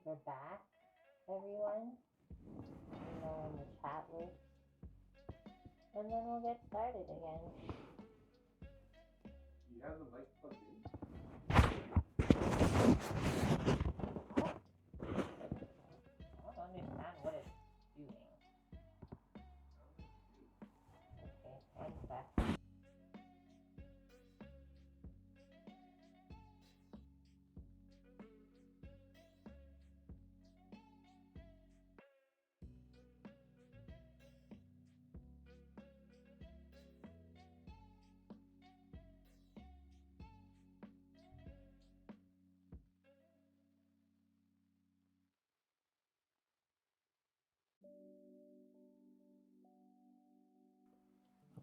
We're back, everyone. You know when the chat works. And then we'll get started again. You have the mic plugged in? I don't understand what it's doing. Okay, one sec.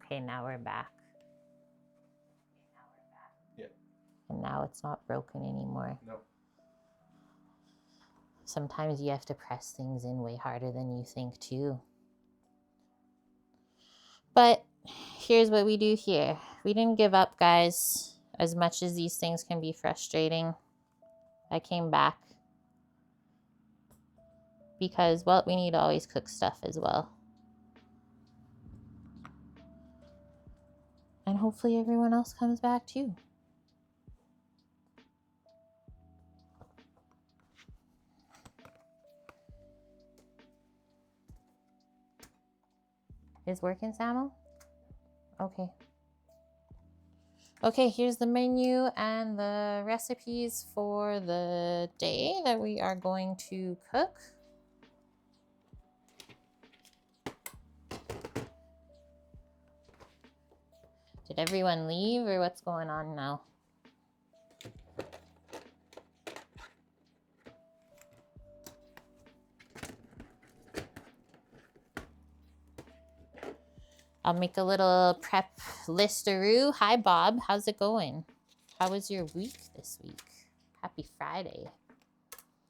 Okay, now we're back. Yeah. And now it's not broken anymore. No. Sometimes you have to press things in way harder than you think too. But here's what we do here. We didn't give up, guys. As much as these things can be frustrating, I came back. Because, well, we need to always cook stuff as well. And hopefully everyone else comes back too. Is working, Samuel? Okay. Okay, here's the menu and the recipes for the day that we are going to cook. Did everyone leave or what's going on now? I'll make a little prep listeroo. Hi, Bob. How's it going? How was your week this week? Happy Friday.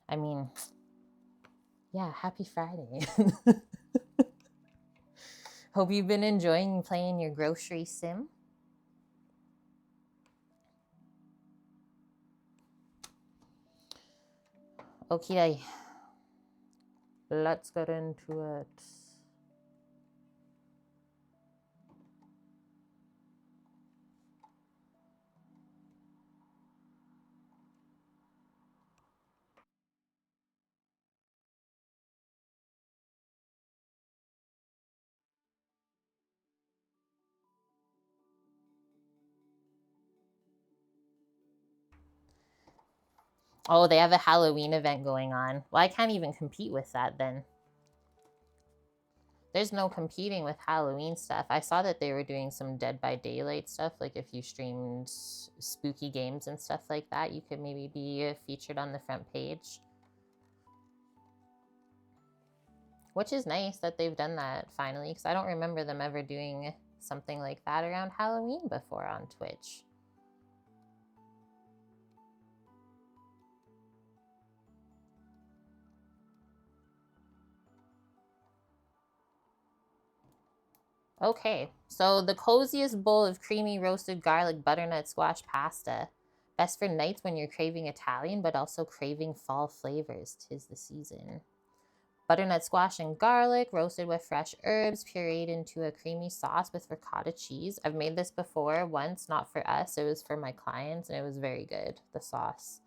I mean, yeah, happy Friday. Hope you've been enjoying playing your grocery sim. Okay, let's get into it. Oh, they have a Halloween event going on. Well, I can't even compete with that then. There's no competing with Halloween stuff. I saw that they were doing some Dead by Daylight stuff. Like if you streamed spooky games and stuff like that, you could maybe be featured on the front page. Which is nice that they've done that finally, because I don't remember them ever doing something like that around Halloween before on Twitch. Okay, so the coziest bowl of creamy roasted garlic butternut squash pasta. Best for nights when you're craving Italian, but also craving fall flavors. 'Tis the season. Butternut squash and garlic, roasted with fresh herbs, pureed into a creamy sauce with ricotta cheese. I've made this before once, not for us. It was for my clients, and it was very good, the sauce.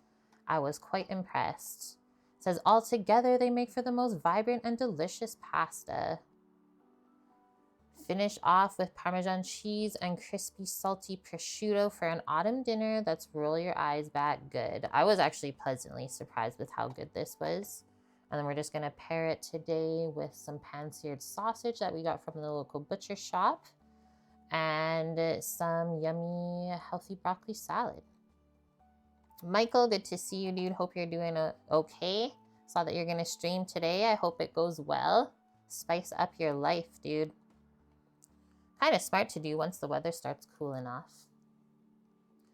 I was quite impressed. It says, altogether, they make for the most vibrant and delicious pasta. Finish off with Parmesan cheese and crispy, salty prosciutto for an autumn dinner that's roll your eyes back good. I was actually pleasantly surprised with how good this was. And then we're just gonna pair it today with some pan-seared sausage that we got from the local butcher shop and some yummy, healthy broccoli salad. Michael, good to see you, dude. Hope you're doing okay. Saw that you're gonna stream today. I hope it goes well. Spice up your life, dude. Kind of smart to do once the weather starts cooling off.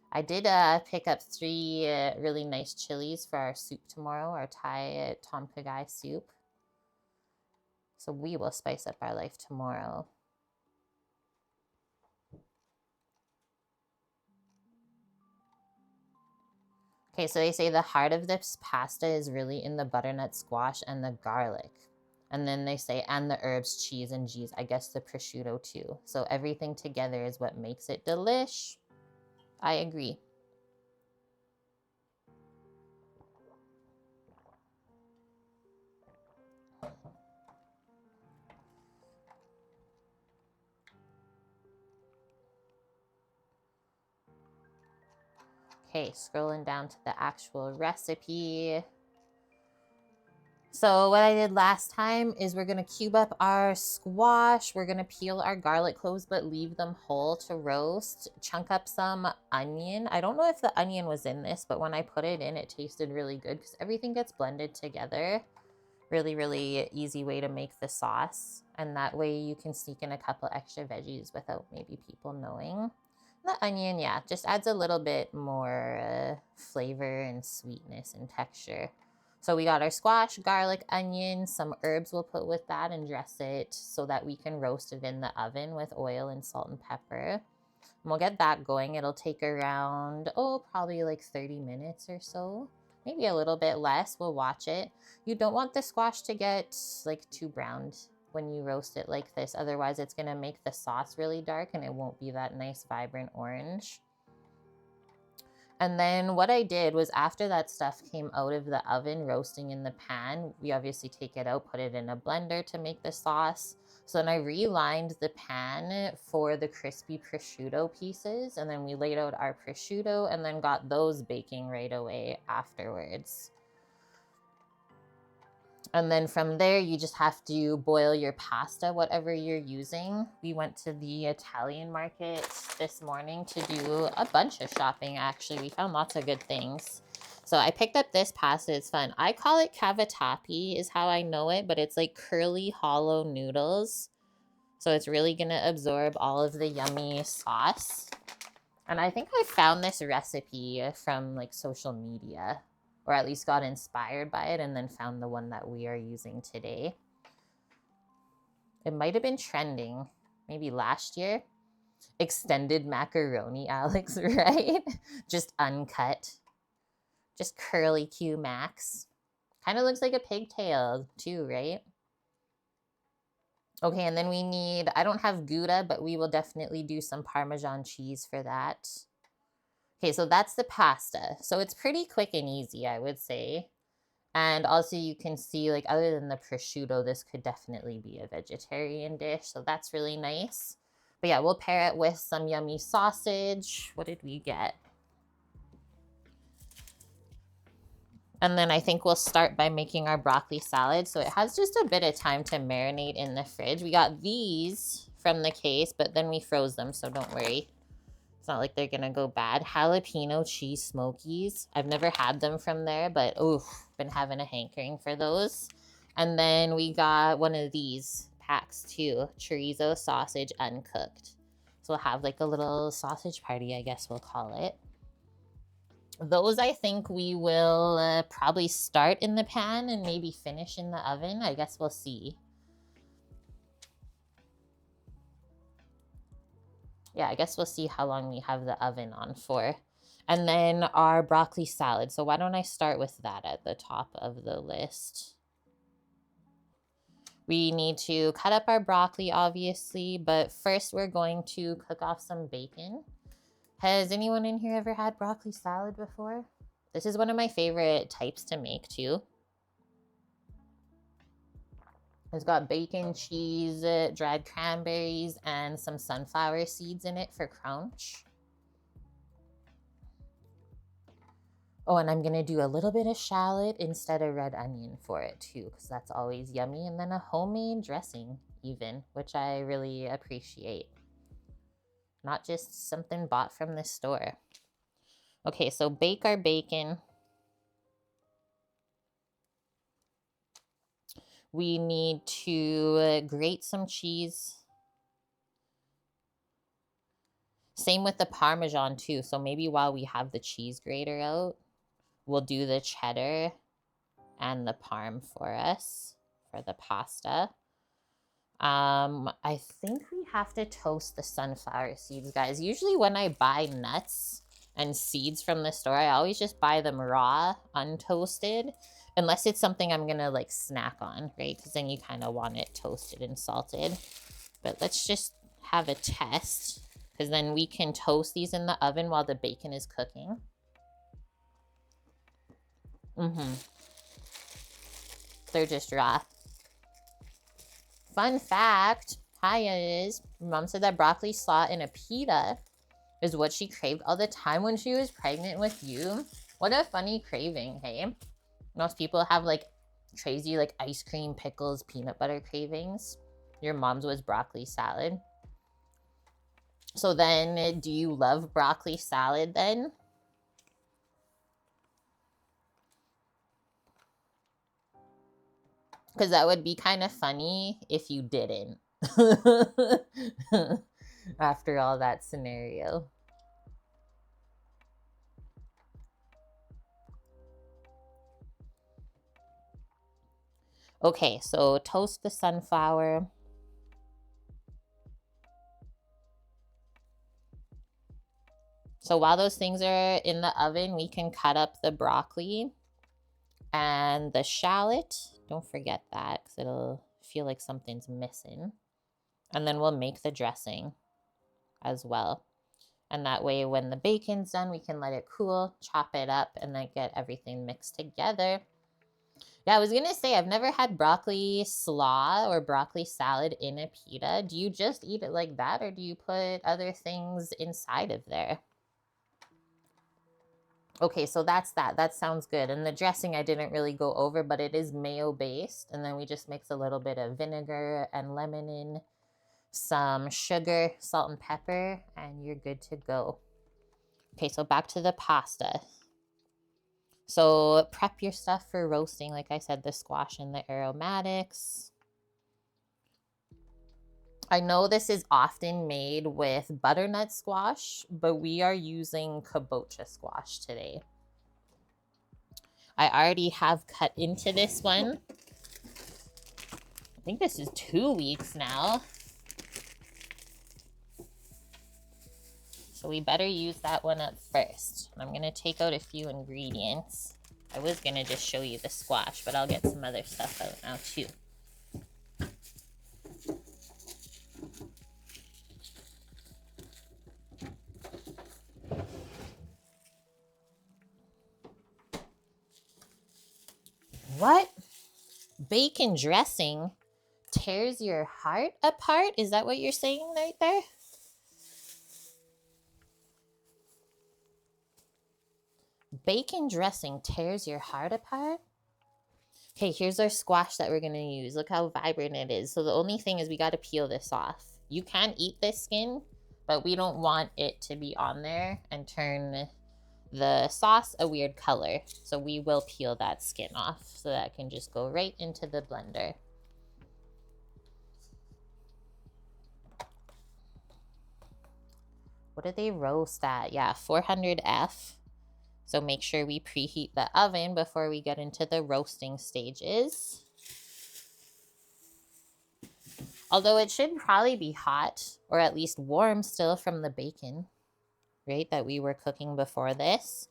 I did pick up 3 really nice chilies for our soup tomorrow, our Thai Tom Kha Gai soup. So we will spice up our life tomorrow. Okay, so they say the heart of this pasta is really in the butternut squash and the garlic. And then they say, and the herbs, cheese, and cheese. I guess the prosciutto too. So everything together is what makes it delish. I agree. Okay, scrolling down to the actual recipe. So what I did last time is we're gonna cube up our squash. We're gonna peel our garlic cloves, but leave them whole to roast. Chunk up some onion. I don't know if the onion was in this, but when I put it in, it tasted really good because everything gets blended together. Really, really easy way to make the sauce. And that way you can sneak in a couple extra veggies without maybe people knowing. The onion, yeah, just adds a little bit more flavor and sweetness and texture. So we got our squash, garlic, onion, some herbs we'll put with that and dress it so that we can roast it in the oven with oil and salt and pepper. And we'll get that going. It'll take around, probably like 30 minutes or so. Maybe a little bit less. We'll watch it. You don't want the squash to get like too browned when you roast it like this. Otherwise, it's going to make the sauce really dark and it won't be that nice, vibrant orange. And then what I did was after that stuff came out of the oven roasting in the pan, we obviously take it out, put it in a blender to make the sauce. So then I relined the pan for the crispy prosciutto pieces, and then we laid out our prosciutto and then got those baking right away afterwards. And then from there, you just have to boil your pasta, whatever you're using. We went to the Italian market this morning to do a bunch of shopping, actually. We found lots of good things. So I picked up this pasta. It's fun. I call it cavatappi is how I know it, but it's like curly, hollow noodles. So it's really going to absorb all of the yummy sauce. And I think I found this recipe from like social media, or at least got inspired by it and then found the one that we are using today. It might have been trending maybe last year. Extended macaroni, Alex, right? Just uncut. Just curly Q max. Kind of looks like a pigtail too, right? Okay, and then we need, I don't have Gouda, but we will definitely do some Parmesan cheese for that. Okay, so that's the pasta. So it's pretty quick and easy, I would say. And also you can see, like, other than the prosciutto, this could definitely be a vegetarian dish. So that's really nice. But yeah, we'll pair it with some yummy sausage. What did we get? And then I think we'll start by making our broccoli salad. So it has just a bit of time to marinate in the fridge. We got these from the case, but then we froze them, so don't worry. It's not like they're gonna go bad. Jalapeno cheese smokies. I've never had them from there, but been having a hankering for those. And then we got one of these packs too. Chorizo sausage uncooked. So we'll have like a little sausage party, I guess we'll call it. Those I think we will probably start in the pan and maybe finish in the oven. I guess we'll see. Yeah, I guess we'll see how long we have the oven on for. And then our broccoli salad. So why don't I start with that at the top of the list? We need to cut up our broccoli, obviously, but first we're going to cook off some bacon. Has anyone in here ever had broccoli salad before? This is one of my favorite types to make too. It's got bacon, cheese, dried cranberries, and some sunflower seeds in it for crunch. Oh, and I'm going to do a little bit of shallot instead of red onion for it too, because that's always yummy. And then a homemade dressing even, which I really appreciate. Not just something bought from the store. Okay, so bake our bacon. We need to grate some cheese. Same with the Parmesan too. So maybe while we have the cheese grater out, we'll do the cheddar and the parm for us for the pasta. I think we have to toast the sunflower seeds, guys. Usually when I buy nuts, and seeds from the store. I always just buy them raw, untoasted, unless it's something I'm gonna like snack on, right? Because then you kind of want it toasted and salted. But let's just have a test, because then we can toast these in the oven while the bacon is cooking. They're just raw. Fun fact, Kaya is, Mom said that broccoli slaw in a pita is what she craved all the time when she was pregnant with you. What a funny craving, hey? Most people have like crazy like ice cream, pickles, peanut butter cravings. Your mom's was broccoli salad. So then, do you love broccoli salad then? Because that would be kind of funny if you didn't. After all that scenario. Okay, so toast the sunflower. So while those things are in the oven, we can cut up the broccoli and the shallot. Don't forget that, because it'll feel like something's missing. And then we'll make the dressing as well. And that way, when the bacon's done, we can let it cool, chop it up, and then get everything mixed together. Yeah, I was gonna say, I've never had broccoli slaw or broccoli salad in a pita. Do you just eat it like that, or do you put other things inside of there? Okay, so that's that. That sounds good. And the dressing I didn't really go over, but it is mayo based. And then we just mix a little bit of vinegar and lemon in, some sugar, salt and pepper, and you're good to go. Okay, so back to the pasta. So prep your stuff for roasting. Like I said, the squash and the aromatics. I know this is often made with butternut squash, but we are using kabocha squash today. I already have cut into this one. I think this is 2 weeks now. So we better use that one up first. I'm going to take out a few ingredients. I was going to just show you the squash, but I'll get some other stuff out now too. What? Bacon dressing tears your heart apart? Is that what you're saying right there? Bacon dressing tears your heart apart? Okay, here's our squash that we're going to use. Look how vibrant it is. So the only thing is we got to peel this off. You can eat this skin, but we don't want it to be on there and turn the sauce a weird color. So we will peel that skin off so that can just go right into the blender. What did they roast at? Yeah, 400F. So make sure we preheat the oven before we get into the roasting stages. Although it should probably be hot, or at least warm still from the bacon, right, that we were cooking before this.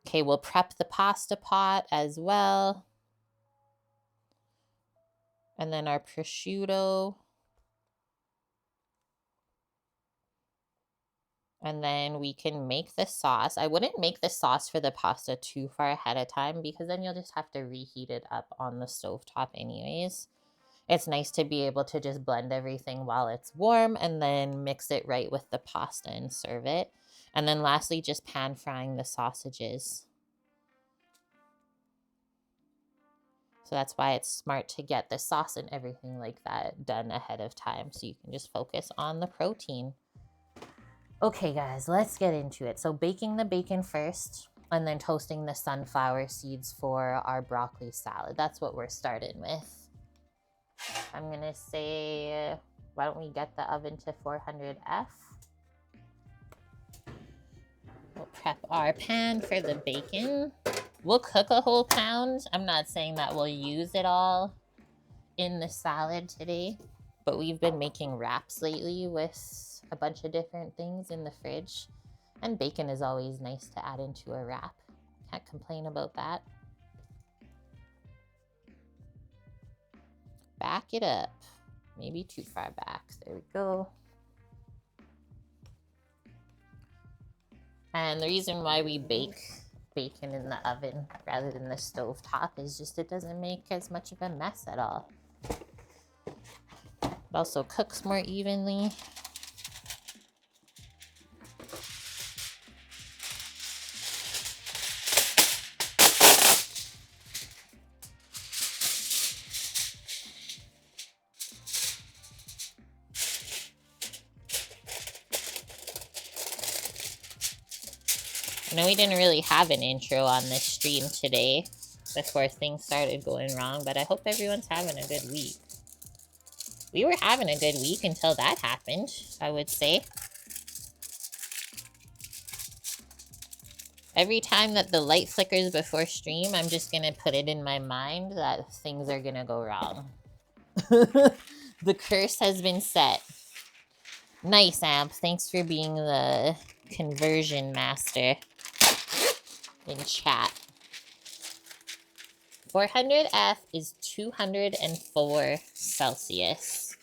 Okay, we'll prep the pasta pot as well. And then our prosciutto. And then we can make the sauce. I wouldn't make the sauce for the pasta too far ahead of time, because then you'll just have to reheat it up on the stovetop anyways. It's nice to be able to just blend everything while it's warm and then mix it right with the pasta and serve it. And then lastly, just pan frying the sausages. So that's why it's smart to get the sauce and everything like that done ahead of time, so you can just focus on the protein. Okay guys, let's get into it. So baking the bacon first and then toasting the sunflower seeds for our broccoli salad. That's what we're starting with. I'm gonna say, why don't we get the oven to 400F? We'll prep our pan for the bacon. We'll cook a whole pound. I'm not saying that we'll use it all in the salad today, but we've been making wraps lately with a bunch of different things in the fridge. And bacon is always nice to add into a wrap. Can't complain about that. Back it up. Maybe too far back. There we go. And the reason why we bake bacon in the oven rather than the stovetop is just it doesn't make as much of a mess at all. It also cooks more evenly. I know we didn't really have an intro on this stream today before things started going wrong, but I hope everyone's having a good week. We were having a good week until that happened, I would say. Every time that the light flickers before stream, I'm just gonna put it in my mind that things are gonna go wrong. The curse has been set. Nice, Amp. Thanks for being the conversion master in chat. 400F is 204 Celsius.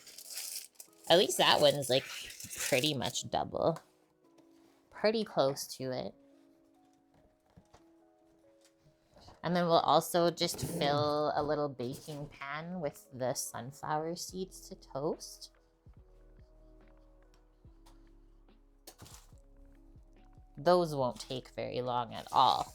At least that one's like pretty much double. Pretty close to it. And then we'll also just fill a little baking pan with the sunflower seeds to toast. Those won't take very long at all.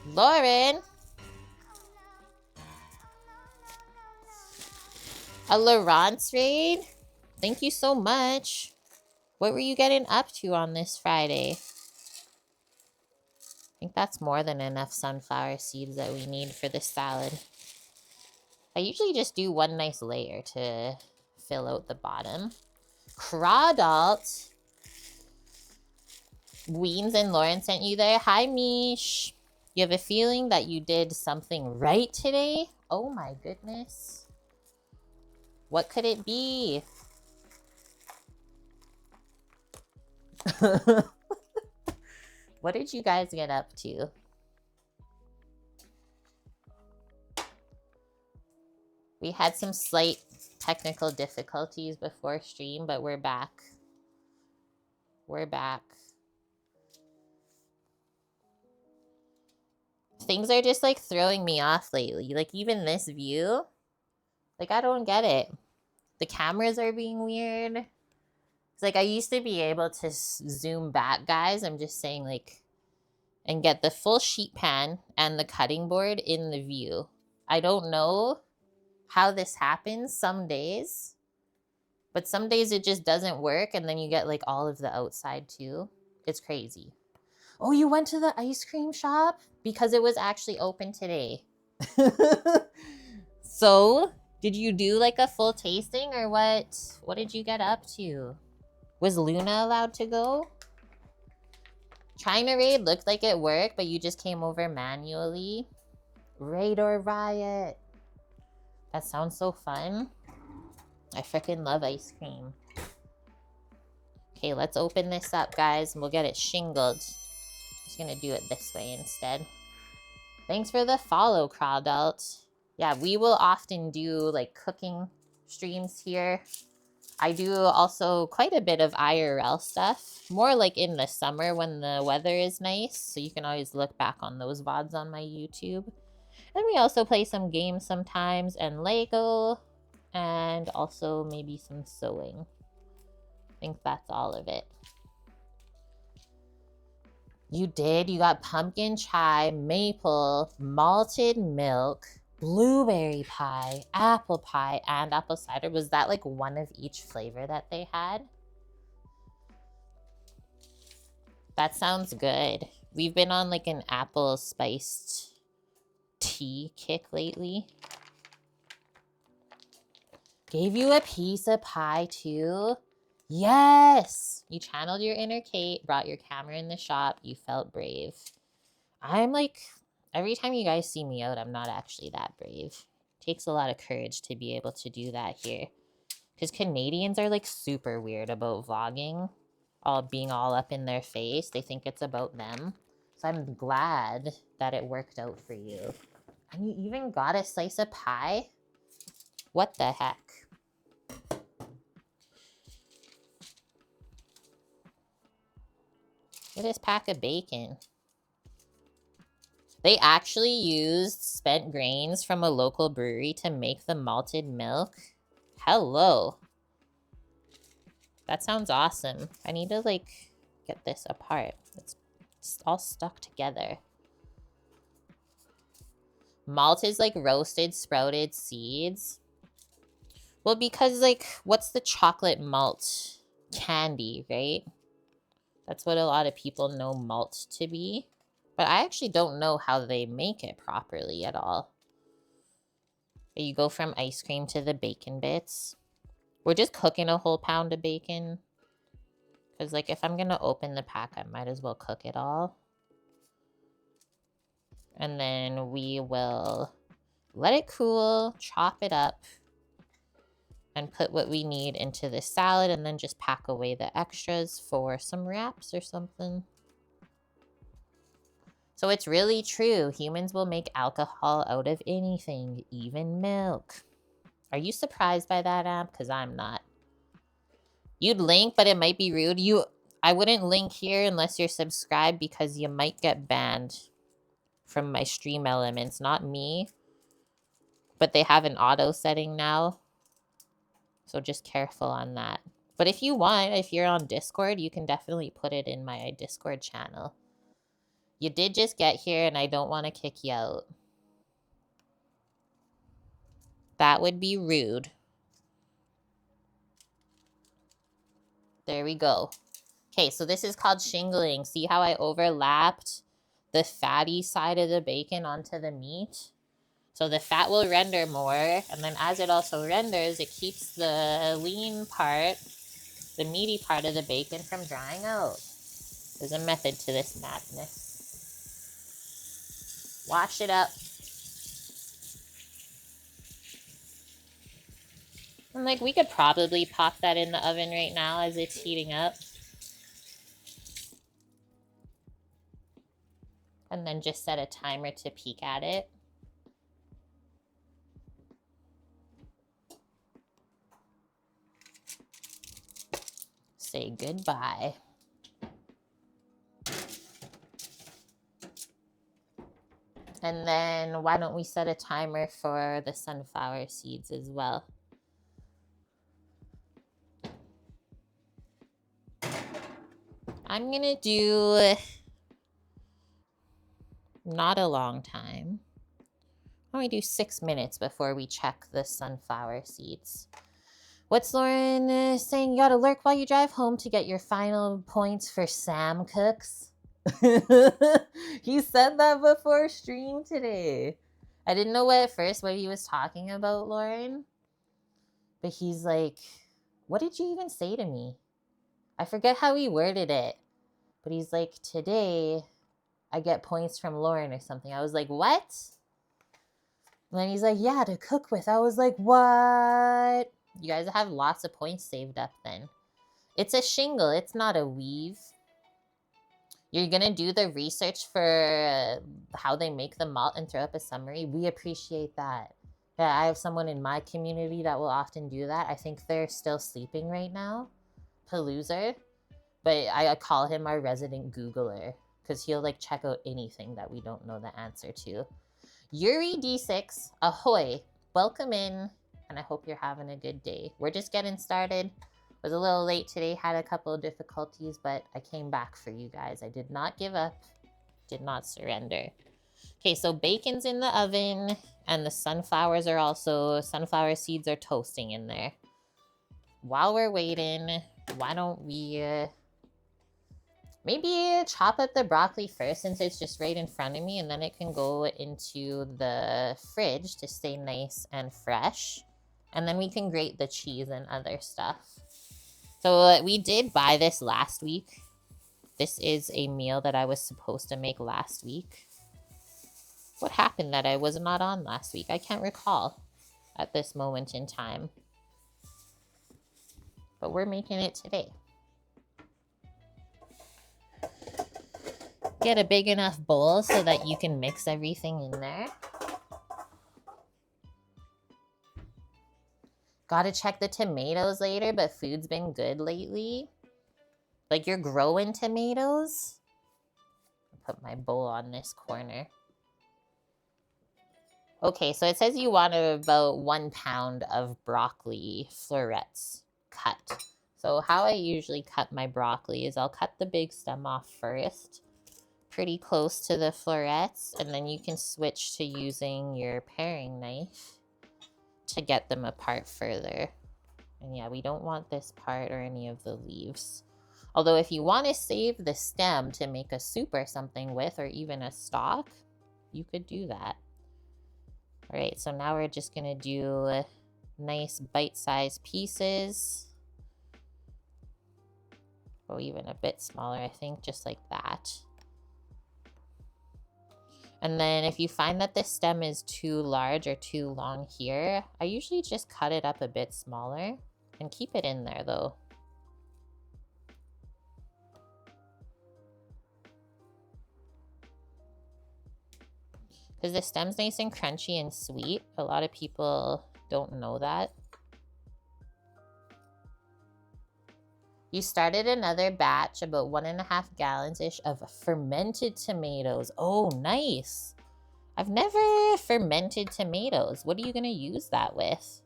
Lauren! A Laurence raid? Thank you so much. What were you getting up to on this Friday? I think that's more than enough sunflower seeds that we need for this salad. I usually just do one nice layer to fill out the bottom. Crawdalt. Weens and Lauren sent you there. Hi, Mish. You have a feeling that you did something right today? Oh my goodness. What could it be? What did you guys get up to? We had some slight technical difficulties before stream, but we're back. We're back. Things are just like throwing me off lately. Like even this view, like I don't get it. The cameras are being weird. It's like I used to be able to zoom back, guys. I'm just saying like, and get the full sheet pan and the cutting board in the view. I don't know how this happens some days, but some days it just doesn't work and then you get like all of the outside too. It's crazy. Oh, you went to the ice cream shop? Because it was actually open today. So, did you do like a full tasting or what? What did you get up to? Was Luna allowed to go? China Raid looked like it worked, but you just came over manually. Raid or Riot. That sounds so fun. I freaking love ice cream. Okay, let's open this up, guys, and we'll get it shingled. Just gonna do it this way instead. Thanks for the follow, Crawdalt. Yeah, we will often do like cooking streams here. I do also quite a bit of IRL stuff, more like in the summer when the weather is nice. So you can always look back on those VODs on my YouTube. And we also play some games sometimes and Lego and also maybe some sewing. I think that's all of it. You did. You got pumpkin chai, maple, malted milk, blueberry pie, apple pie, and apple cider. Was that like one of each flavor that they had? That sounds good. We've been on like an apple spiced tea kick lately. Gave you a piece of pie too? Yes! You channeled your inner Kate, brought your camera in the shop. You felt brave. I'm like, every time you guys see me out, I'm not actually that brave. Takes a lot of courage to be able to do that here. Because Canadians are like super weird about vlogging, all being all up in their face. They think it's about them. So I'm glad that it worked out for you. And you even got a slice of pie? What the heck? Look at this pack of bacon. They actually used spent grains from a local brewery to make the malted milk. Hello. That sounds awesome. I need to like get this apart. It's all stuck together. Malt is like roasted sprouted seeds. Well, because like, what's the chocolate malt? Candy, right? That's what a lot of people know malt to be. But I actually don't know how they make it properly at all. You go from ice cream to the bacon bits. We're just cooking a whole pound of bacon. Because like, if I'm going to open the pack, I might as well cook it all. And then we will let it cool, chop it up, and put what we need into the salad, and then just pack away the extras for some wraps or something. So it's really true. Humans will make alcohol out of anything, even milk. Are you surprised by that, Amp? Because I'm not. You'd link, but it might be rude. I wouldn't link here unless you're subscribed because you might get banned from my stream elements. Not me, but they have an auto setting now. So just careful on that. But if you want, if you're on Discord, you can definitely put it in my Discord channel. You did just get here and I don't want to kick you out. That would be rude. There we go. Okay, so this is called shingling. See how I overlapped the fatty side of the bacon onto the meat? So the fat will render more, and then as it also renders, it keeps the lean part, the meaty part of the bacon from drying out. There's a method to this madness. Wash it up. And like, we could probably pop that in the oven right now as it's heating up. And then just set a timer to peek at it. Say goodbye. And then why don't we set a timer for the sunflower seeds as well? I'm gonna do not a long time. Why don't we do 6 minutes before we check the sunflower seeds? What's Lauren saying? You gotta lurk while you drive home to get your final points for Sam Cooks. He said that before stream today. I didn't know at first what he was talking about, Lauren. But he's like, what did you even say to me? I forget how he worded it. But he's like, today I get points from Lauren or something. I was like, what? And then he's like, yeah, to cook with. I was like, what? You guys have lots of points saved up then. It's a shingle. It's not a weave. You're going to do the research for how they make the malt and throw up a summary. We appreciate that. Yeah, I have someone in my community that will often do that. I think they're still sleeping right now. Paloozer. But I call him our resident Googler because he'll like check out anything that we don't know the answer to. Yuri D6, ahoy. Welcome in. And I hope you're having a good day. We're just getting started. Was a little late today, had a couple of difficulties, but I came back for you guys. I did not give up, did not surrender. Okay, so bacon's in the oven, and the sunflower seeds are toasting in there. While we're waiting, why don't we maybe chop up the broccoli first since it's just right in front of me, and then it can go into the fridge to stay nice and fresh. And then we can grate the cheese and other stuff. So we did buy this last week. This is a meal that I was supposed to make last week. What happened that I was not on last week? I can't recall at this moment in time. But we're making it today. Get a big enough bowl so that you can mix everything in there. Gotta check the tomatoes later, but food's been good lately. Like, you're growing tomatoes? I'll put my bowl on this corner. Okay, so it says you want about 1 pound of broccoli florets cut. So how I usually cut my broccoli is I'll cut the big stem off first, pretty close to the florets, and then you can switch to using your paring knife to get them apart further. And yeah, we don't want this part or any of the leaves. Although if you want to save the stem to make a soup or something with, or even a stock, you could do that. All right, so now we're just gonna do nice bite-sized pieces. Or even a bit smaller, I think, just like that. And then if you find that the stem is too large or too long here, I usually just cut it up a bit smaller and keep it in there though. Because the stem's nice and crunchy and sweet. A lot of people don't know that. You started another batch, about 1.5 gallons-ish of fermented tomatoes. Oh, nice. I've never fermented tomatoes. What are you gonna use that with?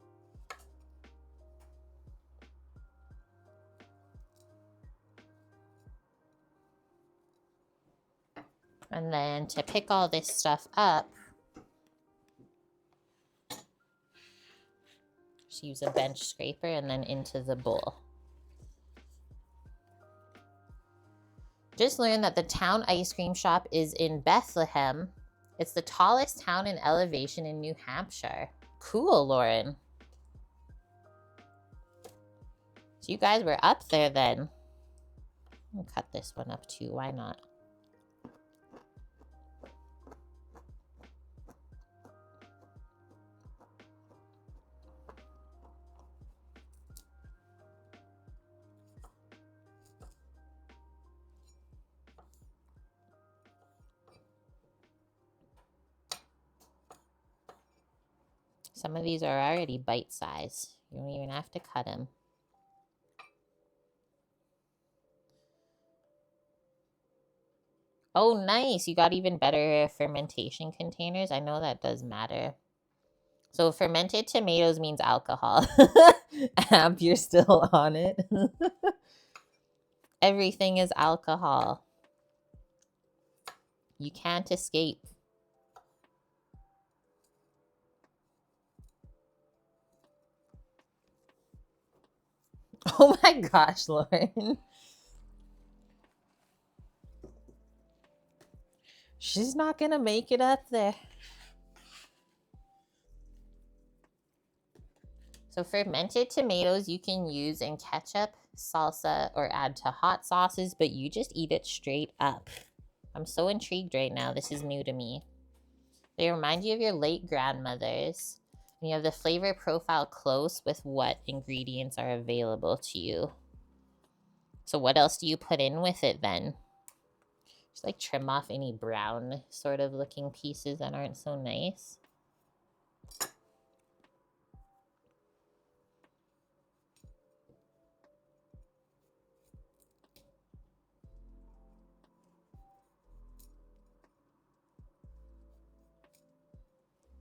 And then to pick all this stuff up, just use a bench scraper and then into the bowl. Just learned that the town ice cream shop is in Bethlehem. It's the tallest town in elevation in New Hampshire. Cool, Lauren. So you guys were up there then. I'll cut this one up too, why not? Some of these are already bite-sized. You don't even have to cut them. Oh, nice. You got even better fermentation containers. I know that does matter. So fermented tomatoes means alcohol. Amp, you're still on it. Everything is alcohol. You can't escape. Oh my gosh, Lauren. She's not gonna make it up there. So fermented tomatoes you can use in ketchup, salsa, or add to hot sauces, but you just eat it straight up. I'm so intrigued right now. This is new to me. They remind you of your late grandmothers. And you have the flavor profile close with what ingredients are available to you. So what else do you put in with it then? Just like trim off any brown sort of looking pieces that aren't so nice.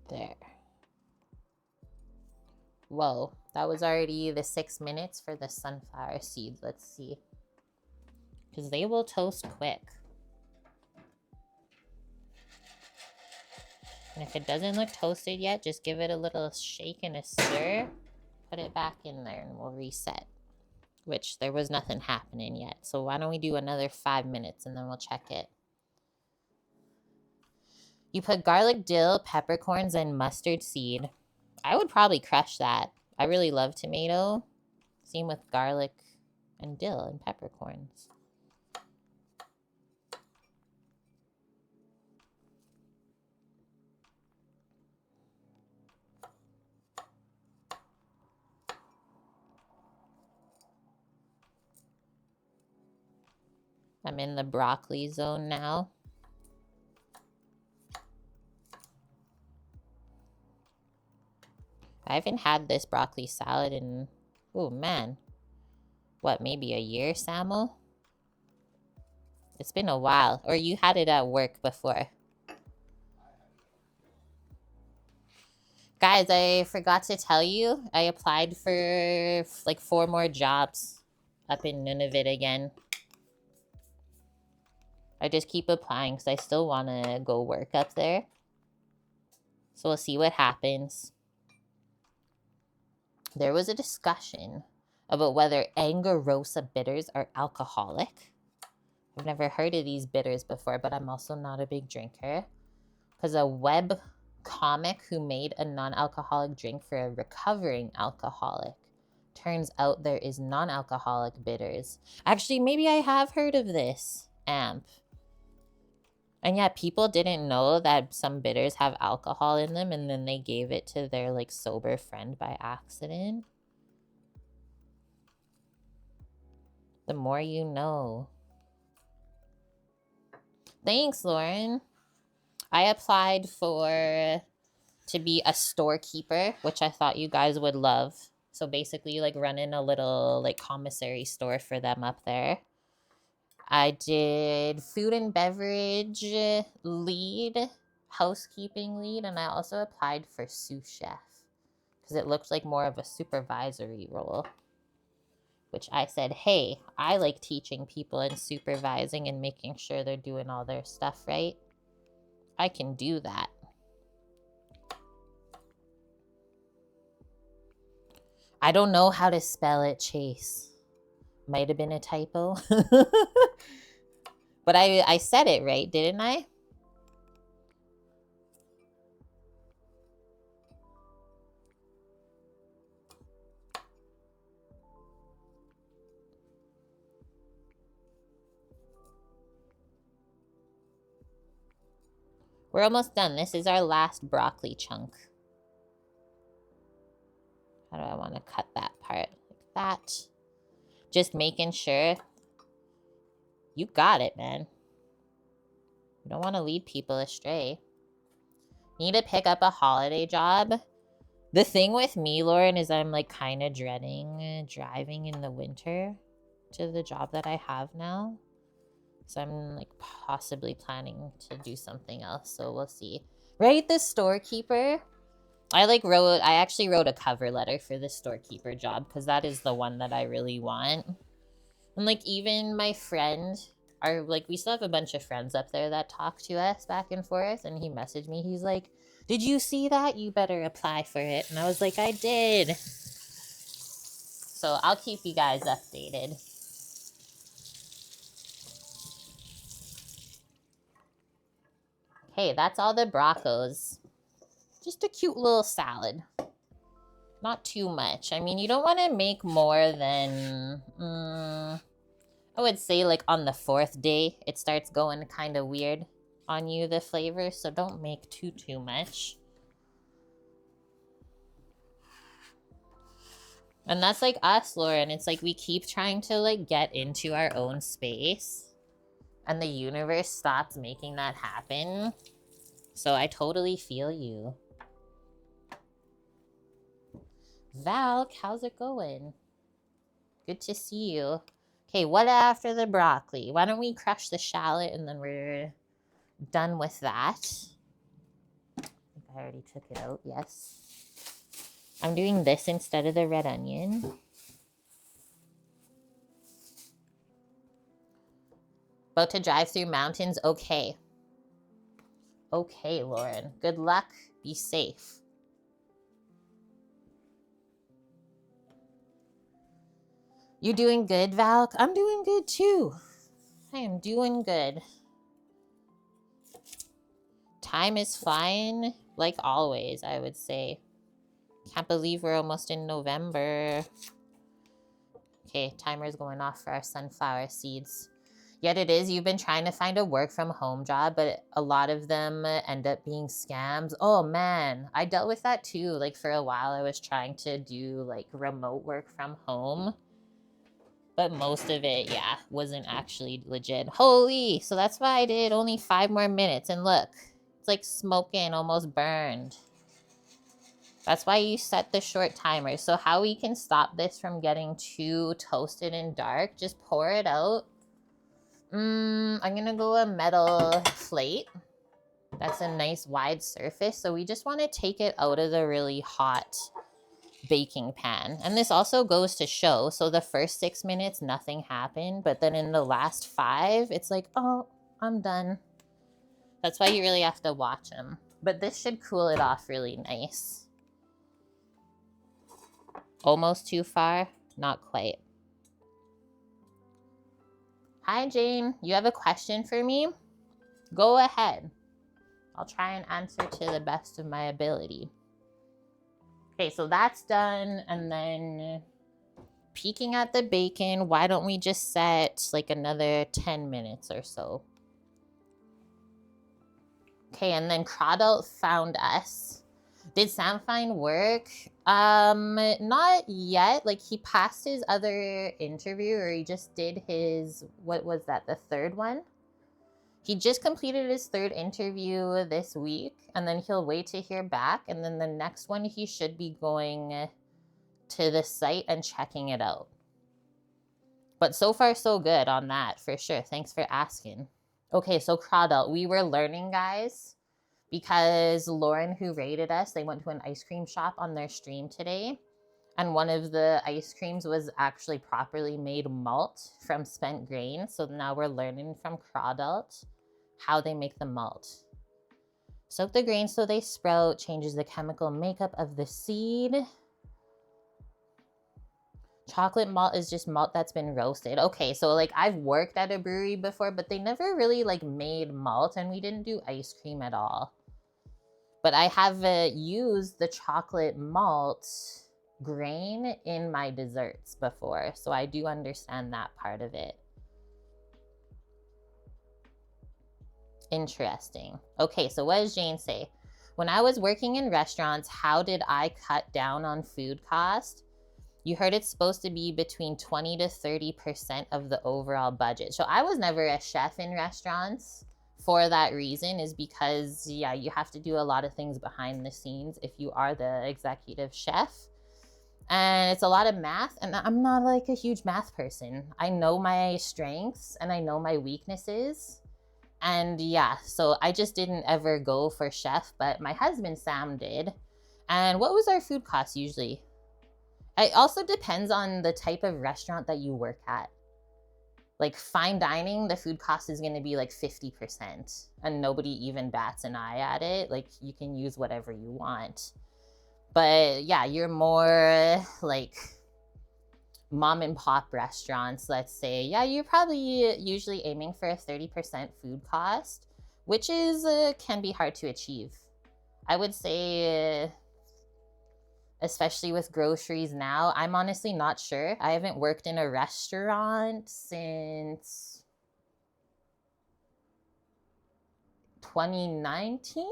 There. Whoa, that was already the 6 minutes for the sunflower seeds. Let's see. Because they will toast quick. And if it doesn't look toasted yet, just give it a little shake and a stir. Put it back in there and we'll reset. Which there was nothing happening yet. So why don't we do another 5 minutes and then we'll check it. You put garlic, dill, peppercorns, and mustard seed. I would probably crush that. I really love tomato. Same with garlic and dill and peppercorns. I'm in the broccoli zone now. I haven't had this broccoli salad in, oh man, what, maybe a year, Samuel? It's been a while. Or you had it at work before. Guys, I forgot to tell you, I applied for like 4 more jobs up in Nunavut again. I just keep applying because I still want to go work up there. So we'll see what happens. There was a discussion about whether Angarosa bitters are alcoholic. I've never heard of these bitters before, but I'm also not a big drinker. Because a web comic who made a non-alcoholic drink for a recovering alcoholic. Turns out there is non-alcoholic bitters. Actually, maybe I have heard of this, AMP. And yeah, people didn't know that some bitters have alcohol in them, and then they gave it to their like sober friend by accident. The more you know. Thanks, Lauren. I applied to be a storekeeper, which I thought you guys would love. So basically like running a little like commissary store for them up there. I did food and beverage lead, housekeeping lead, and I also applied for sous chef because it looked like more of a supervisory role. Which I said, hey, I like teaching people and supervising and making sure they're doing all their stuff right. I can do that. I don't know how to spell it, Chase. Might have been a typo. But I said it right, didn't I? We're almost done. This is our last broccoli chunk. How do I want to cut that part? Like that. Just making sure. You got it, man. You don't want to lead people astray. Need to pick up a holiday job. The thing with me, Lauren, is I'm like kind of dreading driving in the winter to the job that I have now. So I'm like possibly planning to do something else. So we'll see. Right, the storekeeper. I actually wrote a cover letter for the storekeeper job because that is the one that I really want. And like even my friend, we still have a bunch of friends up there that talk to us back and forth. And he messaged me. He's like, did you see that? You better apply for it. And I was like, I did. So I'll keep you guys updated. Okay, that's all the brocos. Just a cute little salad. Not too much. I mean, you don't want to make more than, I would say like on the 4th day, it starts going kind of weird on you, the flavor. So don't make too much. And that's like us, Lauren. It's like we keep trying to like get into our own space. And the universe stops making that happen. So I totally feel you. Valk, how's it going? Good to see you. Okay, what after the broccoli? Why don't we crush the shallot and then we're done with that. I think I already took it out, yes. I'm doing this instead of the red onion. About to drive through mountains? Okay. Okay, Lauren. Good luck. Be safe. You doing good, Valk? I'm doing good too. I am doing good. Time is flying, like always, I would say. Can't believe we're almost in November. Okay, timer's going off for our sunflower seeds. Yet it is, you've been trying to find a work from home job, but a lot of them end up being scams. Oh man, I dealt with that too. Like for a while I was trying to do like remote work from home. But most of it, yeah, wasn't actually legit. Holy, so that's why I did only 5 more minutes. And look, it's like smoking, almost burned. That's why you set the short timer. So how we can stop this from getting too toasted and dark, just pour it out. I'm gonna go a metal plate. That's a nice wide surface. So we just wanna take it out of the really hot baking pan. And this also goes to show, so the first 6 minutes, nothing happened. But then in the last 5, it's like, oh, I'm done. That's why you really have to watch them. But this should cool it off really nice. Almost too far? Not quite. Hi, Jane. You have a question for me? Go ahead. I'll try and answer to the best of my ability. Okay, so that's done. And then peeking at the bacon, why don't we just set like another 10 minutes or so? Okay, and then Crawdalt found us. Did Sam find work? Not yet. Like, he passed his other interview, or he just did his, what was that, the third one? He just completed his 3rd interview this week, and then he'll wait to hear back, and then the next one he should be going to the site and checking it out. But so far, so good on that, for sure. Thanks for asking. Okay, so Crawdalt, we were learning, guys, because Lauren, who rated us, they went to an ice cream shop on their stream today, and one of the ice creams was actually properly made malt from spent grain. So now we're learning from Crawdalt how they make the malt. Soak the grains so they sprout, changes the chemical makeup of the seed. Chocolate malt is just malt that's been roasted. Okay, so like I've worked at a brewery before, but they never really like made malt, and we didn't do ice cream at all. But I have used the chocolate malt grain in my desserts before, so I do understand that part of it. Interesting. Okay, so what does Jane say? When I was working in restaurants, how did I cut down on food cost? You heard it's supposed to be between 20 to 30% of the overall budget. So I was never a chef in restaurants for that reason, is because, yeah, you have to do a lot of things behind the scenes if you are the executive chef. And it's a lot of math, and I'm not like a huge math person. I know my strengths and I know my weaknesses. And yeah, so I just didn't ever go for chef, but my husband Sam did. And what was our food cost usually? It also depends on the type of restaurant that you work at. Like fine dining, the food cost is going to be like 50%, and nobody even bats an eye at it. Like you can use whatever you want. But yeah, you're more like mom and pop restaurants, let's say. Yeah, you're probably usually aiming for a 30% food cost, which is can be hard to achieve. I would say, especially with groceries now, I'm honestly not sure. I haven't worked in a restaurant since 2019?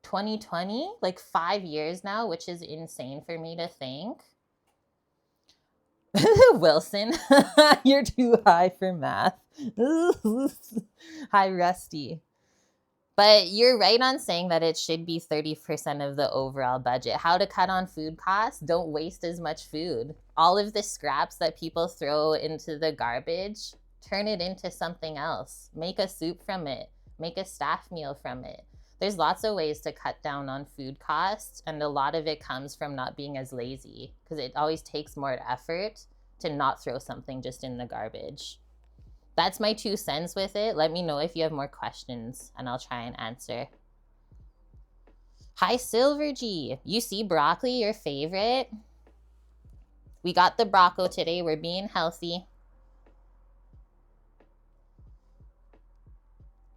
2020, like 5 years now, which is insane for me to think. Wilson, you're too high for math. Hi, Rusty. But you're right on saying that it should be 30% of the overall budget. How to cut on food costs? Don't waste as much food. All of the scraps that people throw into the garbage, turn it into something else. Make a soup from it. Make a staff meal from it. There's lots of ways to cut down on food costs, and a lot of it comes from not being as lazy, because it always takes more effort to not throw something just in the garbage. That's my 2 cents with it. Let me know if you have more questions, and I'll try and answer. Hi, Silver G. You see broccoli, your favorite? We got the brocco today. We're being healthy.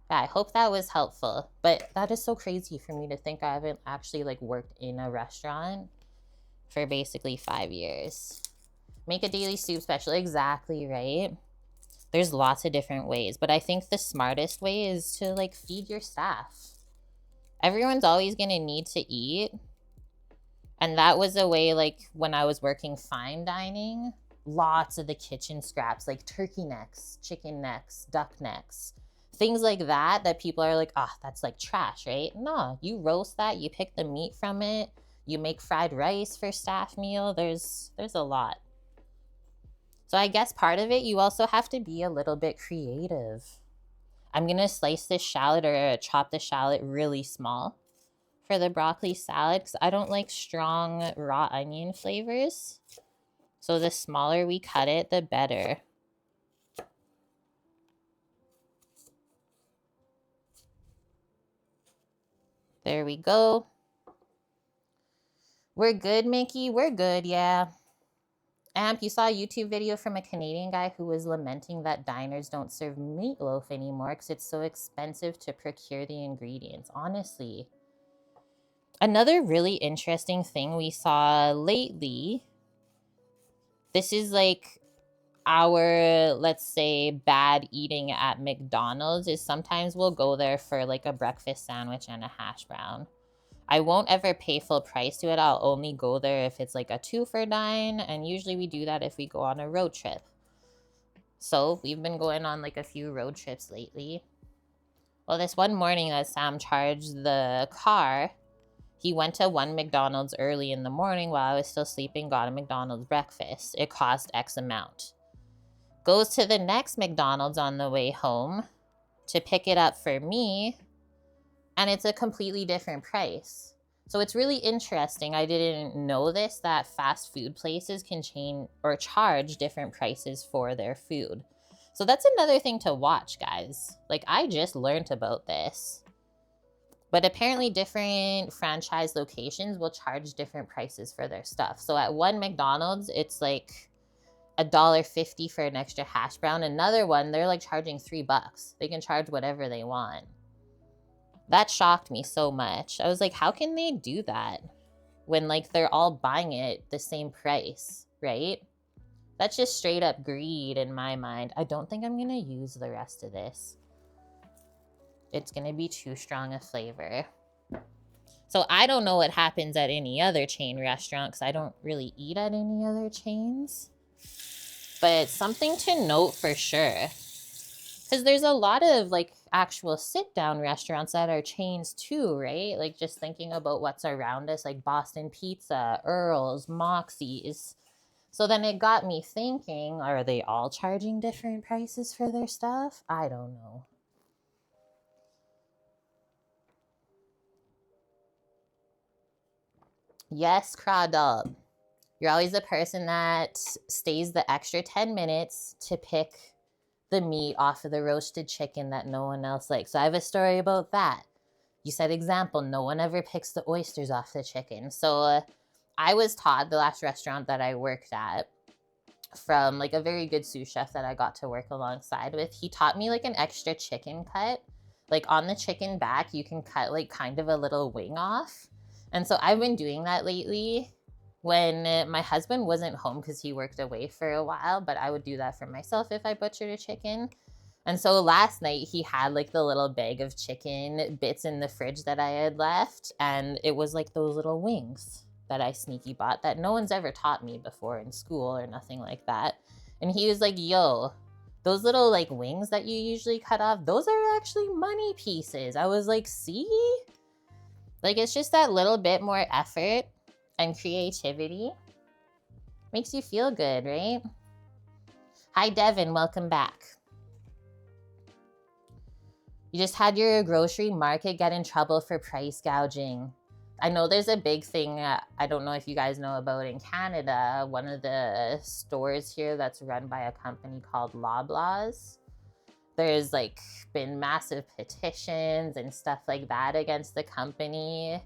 Yeah, I hope that was helpful. But that is so crazy for me to think I haven't actually like worked in a restaurant for basically 5 years. Make a daily soup special. Exactly, right? There's lots of different ways, but I think the smartest way is to like feed your staff. Everyone's always gonna need to eat. And that was a way, like when I was working fine dining, lots of the kitchen scraps, like turkey necks, chicken necks, duck necks, things like that, that people are like, oh, that's like trash, right? No, you roast that, you pick the meat from it, you make fried rice for staff meal. There's a lot. So I guess part of it, you also have to be a little bit creative. I'm gonna slice this shallot or chop the shallot really small for the broccoli salad because I don't like strong raw onion flavors. So the smaller we cut it, the better. There we go. We're good, Mickey. We're good, yeah. Amp, you saw a YouTube video from a Canadian guy who was lamenting that diners don't serve meatloaf anymore because it's so expensive to procure the ingredients. Honestly. Another really interesting thing we saw lately, this is like our, let's say, bad eating at McDonald's, is sometimes we'll go there for like a breakfast sandwich and a hash brown. I won't ever pay full price to it. I'll only go there if it's like a 2 for $9, and usually we do that if we go on a road trip. So we've been going on like a few road trips lately. Well, this one morning that Sam charged the car, he went to one McDonald's early in the morning while I was still sleeping, got a McDonald's breakfast. It cost X amount. Goes to the next McDonald's on the way home to pick it up for me, and it's a completely different price. So it's really interesting. I didn't know this, that fast food places can change or charge different prices for their food. So that's another thing to watch, guys. Like, I just learned about this. But apparently different franchise locations will charge different prices for their stuff. So at one McDonald's, it's like $1.50 for an extra hash brown. Another one, they're like charging $3. They can charge whatever they want. That shocked me so much. I was like, how can they do that when like they're all buying it the same price, right? That's just straight up greed in my mind. I don't think I'm gonna use the rest of this. It's gonna be too strong a flavor. So I don't know what happens at any other chain restaurant because I don't really eat at any other chains. But something to note for sure. Because there's a lot of like actual sit-down restaurants that are chains too, right? Like just thinking about what's around us, like Boston Pizza, Earl's, Moxie's. So then it got me thinking, are they all charging different prices for their stuff? I don't know. Yes, Crawdog. You're always the person that stays the extra 10 minutes to pick the meat off of the roasted chicken that no one else likes. So I have a story about that. You said example, no one ever picks the oysters off the chicken. So I was taught, the last restaurant that I worked at, from like a very good sous chef that I got to work alongside with, he taught me like an extra chicken cut. Like on the chicken back, you can cut like kind of a little wing off. And so I've been doing that lately when my husband wasn't home because he worked away for a while, but I would do that for myself if I butchered a chicken. And so last night he had like the little bag of chicken bits in the fridge that I had left, and it was like those little wings that I sneaky bought that no one's ever taught me before in school or nothing like that. And he was like, yo, those little like wings that you usually cut off, those are actually money pieces. I was like, see? Like, it's just that little bit more effort and creativity. Makes you feel good, right? Hi, Devin. Welcome back. You just had your grocery market get in trouble for price gouging. I know there's a big thing, I don't know if you guys know about in Canada, one of the stores here that's run by a company called Loblaws. There's like been massive petitions and stuff like that against the company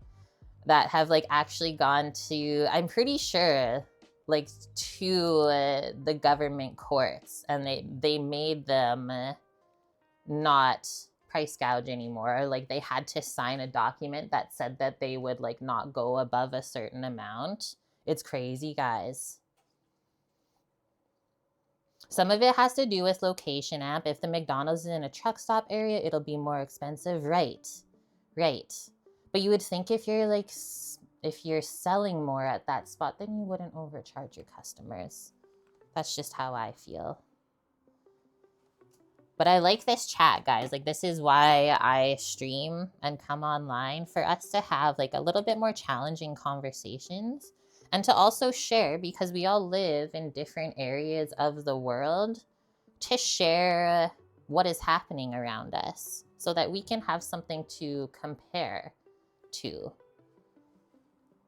that have like actually gone to, I'm pretty sure, like to the government courts, and they made them not price gouge anymore. Like they had to sign a document that said that they would like not go above a certain amount. It's crazy, guys. Some of it has to do with location, Amp. If the McDonald's is in a truck stop area, it'll be more expensive. Right. But you would think if you're selling more at that spot, then you wouldn't overcharge your customers. That's just how I feel. But I like this chat, guys. Like, this is why I stream and come online, for us to have like a little bit more challenging conversations and to also share, because we all live in different areas of the world, to share what is happening around us so that we can have something to compare to.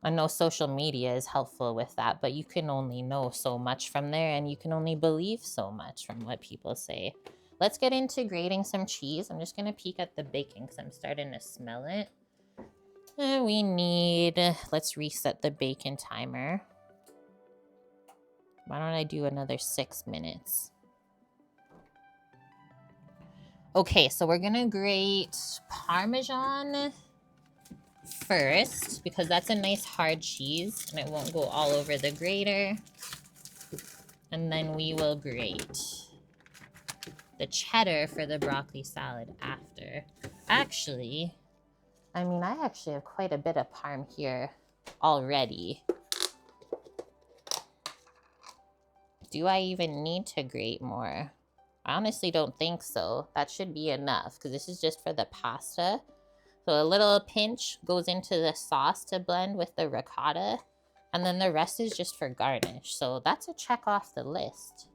I know social media is helpful with that, but you can only know so much from there, and you can only believe so much from what people say. Let's get into grating some cheese. I'm just going to peek at the bacon because I'm starting to smell it. And we need, let's reset the bacon timer. Why don't I do another 6 minutes? Okay, so we're going to grate Parmesan first, because that's a nice hard cheese and it won't go all over the grater. And then we will grate the cheddar for the broccoli salad after. Actually, I actually have quite a bit of parm here already. Do I even need to grate more? I honestly don't think so. That should be enough because this is just for the pasta. So a little pinch goes into the sauce to blend with the ricotta, and then the rest is just for garnish. So that's a check off the list.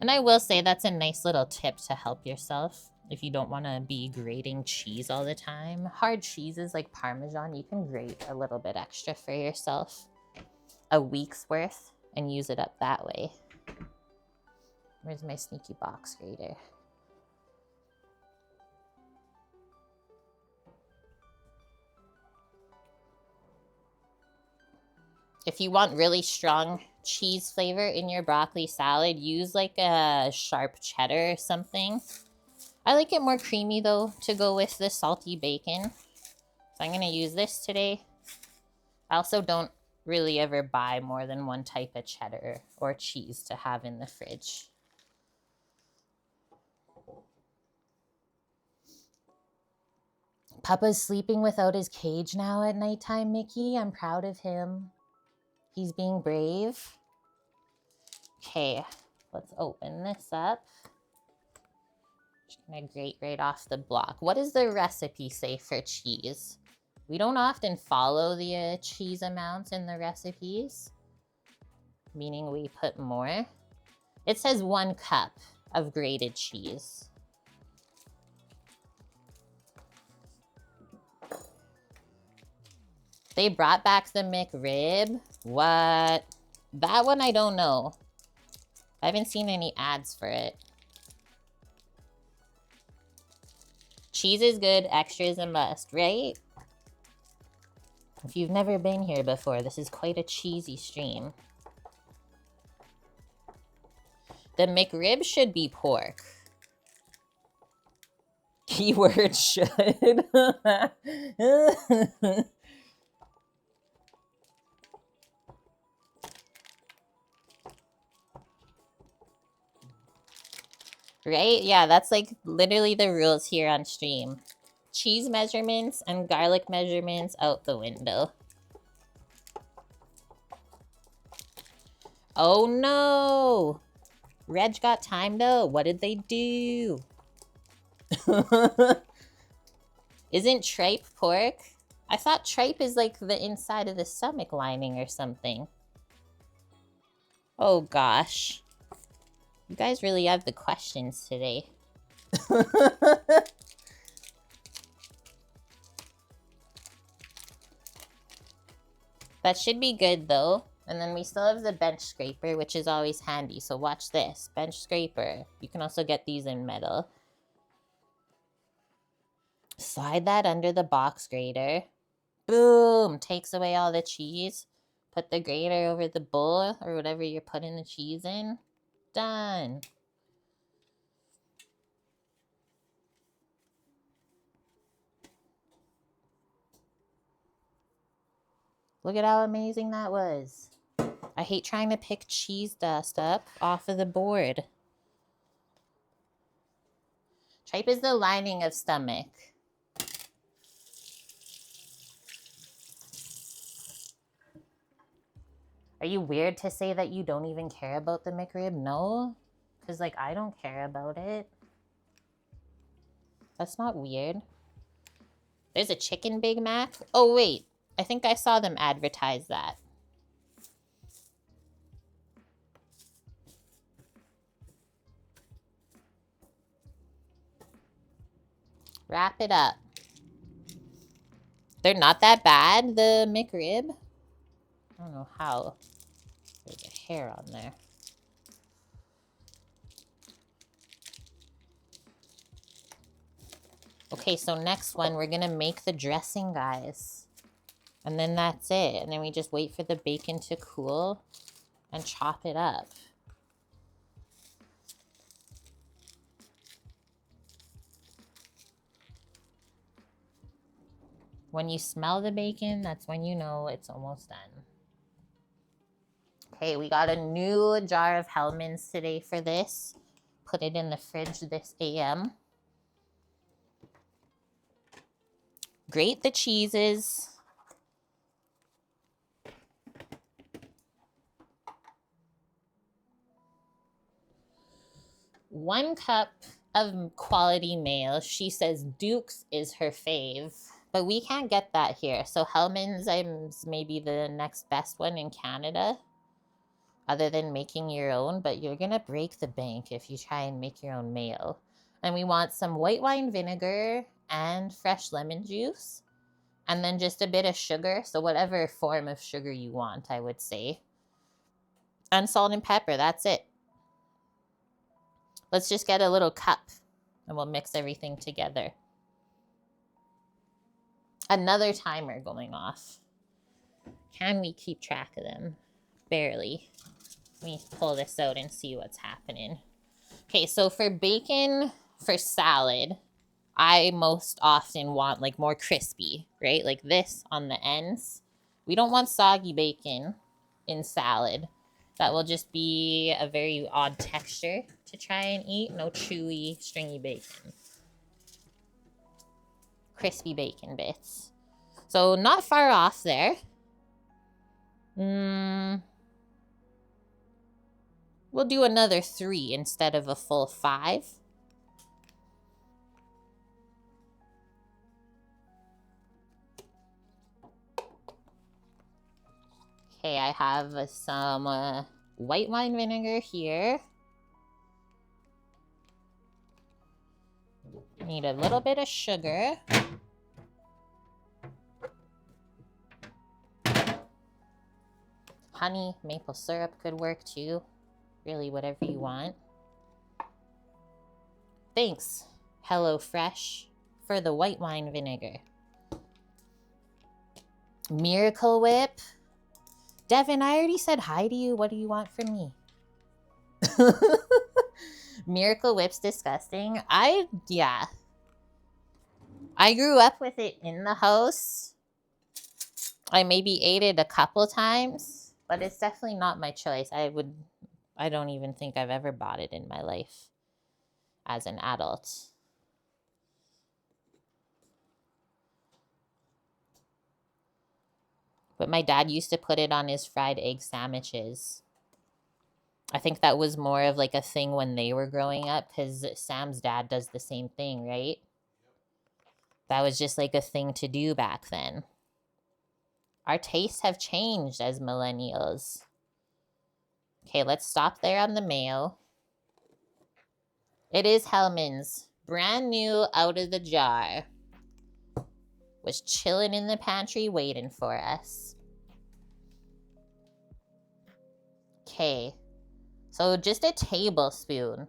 And I will say that's a nice little tip to help yourself if you don't want to be grating cheese all the time. Hard cheeses like Parmesan, you can grate a little bit extra for yourself, a week's worth, and use it up that way. Where's my sneaky box grater? If you want really strong cheese flavor in your broccoli salad, use like a sharp cheddar or something. I like it more creamy though to go with the salty bacon. So I'm going to use this today. I also don't really ever buy more than one type of cheddar or cheese to have in the fridge. Papa's sleeping without his cage now at nighttime, Mickey. I'm proud of him. He's being brave. Okay, let's open this up. Just gonna grate right off the block. What does the recipe say for cheese? We don't often follow the cheese amounts in the recipes, meaning we put more. It says 1 cup of grated cheese. They brought back the McRib. What? That one I don't know. I haven't seen any ads for it. Cheese is good, extra is a must, right? If you've never been here before, this is quite a cheesy stream. The McRib should be pork. Keyword should. Right? Yeah, that's like literally the rules here on stream. Cheese measurements and garlic measurements out the window. Oh no! Reg got timed out. What did they do? Isn't tripe pork? I thought tripe is like the inside of the stomach lining or something. Oh gosh. You guys really have the questions today. That should be good though. And then we still have the bench scraper, which is always handy. So watch this. Bench scraper. You can also get these in metal. Slide that under the box grater. Boom! Takes away all the cheese. Put the grater over the bowl or whatever you're putting the cheese in. Done. Look at how amazing that was. I hate trying to pick cheese dust up off of the board. Tripe is the lining of stomach. Are you weird to say that you don't even care about the McRib? No, because like I don't care about it. That's not weird. There's a chicken Big Mac. Oh wait, I think I saw them advertise that. Wrap it up. They're not that bad, the McRib. I don't know how. There's a hair on there. Okay, so next one, we're gonna make the dressing, guys. And then that's it. And then we just wait for the bacon to cool and chop it up. When you smell the bacon, that's when you know it's almost done. Okay, we got a new jar of Hellmann's today for this. Put it in the fridge this AM. Grate the cheeses. One cup of quality mayo. She says Duke's is her fave, but we can't get that here. So Hellmann's is maybe the next best one in Canada, other than making your own, but you're gonna break the bank if you try and make your own mayo. And we want some white wine vinegar and fresh lemon juice, and then just a bit of sugar, so whatever form of sugar you want, I would say. And salt and pepper, that's it. Let's just get a little cup and we'll mix everything together. Another timer going off. Can we keep track of them? Barely. Let me pull this out and see what's happening. Okay, so for bacon, for salad, I most often want like more crispy, right? Like this on the ends. We don't want soggy bacon in salad. That will just be a very odd texture to try and eat. No chewy, stringy bacon. Crispy bacon bits. So not far off there. We'll do another 3 instead of a full 5. Okay, I have some white wine vinegar here. Need a little bit of sugar. Honey, maple syrup could work too. Really, whatever you want. Thanks, HelloFresh, for the white wine vinegar. Miracle Whip. Devin, I already said hi to you. What do you want from me? Miracle Whip's disgusting. Yeah. I grew up with it in the house. I maybe ate it a couple times, but it's definitely not my choice. I don't even think I've ever bought it in my life as an adult. But my dad used to put it on his fried egg sandwiches. I think that was more of like a thing when they were growing up, because Sam's dad does the same thing, right? That was just like a thing to do back then. Our tastes have changed as millennials. Okay, let's stop there on the mayo. It is Hellmann's. Brand new out of the jar. Was chilling in the pantry waiting for us. Okay. So just a tablespoon.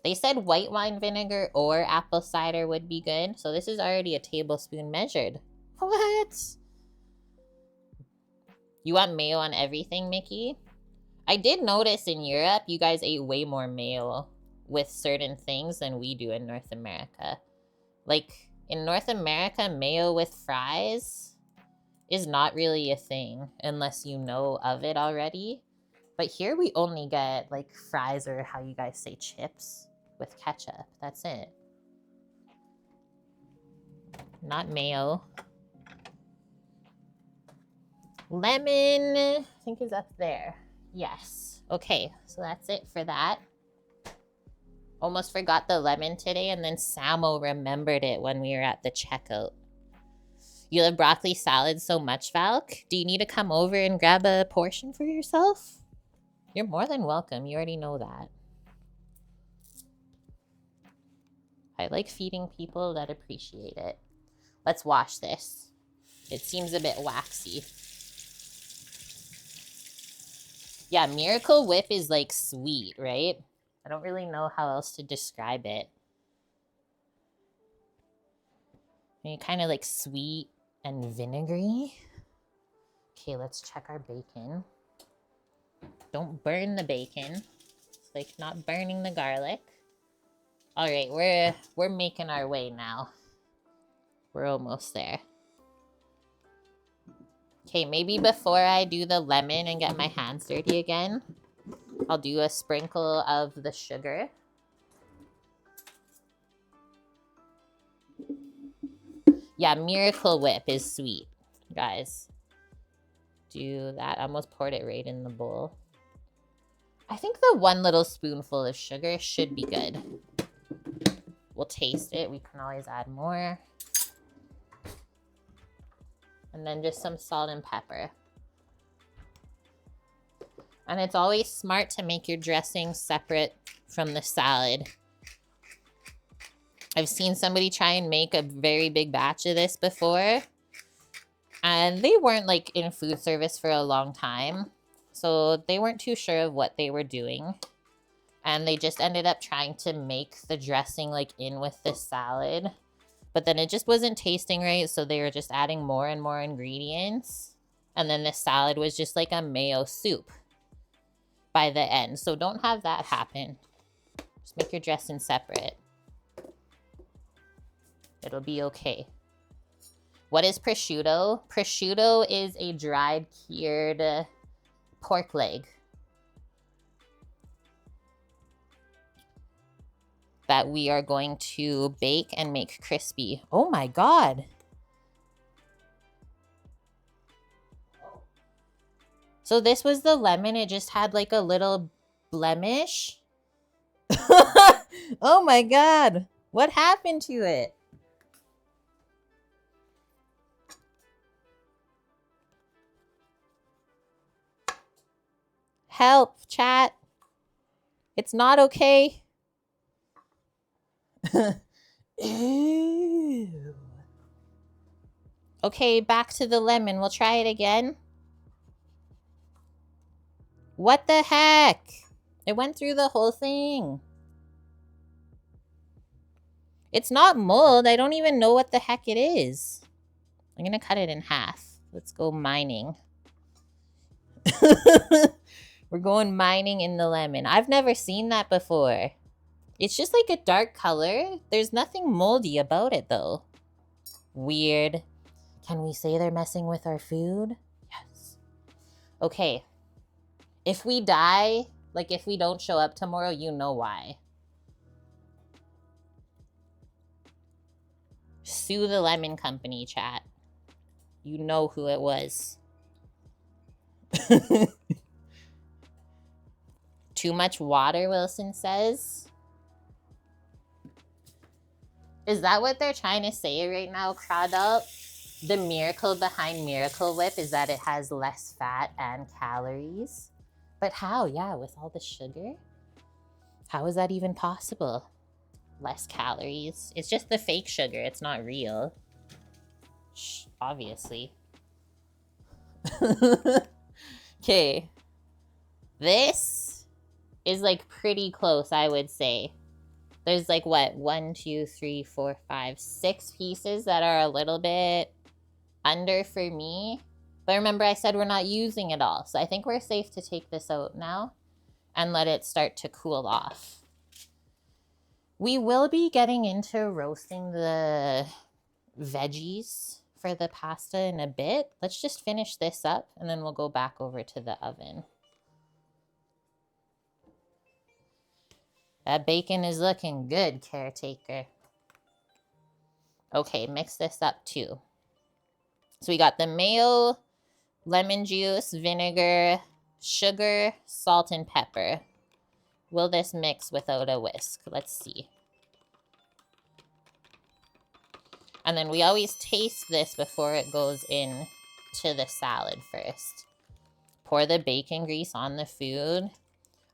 They said white wine vinegar or apple cider would be good. So this is already a tablespoon measured. What? You want mayo on everything, Mickey? I did notice in Europe, you guys ate way more mayo with certain things than we do in North America. Like, in North America, mayo with fries is not really a thing unless you know of it already. But here we only get, like, fries, or how you guys say chips, with ketchup. That's it. Not mayo. Lemon, I think is up there. Yes. Okay, so that's it for that. Almost forgot the lemon today, and then Samo remembered it when we were at the checkout. You love broccoli salad so much, Valk? Do you need to come over and grab a portion for yourself? You're more than welcome. You already know that. I like feeding people that appreciate it. Let's wash this. It seems a bit waxy. Yeah, Miracle Whip is like sweet, right? I don't really know how else to describe it. Kind of like sweet and vinegary. Okay, let's check our bacon. Don't burn the bacon. It's like not burning the garlic. All right, we're making our way now. We're almost there. Okay, maybe before I do the lemon and get my hands dirty again, I'll do a sprinkle of the sugar. Yeah, Miracle Whip is sweet, guys. Do that. I almost poured it right in the bowl. I think the one little spoonful of sugar should be good. We'll taste it. We can always add more. And then just some salt and pepper. And it's always smart to make your dressing separate from the salad. I've seen somebody try and make a very big batch of this before. And they weren't like in food service for a long time. So they weren't too sure of what they were doing. And they just ended up trying to make the dressing like in with the salad. But then it just wasn't tasting right. So they were just adding more and more ingredients. And then the salad was just like a mayo soup by the end. So don't have that happen. Just make your dressing separate. It'll be okay. What is prosciutto? Prosciutto is a dried cured pork leg that we are going to bake and make crispy. Oh my God. So this was the lemon. It just had like a little blemish. Oh my God. What happened to it? Help, chat. It's not okay. Ew. Okay, back to the lemon. We'll try it again. What the heck? It went through the whole thing. It's not mold. I don't even know what the heck it is. I'm gonna cut it in half. Let's go mining. We're going mining in the lemon. I've never seen that before. It's just like a dark color. There's nothing moldy about it though. Weird. Can we say they're messing with our food? Yes. Okay. If we die, like if we don't show up tomorrow, you know why. Sue the lemon company, chat. You know who it was. Too much water, Wilson says. Is that what they're trying to say right now, Cradle? The miracle behind Miracle Whip is that it has less fat and calories. But how? Yeah, with all the sugar? How is that even possible? Less calories. It's just the fake sugar. It's not real. Shh, obviously. Okay. This is like pretty close, I would say. There's like what? 1, 2, 3, 4, 5, 6 pieces that are a little bit under for me. But remember I said we're not using it all. So I think we're safe to take this out now and let it start to cool off. We will be getting into roasting the veggies for the pasta in a bit. Let's just finish this up and then we'll go back over to the oven. That bacon is looking good, caretaker. Okay, mix this up too. So we got the mayo, lemon juice, vinegar, sugar, salt, and pepper. Will this mix without a whisk? Let's see. And then we always taste this before it goes in to the salad first. Pour the bacon grease on the food.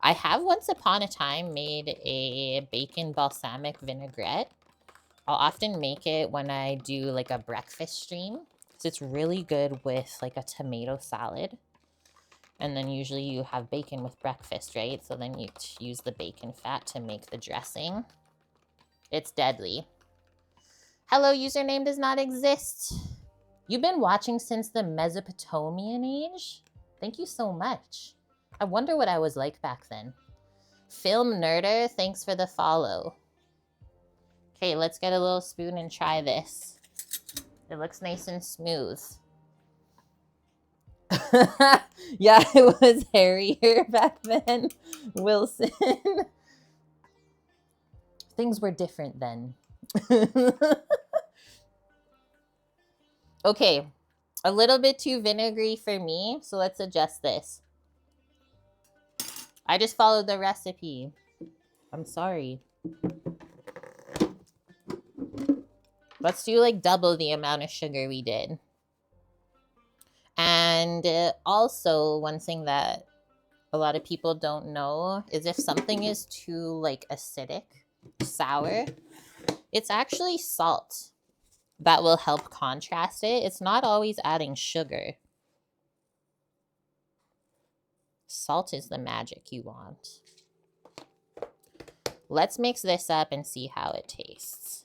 I have once upon a time made a bacon balsamic vinaigrette. I'll often make it when I do like a breakfast stream. So it's really good with like a tomato salad. And then usually you have bacon with breakfast, right? So then you use the bacon fat to make the dressing. It's deadly. Hello, username does not exist. You've been watching since the Mesopotamian age? Thank you so much. I wonder what I was like back then. Film Nerder, thanks for the follow. Okay, let's get a little spoon and try this. It looks nice and smooth. Yeah, it was hairier back then, Wilson. Things were different then. Okay, a little bit too vinegary for me, so let's adjust this. I just followed the recipe. I'm sorry. Let's do like double the amount of sugar we did. And also, one thing that a lot of people don't know is if something is too like acidic, sour, it's actually salt that will help contrast it. It's not always adding sugar. Salt is the magic you want. Let's mix this up and see how it tastes.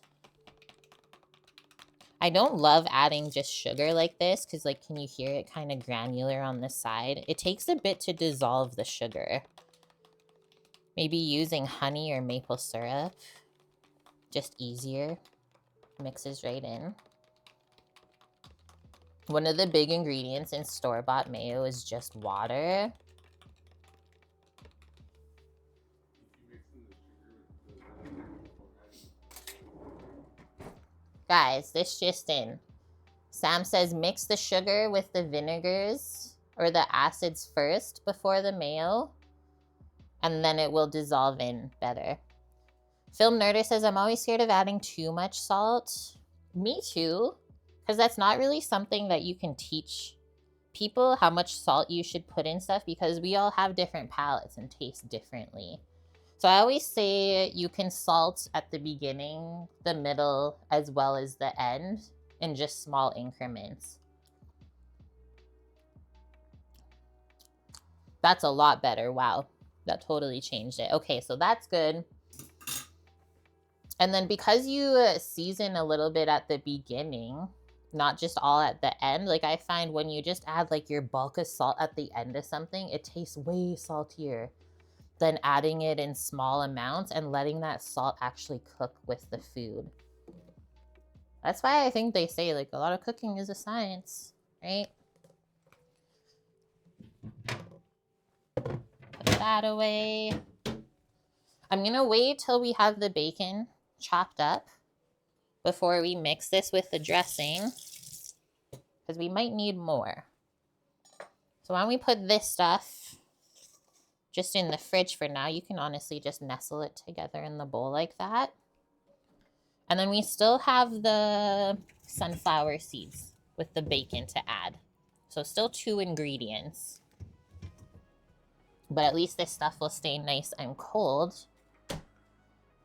I don't love adding just sugar like this because, like, can you hear it kind of granular on the side? It takes a bit to dissolve the sugar. Maybe using honey or maple syrup. Just easier. Mixes right in. One of the big ingredients in store-bought mayo is just water. Guys, this just in. Sam says mix the sugar with the vinegars or the acids first before the mayo, and then it will dissolve in better. Film Nerder says, I'm always scared of adding too much salt. Me too, because that's not really something that you can teach people, how much salt you should put in stuff, because we all have different palates and taste differently. So I always say you can salt at the beginning, the middle, as well as the end in just small increments. That's a lot better. Wow, that totally changed it. Okay, so that's good. And then because you season a little bit at the beginning, not just all at the end, like I find when you just add like your bulk of salt at the end of something, it tastes way saltier than adding it in small amounts and letting that salt actually cook with the food. That's why I think they say like a lot of cooking is a science, right? Put that away. I'm gonna wait till we have the bacon chopped up before we mix this with the dressing because we might need more. So why don't we put this stuff just in the fridge for now? You can honestly just nestle it together in the bowl like that. And then we still have the sunflower seeds with the bacon to add. So still 2 ingredients. But at least this stuff will stay nice and cold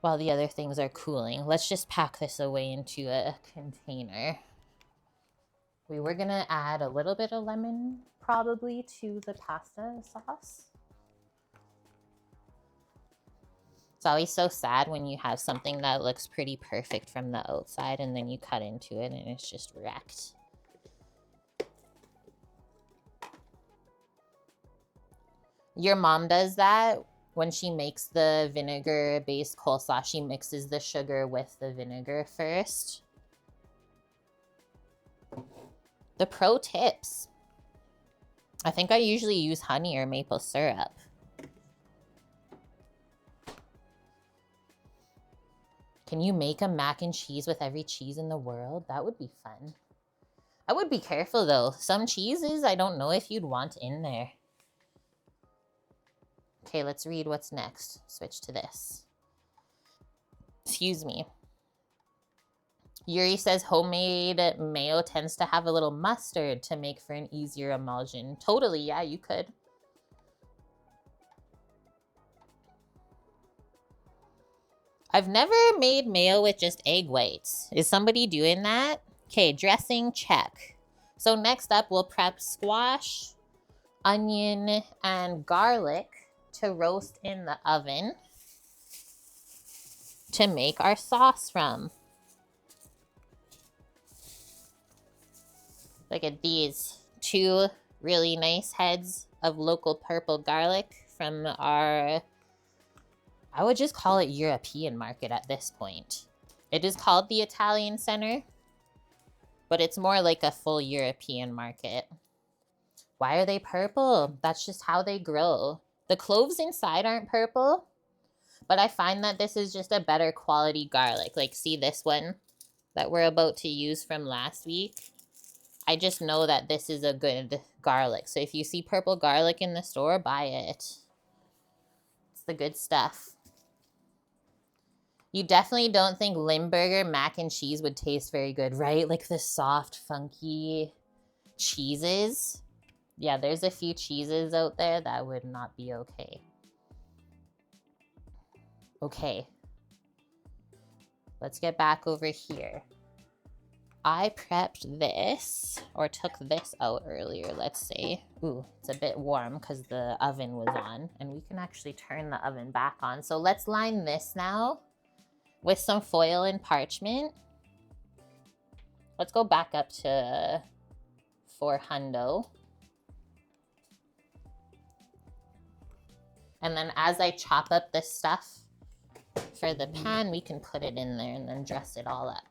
while the other things are cooling. Let's just pack this away into a container. We were gonna add a little bit of lemon probably to the pasta sauce. It's always so sad when you have something that looks pretty perfect from the outside and then you cut into it and it's just wrecked. Your mom does that when she makes the vinegar-based coleslaw. She mixes the sugar with the vinegar first. The pro tips. I think I usually use honey or maple syrup. Can you make a mac and cheese with every cheese in the world? That would be fun. I would be careful though. Some cheeses, I don't know if you'd want in there. Okay, let's read what's next. Switch to this. Excuse me. Yuri says homemade mayo tends to have a little mustard to make for an easier emulsion. Totally, yeah, you could. I've never made mayo with just egg whites. Is somebody doing that? Okay, dressing, check. So next up, we'll prep squash, onion, and garlic to roast in the oven to make our sauce from. Look at these 2 really nice heads of local purple garlic from our, I would just call it European market at this point. It is called the Italian Center, but it's more like a full European market. Why are they purple? That's just how they grow. The cloves inside aren't purple, but I find that this is just a better quality garlic. Like, see this one that we're about to use from last week? I just know that this is a good garlic. So if you see purple garlic in the store, buy it. It's the good stuff. You definitely don't think Limburger mac and cheese would taste very good, right? Like the soft, funky cheeses. Yeah, there's a few cheeses out there that would not be okay. Okay. Let's get back over here. I prepped this, or took this out earlier, let's say. Ooh, it's a bit warm because the oven was on, and we can actually turn the oven back on. So let's line this now with some foil and parchment. Let's go back up to 400. And then as I chop up this stuff for the pan, we can put it in there and then dress it all up.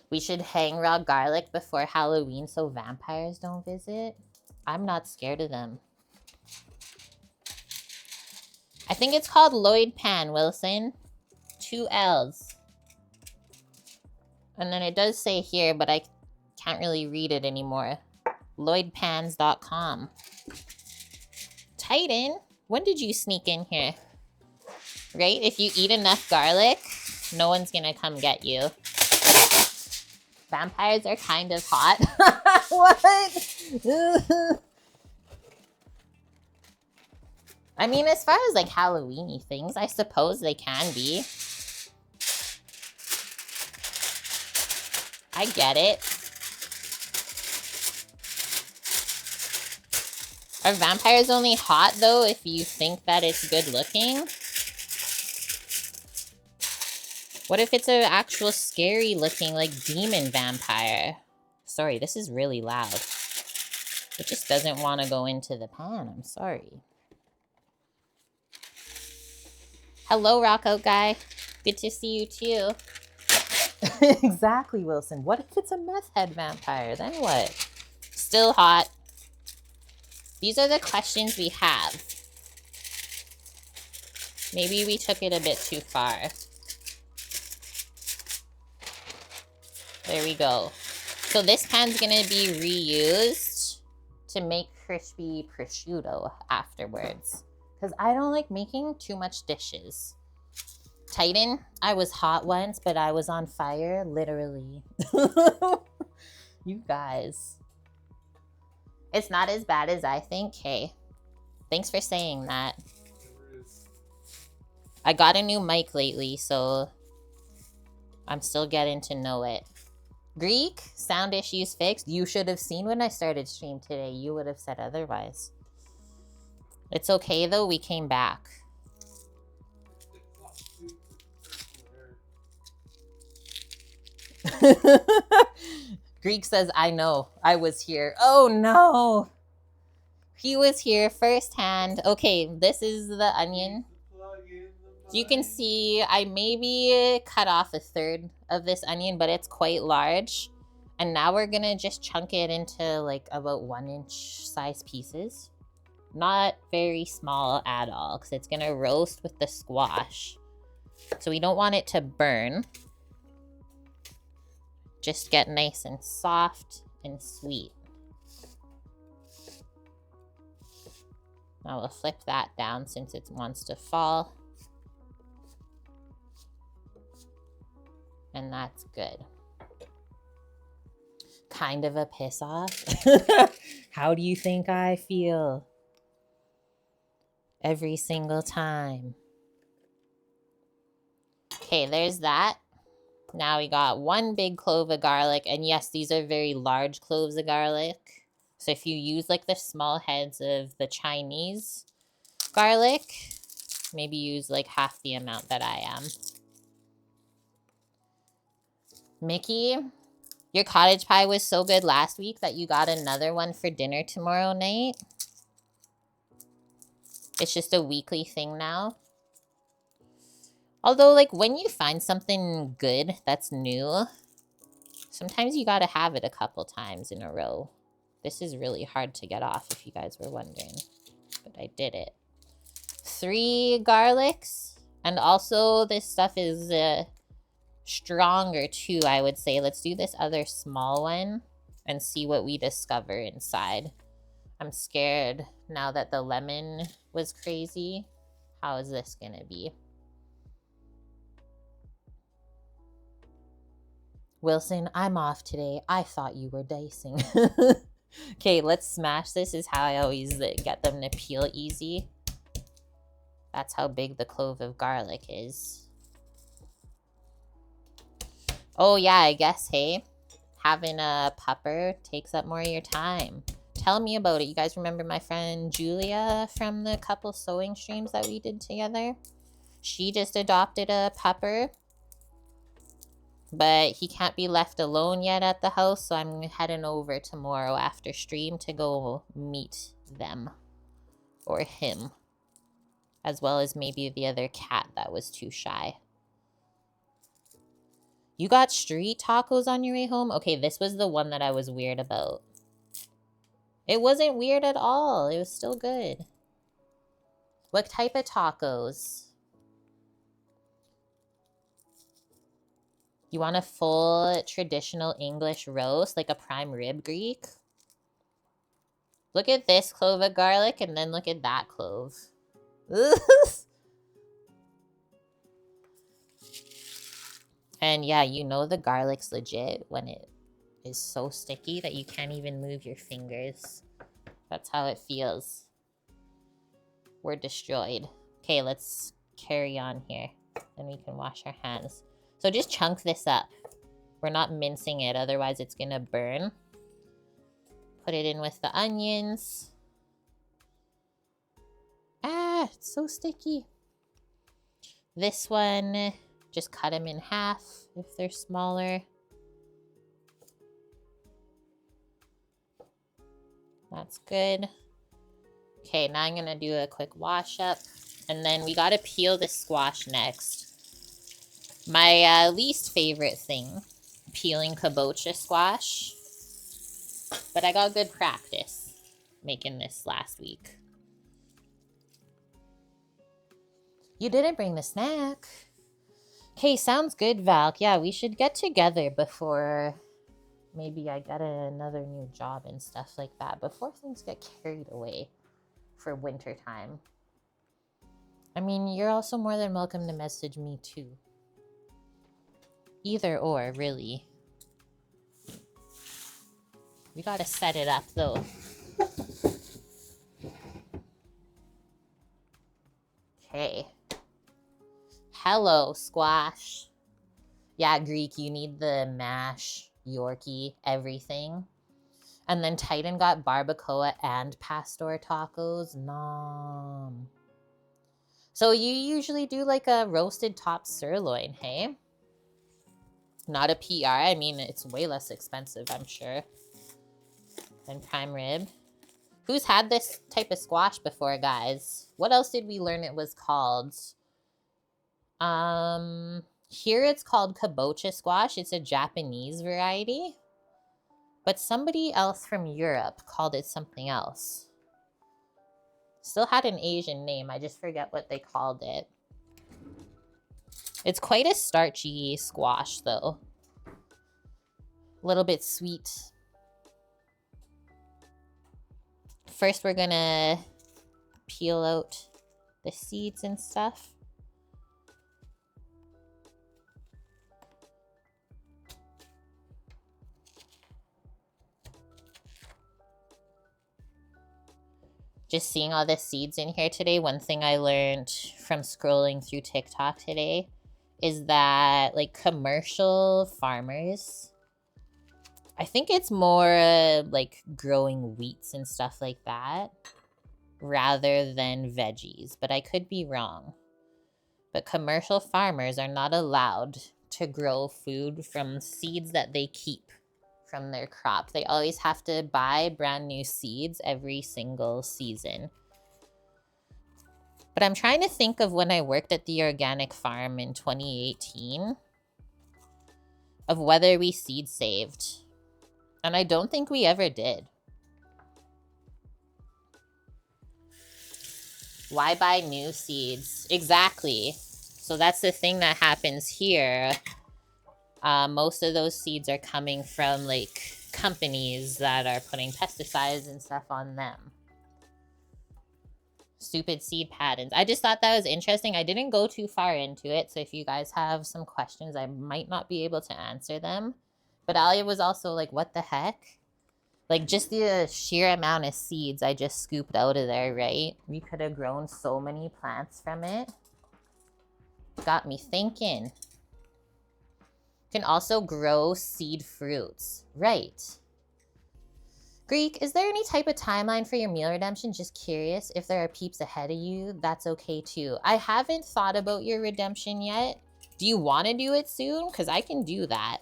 We should hang raw garlic before Halloween so vampires don't visit. I'm not scared of them. I think it's called Lloyd Pan, Wilson. 2 L's. And then it does say here, but I can't really read it anymore. LloydPans.com. Titan, when did you sneak in here? Right? If you eat enough garlic, no one's gonna come get you. Vampires are kind of hot. What? I mean, as far as like Halloween-y things, I suppose they can be. I get it. Are vampires only hot though if you think that it's good looking? What if it's an actual scary looking like demon vampire? Sorry, this is really loud. It just doesn't want to go into the pan. I'm sorry. Hello, Rockout Guy. Good to see you too. Exactly, Wilson. What if it's a meth head vampire? Then what? Still hot. These are the questions we have. Maybe we took it a bit too far. There we go. So this pan's gonna be reused to make crispy prosciutto afterwards. Because I don't like making too much dishes. Titan, I was hot once, but I was on fire, literally. You guys. It's not as bad as I think. Hey, thanks for saying that. I got a new mic lately, so I'm still getting to know it. Greek, sound issues fixed. You should have seen when I started stream today. You would have said otherwise. It's okay though, we came back. Greek says, I know, I was here. Oh no! He was here firsthand. Okay, this is the onion. You can see I maybe cut off 1/3 of this onion, but it's quite large. And now we're gonna just chunk it into like about 1-inch size pieces. Not very small at all, because it's gonna roast with the squash. So we don't want it to burn. Just get nice and soft and sweet. Now we'll flip that down since it wants to fall. And that's good. Kind of a piss off. How do you think I feel? Every single time. Okay, there's that. Now we got one big clove of garlic. And yes, these are very large cloves of garlic. So if you use like the small heads of the Chinese garlic, maybe use like half the amount that I am. Mickey, your cottage pie was so good last week that you got another one for dinner tomorrow night. It's just a weekly thing now. Although, like, when you find something good that's new, sometimes you gotta have it a couple times in a row. This is really hard to get off, if you guys were wondering. But I did it. 3 garlics. And also, this stuff is stronger, too, I would say. Let's do this other small one and see what we discover inside. I'm scared now that the lemon was crazy. How is this gonna be? Wilson, I'm off today. I thought you were dicing. Okay, let's smash this. Is how I always get them to peel easy. That's how big the clove of garlic is. Oh yeah, I guess, hey, having a pupper takes up more of your time. Tell me about it. You guys remember my friend Julia from the couple sewing streams that we did together? She just adopted a pupper. But he can't be left alone yet at the house, so I'm heading over tomorrow after stream to go meet them. Or him. As well as maybe the other cat that was too shy. You got street tacos on your way home? Okay, this was the one that I was weird about. It wasn't weird at all. It was still good. What type of tacos? You want a full traditional English roast, like a prime rib Greek? Look at this clove of garlic, and then look at that clove. And yeah, you know the garlic's legit when it is so sticky that you can't even move your fingers. That's how it feels. We're destroyed. Okay, let's carry on here. Then we can wash our hands. So just chunk this up. We're not mincing it, otherwise it's gonna burn. Put it in with the onions. Ah, it's so sticky. This one, just cut them in half if they're smaller. That's good. Okay, now I'm gonna do a quick wash up. And then we gotta peel the squash next. My least favorite thing, peeling kabocha squash. But I got good practice making this last week. You didn't bring the snack. Okay, sounds good, Val. Yeah, we should get together before maybe I get another new job and stuff like that. Before things get carried away for winter time. I mean, you're also more than welcome to message me too. Either or, really. We gotta set it up, though. Okay. Hello, squash. Yeah, Greek, you need the mash, Yorkie, everything. And then Titan got barbacoa and pastor tacos. Nom. So you usually do like a roasted top sirloin, hey? Not a PR. I mean, it's way less expensive, I'm sure, than prime rib. Who's had this type of squash before, guys? What else did we learn it was called? Here it's called kabocha squash. It's a Japanese variety. But somebody else from Europe called it something else. Still had an Asian name. I just forget what they called it. It's quite a starchy squash though. A little bit sweet. First we're gonna peel out the seeds and stuff. Just seeing all the seeds in here today, one thing I learned from scrolling through TikTok today is that like commercial farmers, I think it's more like growing wheats and stuff like that rather than veggies, but I could be wrong. But commercial farmers are not allowed to grow food from seeds that they keep from their crop. They always have to buy brand new seeds every single season. But I'm trying to think of when I worked at the organic farm in 2018 of whether we seed saved. And I don't think we ever did. Why buy new seeds? Exactly. So that's the thing that happens here. Most of those seeds are coming from like companies that are putting pesticides and stuff on them. Stupid seed patents. I just thought that was interesting. I didn't go too far into it, so if you guys have some questions, I might not be able to answer them. But Alia was also like, what the heck? Like, just the sheer amount of seeds I just scooped out of there, right? We could have grown so many plants from it. Got me thinking. Can also grow seed fruits. Right. Greek, is there any type of timeline for your meal redemption? Just curious. If there are peeps ahead of you, that's okay too. I haven't thought about your redemption yet. Do you want to do it soon? Because I can do that.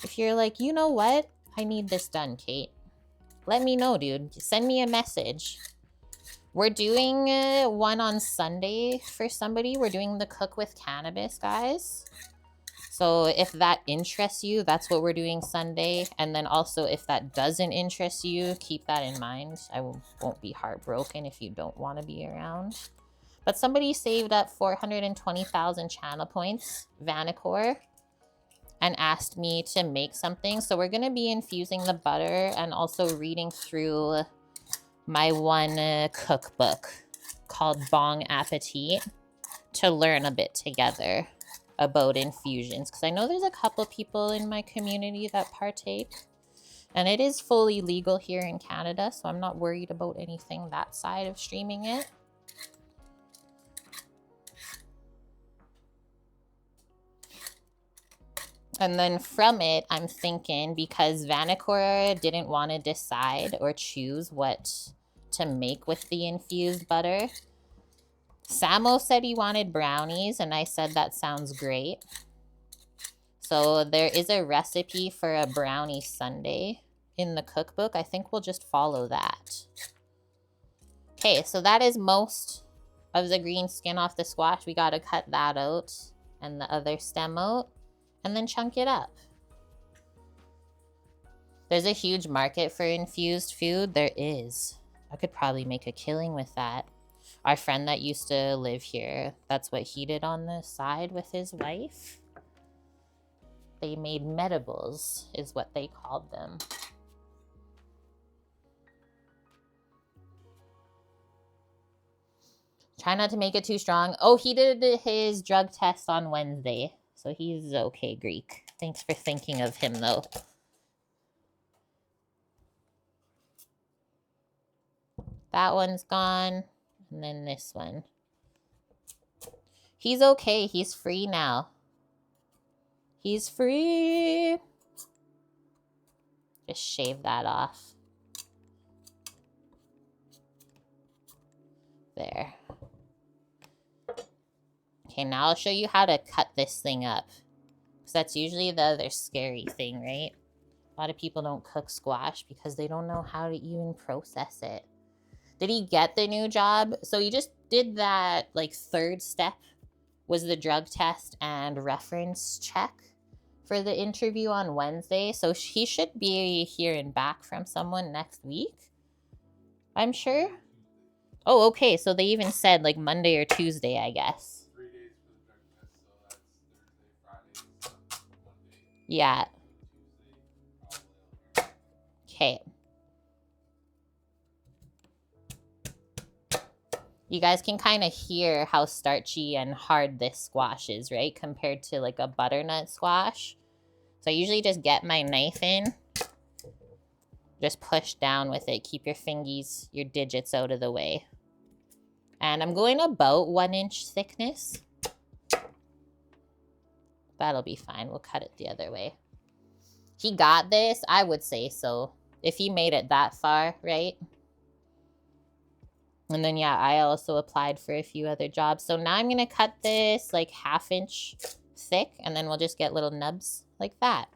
If you're like, you know what? I need this done, Kate. Let me know, dude. Send me a message. We're doing one on Sunday for somebody. We're doing the Cook with Cannabis, guys. So if that interests you, that's what we're doing Sunday. And then also if that doesn't interest you, keep that in mind. I won't be heartbroken if you don't want to be around. But somebody saved up 420,000 channel points, Vanicor, and asked me to make something. So we're going to be infusing the butter and also reading through my one cookbook called Bong Appetit to learn a bit together about infusions, because I know there's a couple people in my community that partake, and it is fully legal here in Canada, so I'm not worried about anything that side of streaming it. And then from it, I'm thinking, because Vanicor didn't want to decide or choose what to make with the infused butter, Samo said he wanted brownies, and I said that sounds great. So there is a recipe for a brownie sundae in the cookbook. I think we'll just follow that. Okay, so that is most of the green skin off the squash. We got to cut that out and the other stem out and then chunk it up. There's a huge market for infused food. There is. I could probably make a killing with that. Our friend that used to live here, that's what he did on the side with his wife. They made medibles, is what they called them. Try not to make it too strong. Oh, he did his drug test on Wednesday, so he's okay, Greek. Thanks for thinking of him, though. That one's gone. And then this one. He's okay. He's free now. He's free. Just shave that off. There. Okay, now I'll show you how to cut this thing up. Because that's usually the other scary thing, right? A lot of people don't cook squash because they don't know how to even process it. Did he get the new job? So he just did that, like, third step was the drug test and reference check for the interview on Wednesday. So he should be hearing back from someone next week, I'm sure. Oh, okay. So they even said like Monday or Tuesday, I guess. 3 days for the drug test, so that's Thursday, Friday, Monday, Yeah. Tuesday, Okay. You guys can kind of hear how starchy and hard this squash is, right? Compared to like a butternut squash. So I usually just get my knife in. Just push down with it. Keep your fingies, your digits out of the way. And I'm going about 1 inch thickness. That'll be fine. We'll cut it the other way. He got this? I would say so. If he made it that far, right? And then, yeah, I also applied for a few other jobs. So now I'm going to cut this like 1/2 inch thick. And then we'll just get little nubs like that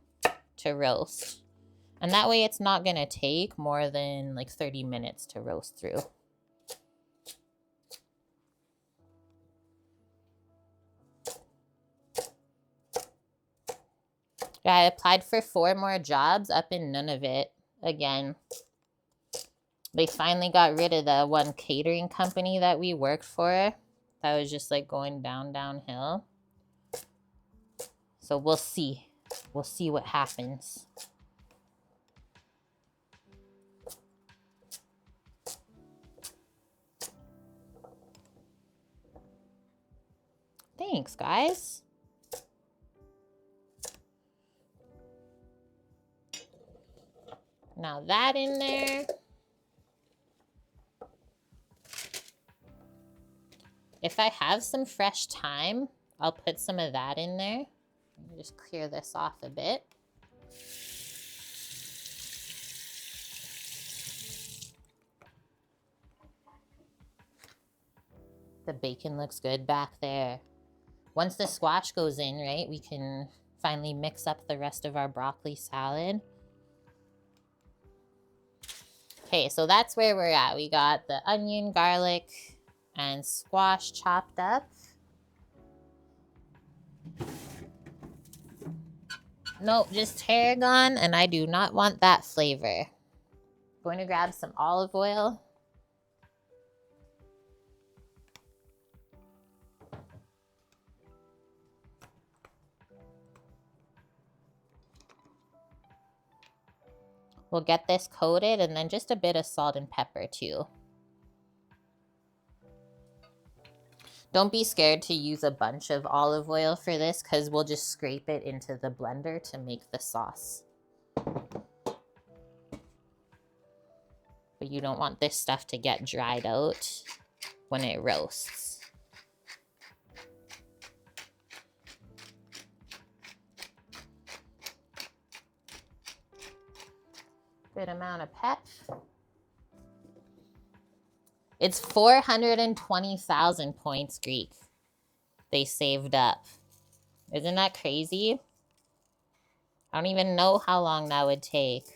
to roast. And that way it's not going to take more than like 30 minutes to roast through. Yeah, I applied for 4 more jobs up in Nunavut again. They finally got rid of the one catering company that we worked for. That was just like going downhill. So we'll see. We'll see what happens. Thanks, guys. Now that in there. If I have some fresh thyme, I'll put some of that in there. Let me just clear this off a bit. The bacon looks good back there. Once the squash goes in, right, we can finally mix up the rest of our broccoli salad. Okay, so that's where we're at. We got the onion, garlic, and squash chopped up. Nope, just tarragon, and I do not want that flavor. Going to grab some olive oil. We'll get this coated, and then just a bit of salt and pepper too. Don't be scared to use a bunch of olive oil for this, because we'll just scrape it into the blender to make the sauce. But you don't want this stuff to get dried out when it roasts. Good amount of pep. It's 420,000 points, Greek. They saved up. Isn't that crazy? I don't even know how long that would take.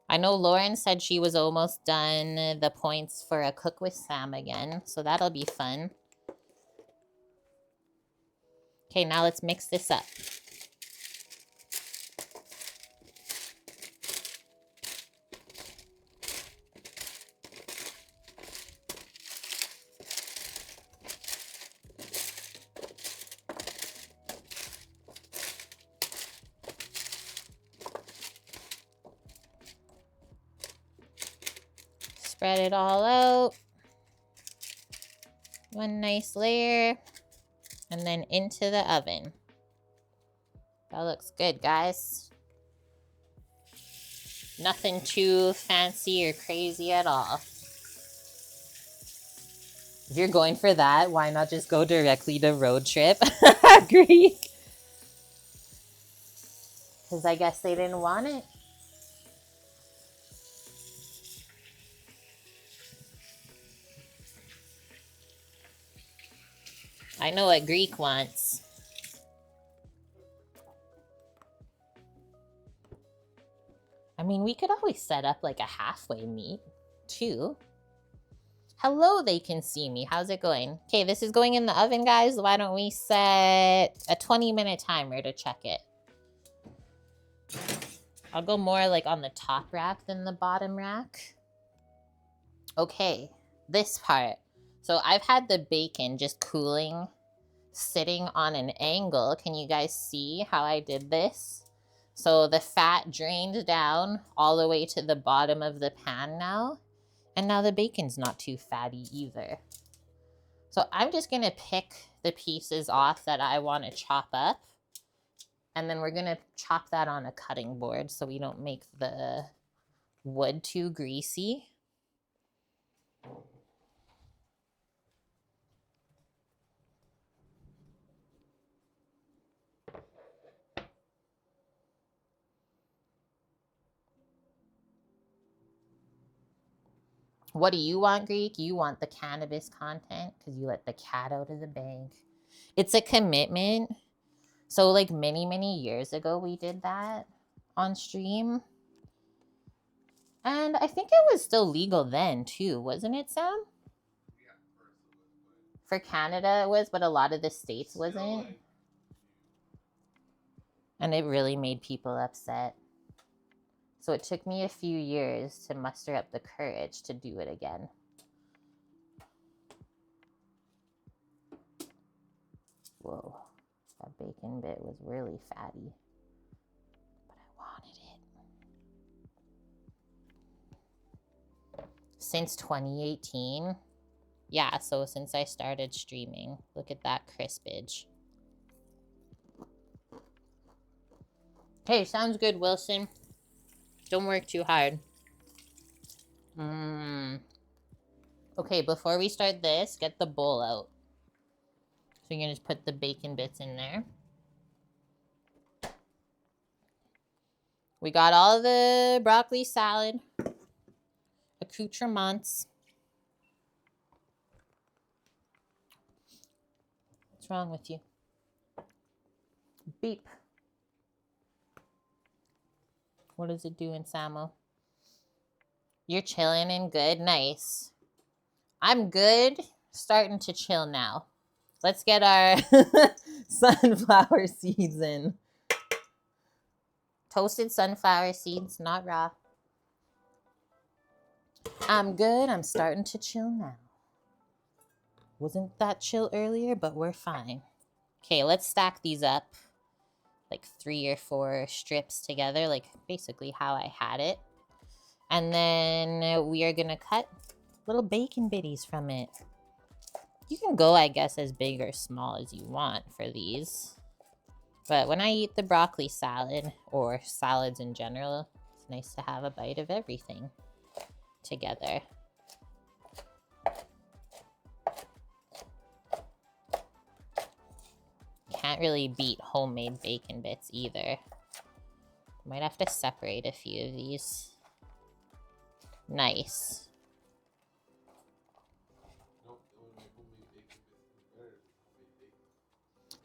I know Lauren said she was almost done the points for a cook with Sam again, so that'll be fun. Okay, now let's mix this up. Spread it all out. One nice layer. And then into the oven. That looks good, guys. Nothing too fancy or crazy at all. If you're going for that, why not just go directly to road trip? Greek. Because I guess they didn't want it. I know what Greek wants. I mean, we could always set up like a halfway meet, too. Hello, they can see me. How's it going? Okay, this is going in the oven, guys. Why don't we set a 20-minute timer to check it? I'll go more like on the top rack than the bottom rack. Okay, this part. So I've had the bacon just cooling, sitting on an angle. Can you guys see how I did this? So the fat drained down all the way to the bottom of the pan now. And now the bacon's not too fatty either. So I'm just gonna pick the pieces off that I wanna chop up. And then we're gonna chop that on a cutting board so we don't make the wood too greasy. What do you want, Greek? You want the cannabis content because you let the cat out of the bag. It's a commitment. So like many years ago we did that on stream. And I think it was still legal then too, wasn't it, Sam? Yeah, first it was, For Canada it was, but a lot of the states but still, wasn't. like, And it really made people upset. So it took me a few years to muster up the courage to do it again. Whoa, that bacon bit was really fatty, but I wanted it. Since 2018, yeah, so since I started streaming, look at that crispage. Hey, sounds good, Wilson. Don't work too hard. Okay, before we start this, get the bowl out. So you're gonna just put the bacon bits in there. We got all the broccoli salad, accoutrements. What's wrong with you? Beep. What is it doing, Samo? You're chilling and good. Nice. I'm good. Starting to chill now. Let's get our sunflower seeds in. Toasted sunflower seeds, not raw. I'm good. I'm starting to chill now. Wasn't that chill earlier, but we're fine. Okay, let's stack these up. Like 3 or 4 strips together, like basically how I had it. And then we are gonna cut little bacon bitties from it. You can go, I guess, as big or small as you want for these. But when I eat the broccoli salad, or salads in general, it's nice to have a bite of everything together. Can't really beat homemade bacon bits either. Might have to separate a few of these. Nice.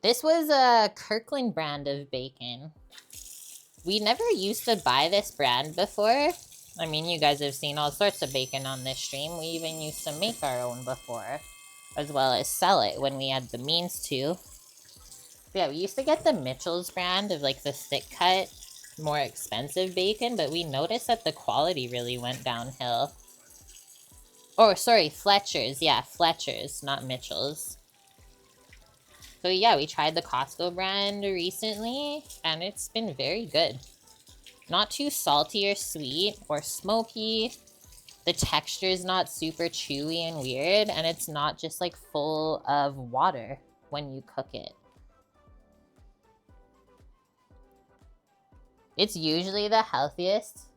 This was a Kirkland brand of bacon. We never used to buy this brand before. I mean, you guys have seen all sorts of bacon on this stream. We even used to make our own before, as well as sell it when we had the means to. But yeah, we used to get the Mitchell's brand of like the thick cut, more expensive bacon, but we noticed that the quality really went downhill. Oh, sorry, Fletcher's. Yeah, Fletcher's, not Mitchell's. So yeah, we tried the Costco brand recently, and it's been very good. Not too salty or sweet or smoky. The texture is not super chewy and weird, and it's not just like full of water when you cook it. It's usually the healthiest.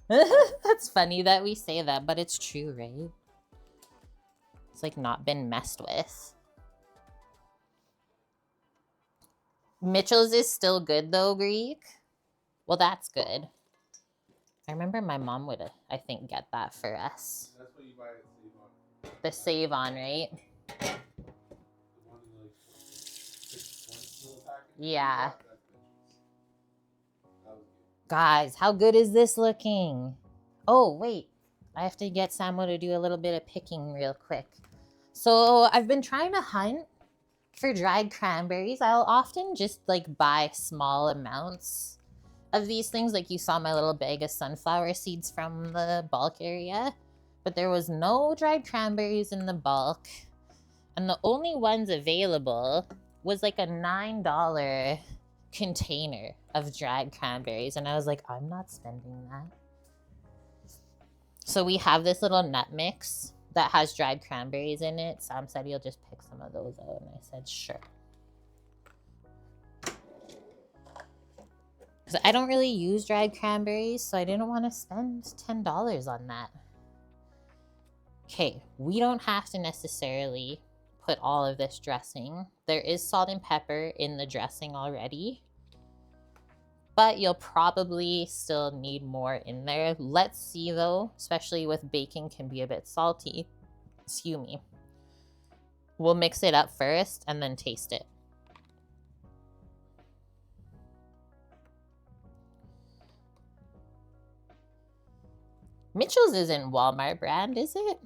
That's funny that we say that, but it's true, right? It's like not been messed with. Mitchell's is still good though, Greek. Well, that's good. I remember my mom would, I think, get that for us. That's what you buy at Save On. The Save On, right? The one in like 6 little package. Yeah. That's Mitchell's. That was good. Guys, how good is this looking? Oh, wait. I have to get Samo to do a little bit of picking real quick. So I've been trying to hunt for dried cranberries. I'll often just like buy small amounts of these things. Like you saw my little bag of sunflower seeds from the bulk area. But there was no dried cranberries in the bulk. And the only ones available was like a $9 container of dried cranberries. And I was like, I'm not spending that. So we have this little nut mix that has dried cranberries in it. Sam said he'll just pick some of those out. And I said, sure. Because I don't really use dried cranberries, so I didn't want to spend $10 on that. Okay, we don't have to necessarily put all of this dressing. There is salt and pepper in the dressing already, but you'll probably still need more in there. Let's see though, especially with bacon can be a bit salty. Excuse me. We'll mix it up first and then taste it. Mitchell's isn't Walmart brand, is it?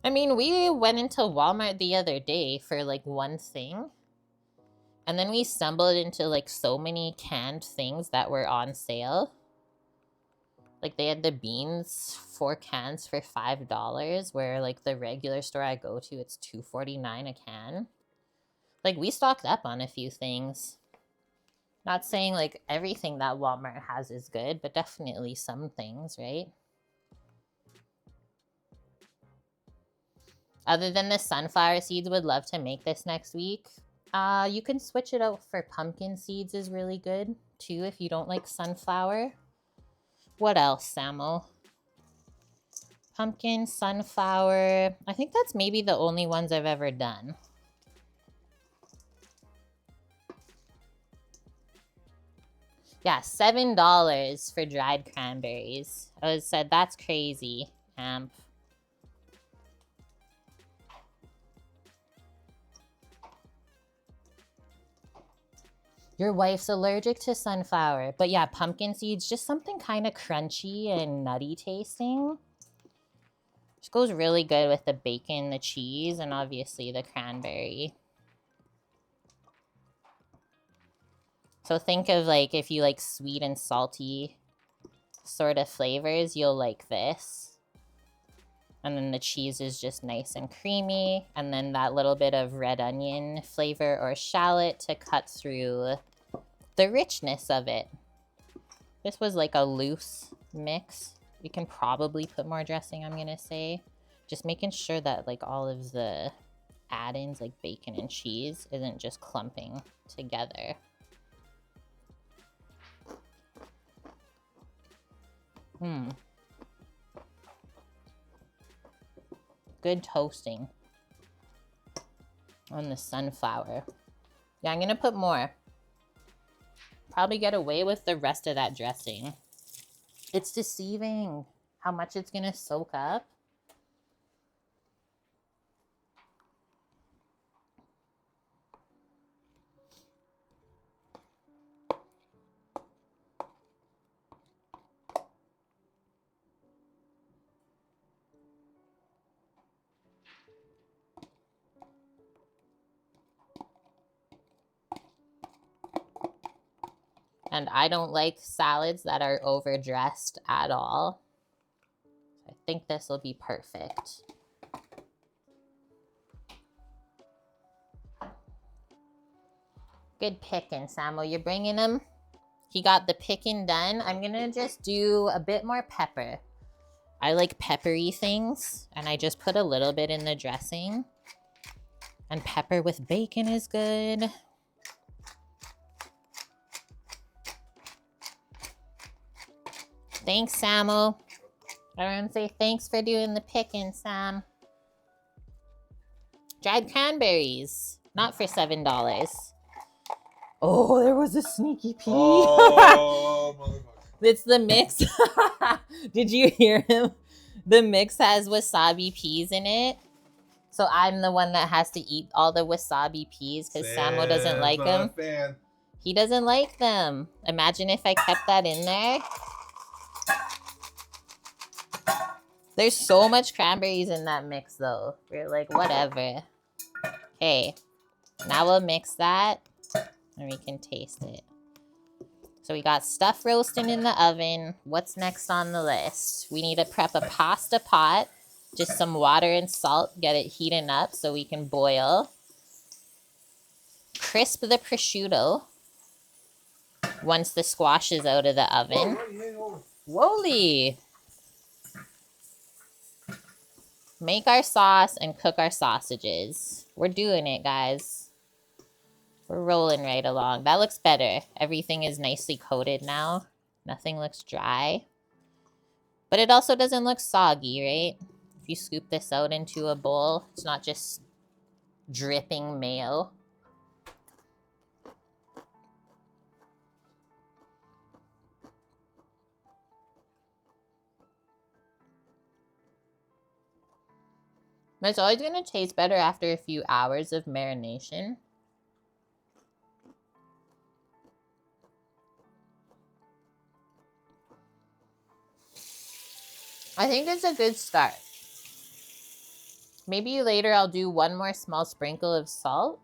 I mean, we went into Walmart the other day for like one thing. And then we stumbled into like so many canned things that were on sale. Like they had the beans, 4 cans for $5, where like the regular store I go to, it's $2.49 a can. Like we stocked up on a few things. Not saying like everything that Walmart has is good, but definitely some things, right? Other than the sunflower seeds, would love to make this next week. You can switch it out for pumpkin seeds is really good too if you don't like sunflower. What else, Samo? Pumpkin, sunflower. I think that's maybe the only ones I've ever done. Yeah, $7 for dried cranberries. I said that's crazy, Amp. Your wife's allergic to sunflower. But yeah, pumpkin seeds, just something kind of crunchy and nutty tasting. Just goes really good with the bacon, the cheese, and obviously the cranberry. So think of like, if you like sweet and salty sort of flavors, you'll like this. And then the cheese is just nice and creamy. And then that little bit of red onion flavor or shallot to cut through the richness of it. This was like a loose mix. You can probably put more dressing, I'm gonna say. Just making sure that like all of the add-ins like bacon and cheese isn't just clumping together. Good toasting on the sunflower. Yeah, I'm gonna put more. Probably get away with the rest of that dressing. It's deceiving how much it's gonna soak up. And I don't like salads that are overdressed at all. I think this will be perfect. Good picking, Samo. You're bringing him. He got the picking done. I'm gonna just do a bit more pepper. I like peppery things, and I just put a little bit in the dressing. And pepper with bacon is good. Thanks, Samo. I want to say thanks for doing the picking, Sam. Dried cranberries. Not for $7. Oh, there was a sneaky pea. Oh, motherfucker. It's the mix. Did you hear him? The mix has wasabi peas in it. So I'm the one that has to eat all the wasabi peas because Samo doesn't like them. Fan. He doesn't like them. Imagine if I kept that in there. There's so much cranberries in that mix though. We're like, whatever. Okay, now we'll mix that and we can taste it. So we got stuff roasting in the oven. What's next on the list? We need to prep a pasta pot. Just some water and salt. Get it heating up so we can boil. Crisp the prosciutto once the squash is out of the oven. Whoa! Make our sauce and cook our sausages. We're doing it, guys. We're rolling right along. That looks better. Everything is nicely coated now. Nothing looks dry. But it also doesn't look soggy, right? If you scoop this out into a bowl, it's not just dripping mayo. But it's always going to taste better after a few hours of marination. I think it's a good start. Maybe later I'll do one more small sprinkle of salt.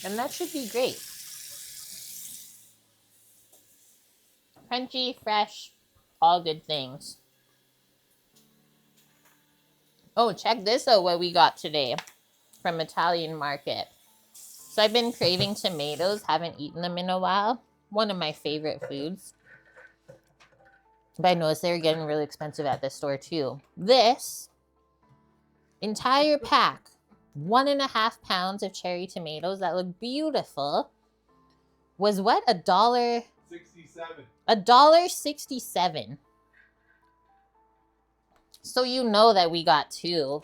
And that should be great. Crunchy, fresh, all good things. Oh, check this out what we got today from Italian Market. So I've been craving tomatoes, haven't eaten them in a while. One of my favorite foods. But I noticed they were getting really expensive at the store too. This entire pack, 1.5 pounds of cherry tomatoes that look beautiful, was what? $1.67. $1.67. So you know that we got two.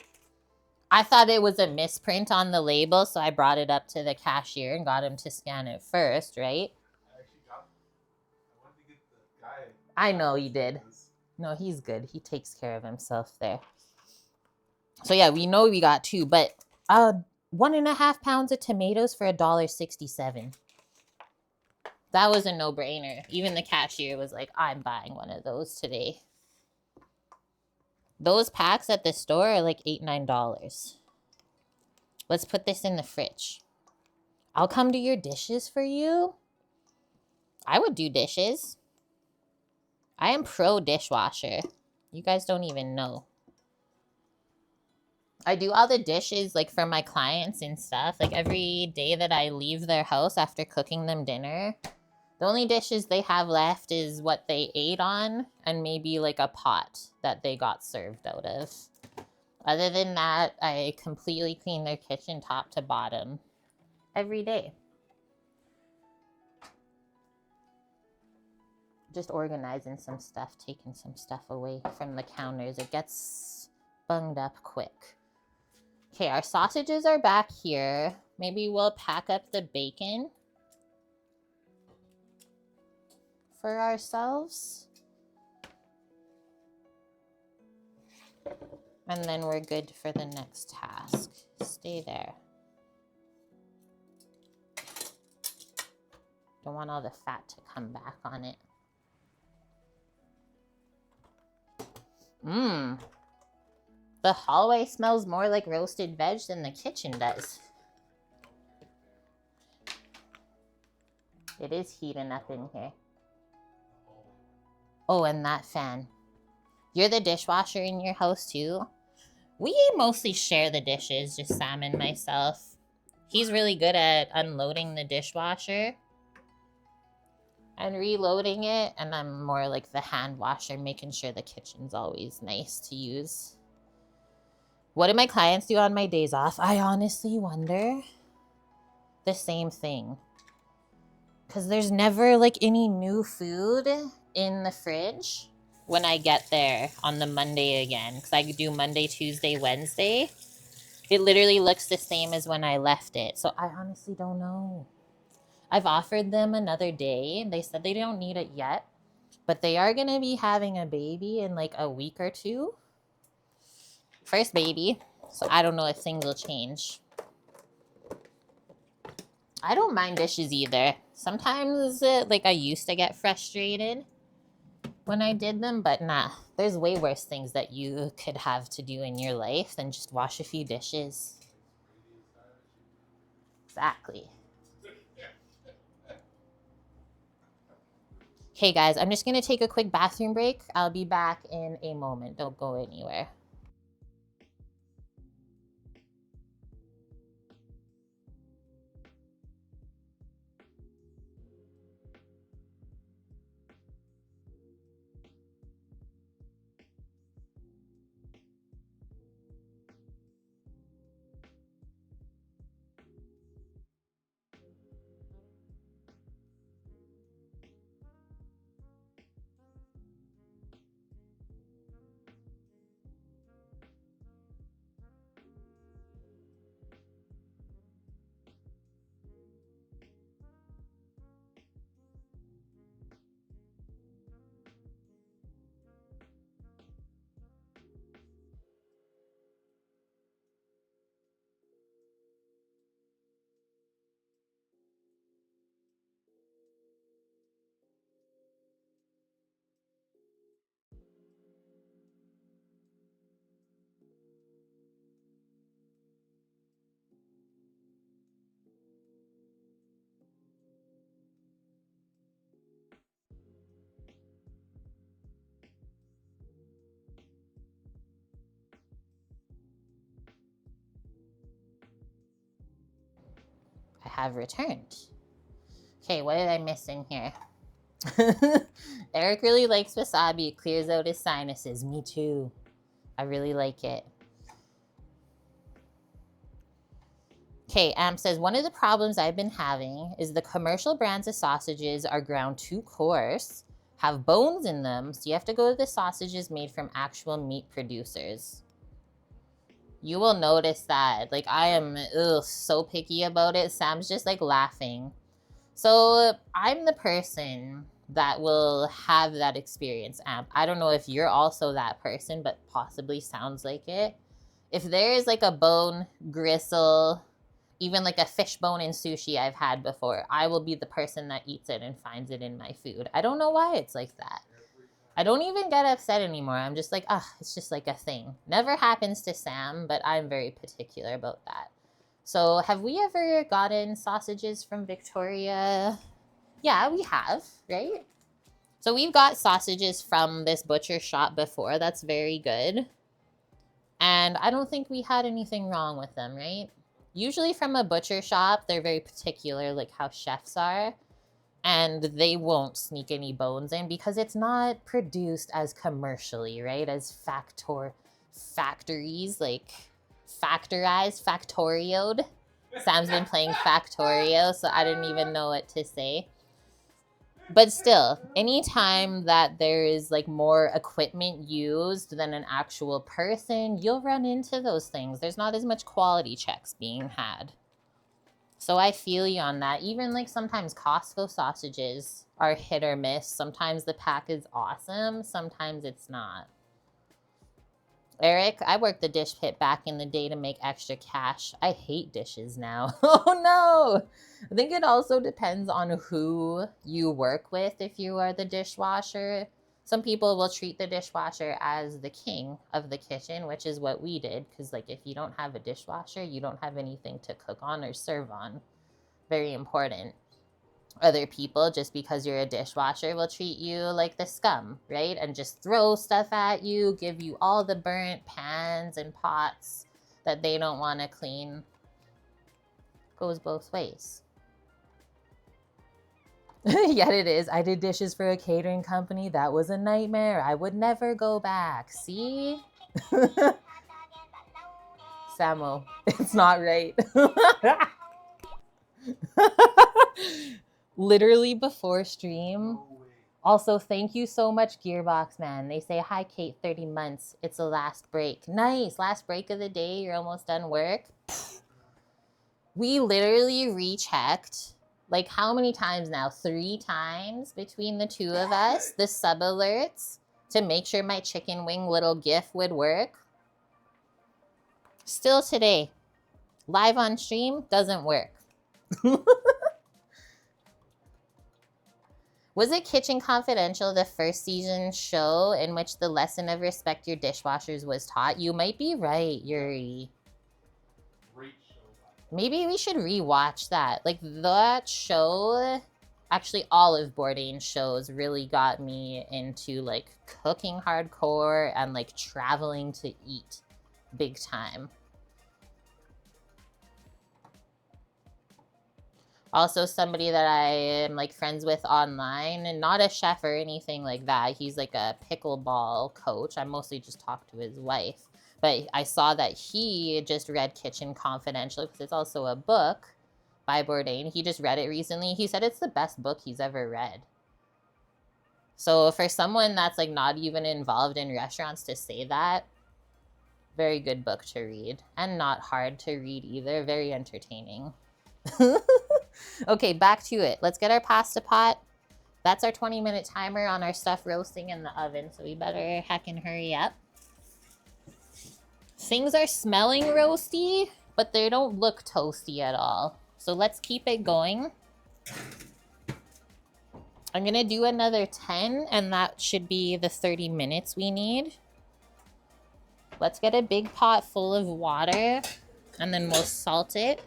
I thought it was a misprint on the label, so I brought it up to the cashier and got him to scan it first, right? I wanted to get the guy. I know you did. No, he's good. He takes care of himself there. So yeah, we know we got two, but 1.5 pounds of tomatoes for $1.67. That was a no-brainer. Even the cashier was like, I'm buying one of those today. Those packs at the store are like $8, $9. Let's put this in the fridge. I'll come do your dishes for you. I would do dishes. I am pro dishwasher. You guys don't even know. I do all the dishes like for my clients and stuff. Like every day that I leave their house after cooking them dinner, the only dishes they have left is what they ate on and maybe like a pot that they got served out of. Other than that, I completely clean their kitchen top to bottom every day. Just organizing some stuff, taking some stuff away from the counters. It gets bunged up quick. Okay, our sausages are back here. Maybe we'll pack up the bacon for ourselves. And then we're good for the next task. Stay there. Don't want all the fat to come back on it. The hallway smells more like roasted veg than the kitchen does. It is heating up in here. Oh, and that fan. You're the dishwasher in your house too? We mostly share the dishes, just Sam and myself. He's really good at unloading the dishwasher and reloading it, and I'm more like the hand washer, making sure the kitchen's always nice to use. What do my clients do on my days off? I honestly wonder. The same thing. Because there's never like any new food in the fridge when I get there on the Monday again. Because I do Monday, Tuesday, Wednesday. It literally looks the same as when I left it. So I honestly don't know. I've offered them another day. They said they don't need it yet. But they are going to be having a baby in like a week or two. First baby. So I don't know if things will change. I don't mind dishes either. Sometimes like I used to get frustrated when I did them. But nah. There's way worse things that you could have to do in your life than just wash a few dishes. Exactly. Okay, guys, I'm just going to take a quick bathroom break. I'll be back in a moment. Don't go anywhere. I have returned. Okay, what did I miss in here? Eric really likes wasabi. It clears out his sinuses. Me too. I really like it. Okay, Amp says, one of the problems I've been having is the commercial brands of sausages are ground too coarse, have bones in them, so you have to go to the sausages made from actual meat producers. You will notice that. Like, I am so picky about it. Sam's just like laughing. So I'm the person that will have that experience, Amp. I don't know if you're also that person, but possibly sounds like it. If there is like a bone, gristle, even like a fish bone in sushi I've had before, I will be the person that eats it and finds it in my food. I don't know why it's like that. I don't even get upset anymore. I'm just like, it's just like a thing. Never happens to Sam, but I'm very particular about that. So have we ever gotten sausages from Victoria? Yeah, we have, right? So we've got sausages from this butcher shop before. That's very good. And I don't think we had anything wrong with them, right? Usually from a butcher shop, they're very particular, like how chefs are. And they won't sneak any bones in because it's not produced as commercially, right? As factories, like factorized, factorioed. Sam's been playing Factorio, so I didn't even know what to say. But still, anytime that there is like more equipment used than an actual person, you'll run into those things. There's not as much quality checks being had. So I feel you on that. Even like sometimes Costco sausages are hit or miss. Sometimes the pack is awesome, sometimes it's not. Eric, I worked the dish pit back in the day to make extra cash. I hate dishes now. Oh no! I think it also depends on who you work with if you are the dishwasher. Some people will treat the dishwasher as the king of the kitchen, which is what we did. Because like if you don't have a dishwasher, you don't have anything to cook on or serve on. Very important. Other people, just because you're a dishwasher, will treat you like the scum, right? And just throw stuff at you, give you all the burnt pans and pots that they don't want to clean. Goes both ways. Yet it is. I did dishes for a catering company. That was a nightmare. I would never go back. See? Samo, it's not right. Literally before stream. Also, thank you so much, Gearbox Man. They say, hi, Kate, 30 months. It's the last break. Nice. Last break of the day. You're almost done work. We literally rechecked, like, how many times now? 3 times between the two of us, the sub alerts to make sure my chicken wing little gif would work. Still today, live on stream, doesn't work. Was it Kitchen Confidential, the first season show in which the lesson of respect your dishwashers was taught? You might be right, Yuri. Great show, Maybe we should rewatch that. Like, that show, actually all of Bourdain's shows really got me into, like, cooking hardcore and, like, traveling to eat big time. Also somebody that I am, like, friends with online, and not a chef or anything like that. He's, like, a pickleball coach. I mostly just talk to his wife. But I saw that he just read Kitchen Confidential, because it's also a book by Bourdain. He just read it recently. He said it's the best book he's ever read. So for someone that's, like, not even involved in restaurants to say that, very good book to read. And not hard to read either. Very entertaining. Okay, back to it. Let's get our pasta pot. That's our 20-minute timer on our stuff roasting in the oven, so we better heckin' hurry up. Things are smelling roasty, but they don't look toasty at all. So let's keep it going. I'm gonna do another 10, and that should be the 30 minutes we need. Let's get a big pot full of water, and then we'll salt it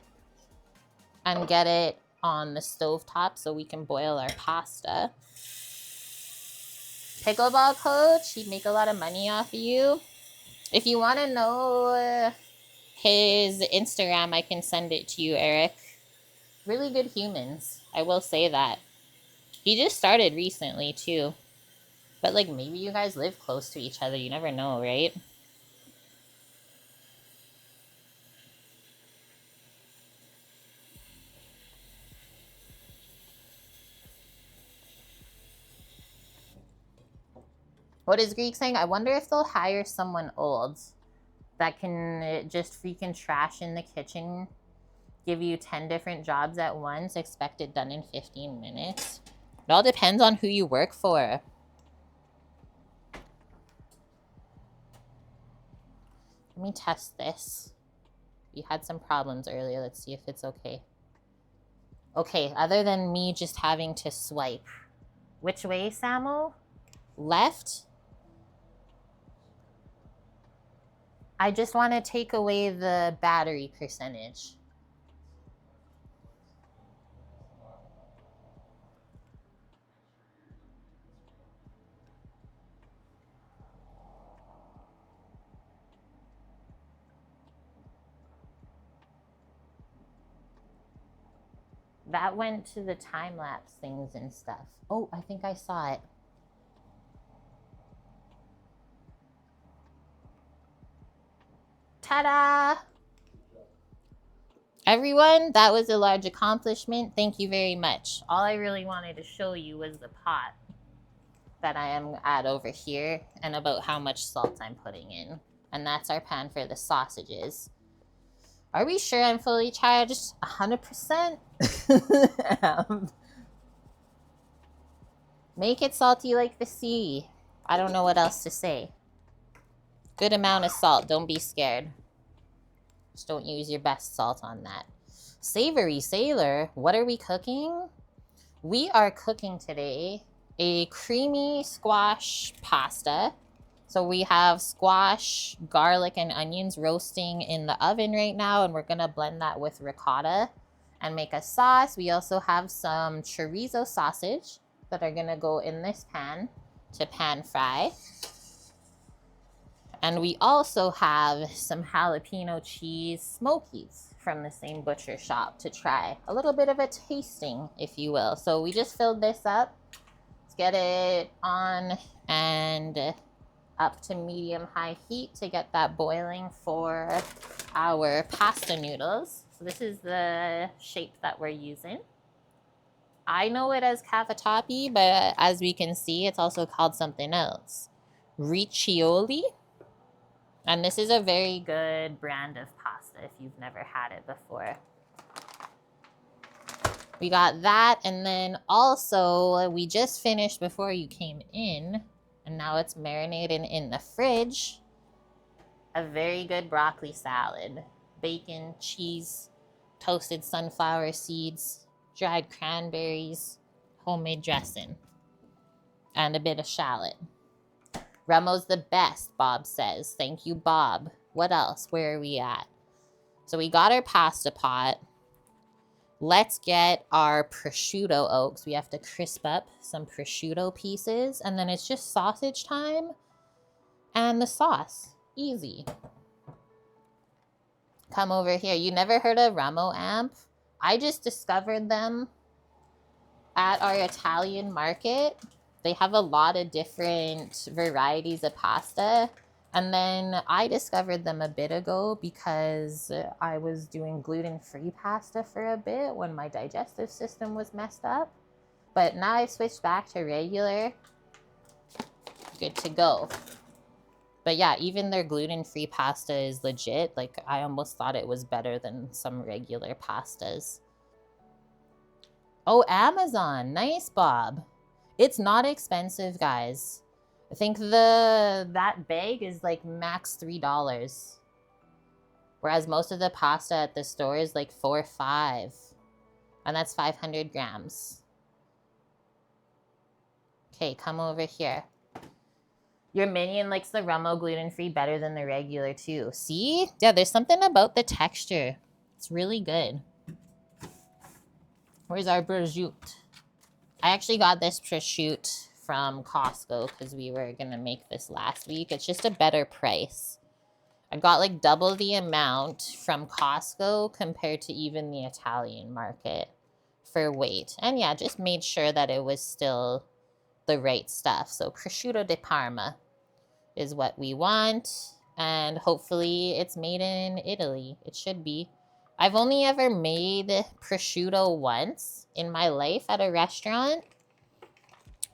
and get it on the stovetop so we can boil our pasta. Pickleball coach, he'd make a lot of money off of you. If you want to know his Instagram, I can send it to you, Eric. Really good humans, I will say that. He just started recently too. But, like, maybe you guys live close to each other. You never know, right? What is Greek saying? I wonder if they'll hire someone old that can just freaking trash in the kitchen, give you 10 different jobs at once, expect it done in 15 minutes. It all depends on who you work for. Let me test this. We had some problems earlier. Let's see if it's okay. Okay, other than me just having to swipe. Which way, Samo? Left? I just want to take away the battery percentage. That went to the time-lapse things and stuff. Oh, I think I saw it. Ta-da! Everyone, that was a large accomplishment. Thank you very much. All I really wanted to show you was the pot that I am at over here and about how much salt I'm putting in. And that's our pan for the sausages. Are we sure I'm fully charged? 100%? Make it salty like the sea. I don't know what else to say. Good amount of salt. Don't be scared. Just don't use your best salt on that. Savory Sailor, what are we cooking? We are cooking today a creamy squash pasta. So we have squash, garlic, and onions roasting in the oven right now, and we're gonna blend that with ricotta and make a sauce. We also have some chorizo sausage that are gonna go in this pan to pan fry. And we also have some jalapeno cheese smokies from the same butcher shop to try. A little bit of a tasting, if you will. So we just filled this up. Let's get it on and up to medium-high heat to get that boiling for our pasta noodles. So this is the shape that we're using. I know it as cavatappi, but as we can see, it's also called something else. Riccioli. And this is a very good brand of pasta if you've never had it before. We got that, and then also we just finished before you came in, and now it's marinating in the fridge. A very good broccoli salad. Bacon, cheese, toasted sunflower seeds, dried cranberries, homemade dressing, and a bit of shallot. Remo's the best, Bob says. Thank you, Bob. What else? Where are we at? So we got our pasta pot. Let's get our prosciutto oaks. We have to crisp up some prosciutto pieces, and then it's just sausage time and the sauce. Easy. Come over here. You never heard of Ramo Amp? I just discovered them at our Italian market. They have a lot of different varieties of pasta. And then I discovered them a bit ago because I was doing gluten-free pasta for a bit when my digestive system was messed up. But now I've switched back to regular. Good to go. But yeah, even their gluten-free pasta is legit. Like, I almost thought it was better than some regular pastas. Oh, Amazon. Nice, Bob. It's not expensive, guys. I think that bag is like max $3. Whereas most of the pasta at the store is like $4 or $5. And that's 500 grams. Okay, come over here. Your minion likes the Rummo gluten-free better than the regular too. See? Yeah, there's something about the texture. It's really good. Where's our prosciutto? I actually got this prosciutto from Costco because we were going to make this last week. It's just a better price. I got like double the amount from Costco compared to even the Italian market for weight. And yeah, just made sure that it was still the right stuff. So prosciutto di Parma is what we want, and hopefully it's made in Italy. It should be. I've only ever made prosciutto once in my life at a restaurant,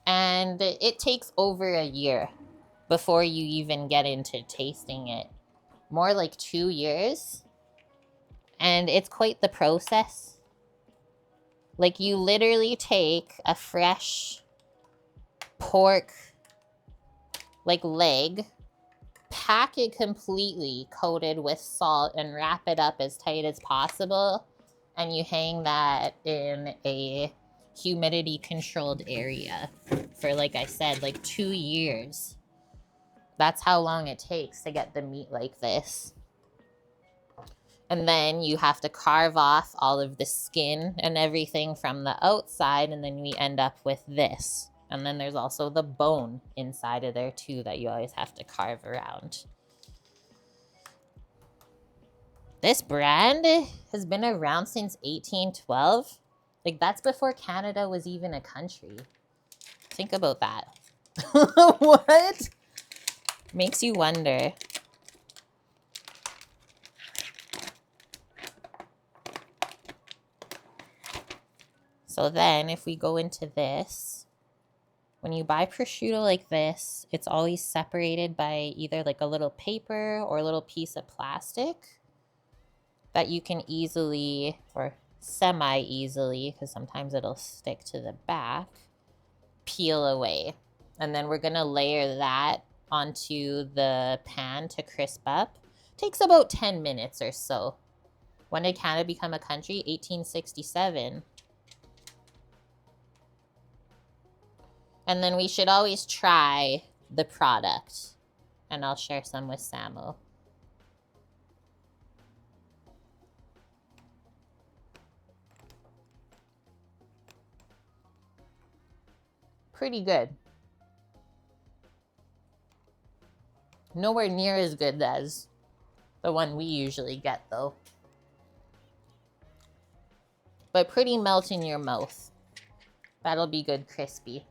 and it takes over a year before you even get into tasting it. More like 2 years, and it's quite the process. Like, you literally take a fresh pork like leg, pack it completely coated with salt and wrap it up as tight as possible, and you hang that in a humidity controlled area for, like I said, like 2 years. That's how long it takes to get the meat like this. And then you have to carve off all of the skin and everything from the outside, and then we end up with this. And then there's also the bone inside of there too that you always have to carve around. This brand has been around since 1812. Like, that's before Canada was even a country. Think about that. What? Makes you wonder. So then if we go into this, when you buy prosciutto like this, it's always separated by either like a little paper or a little piece of plastic that you can easily, or semi-easily, because sometimes it'll stick to the back, peel away. And then we're gonna layer that onto the pan to crisp up. Takes about 10 minutes or so. When did Canada become a country? 1867. And then we should always try the product. And I'll share some with Samo. Pretty good. Nowhere near as good as the one we usually get, though. But pretty melt in your mouth. That'll be good crispy.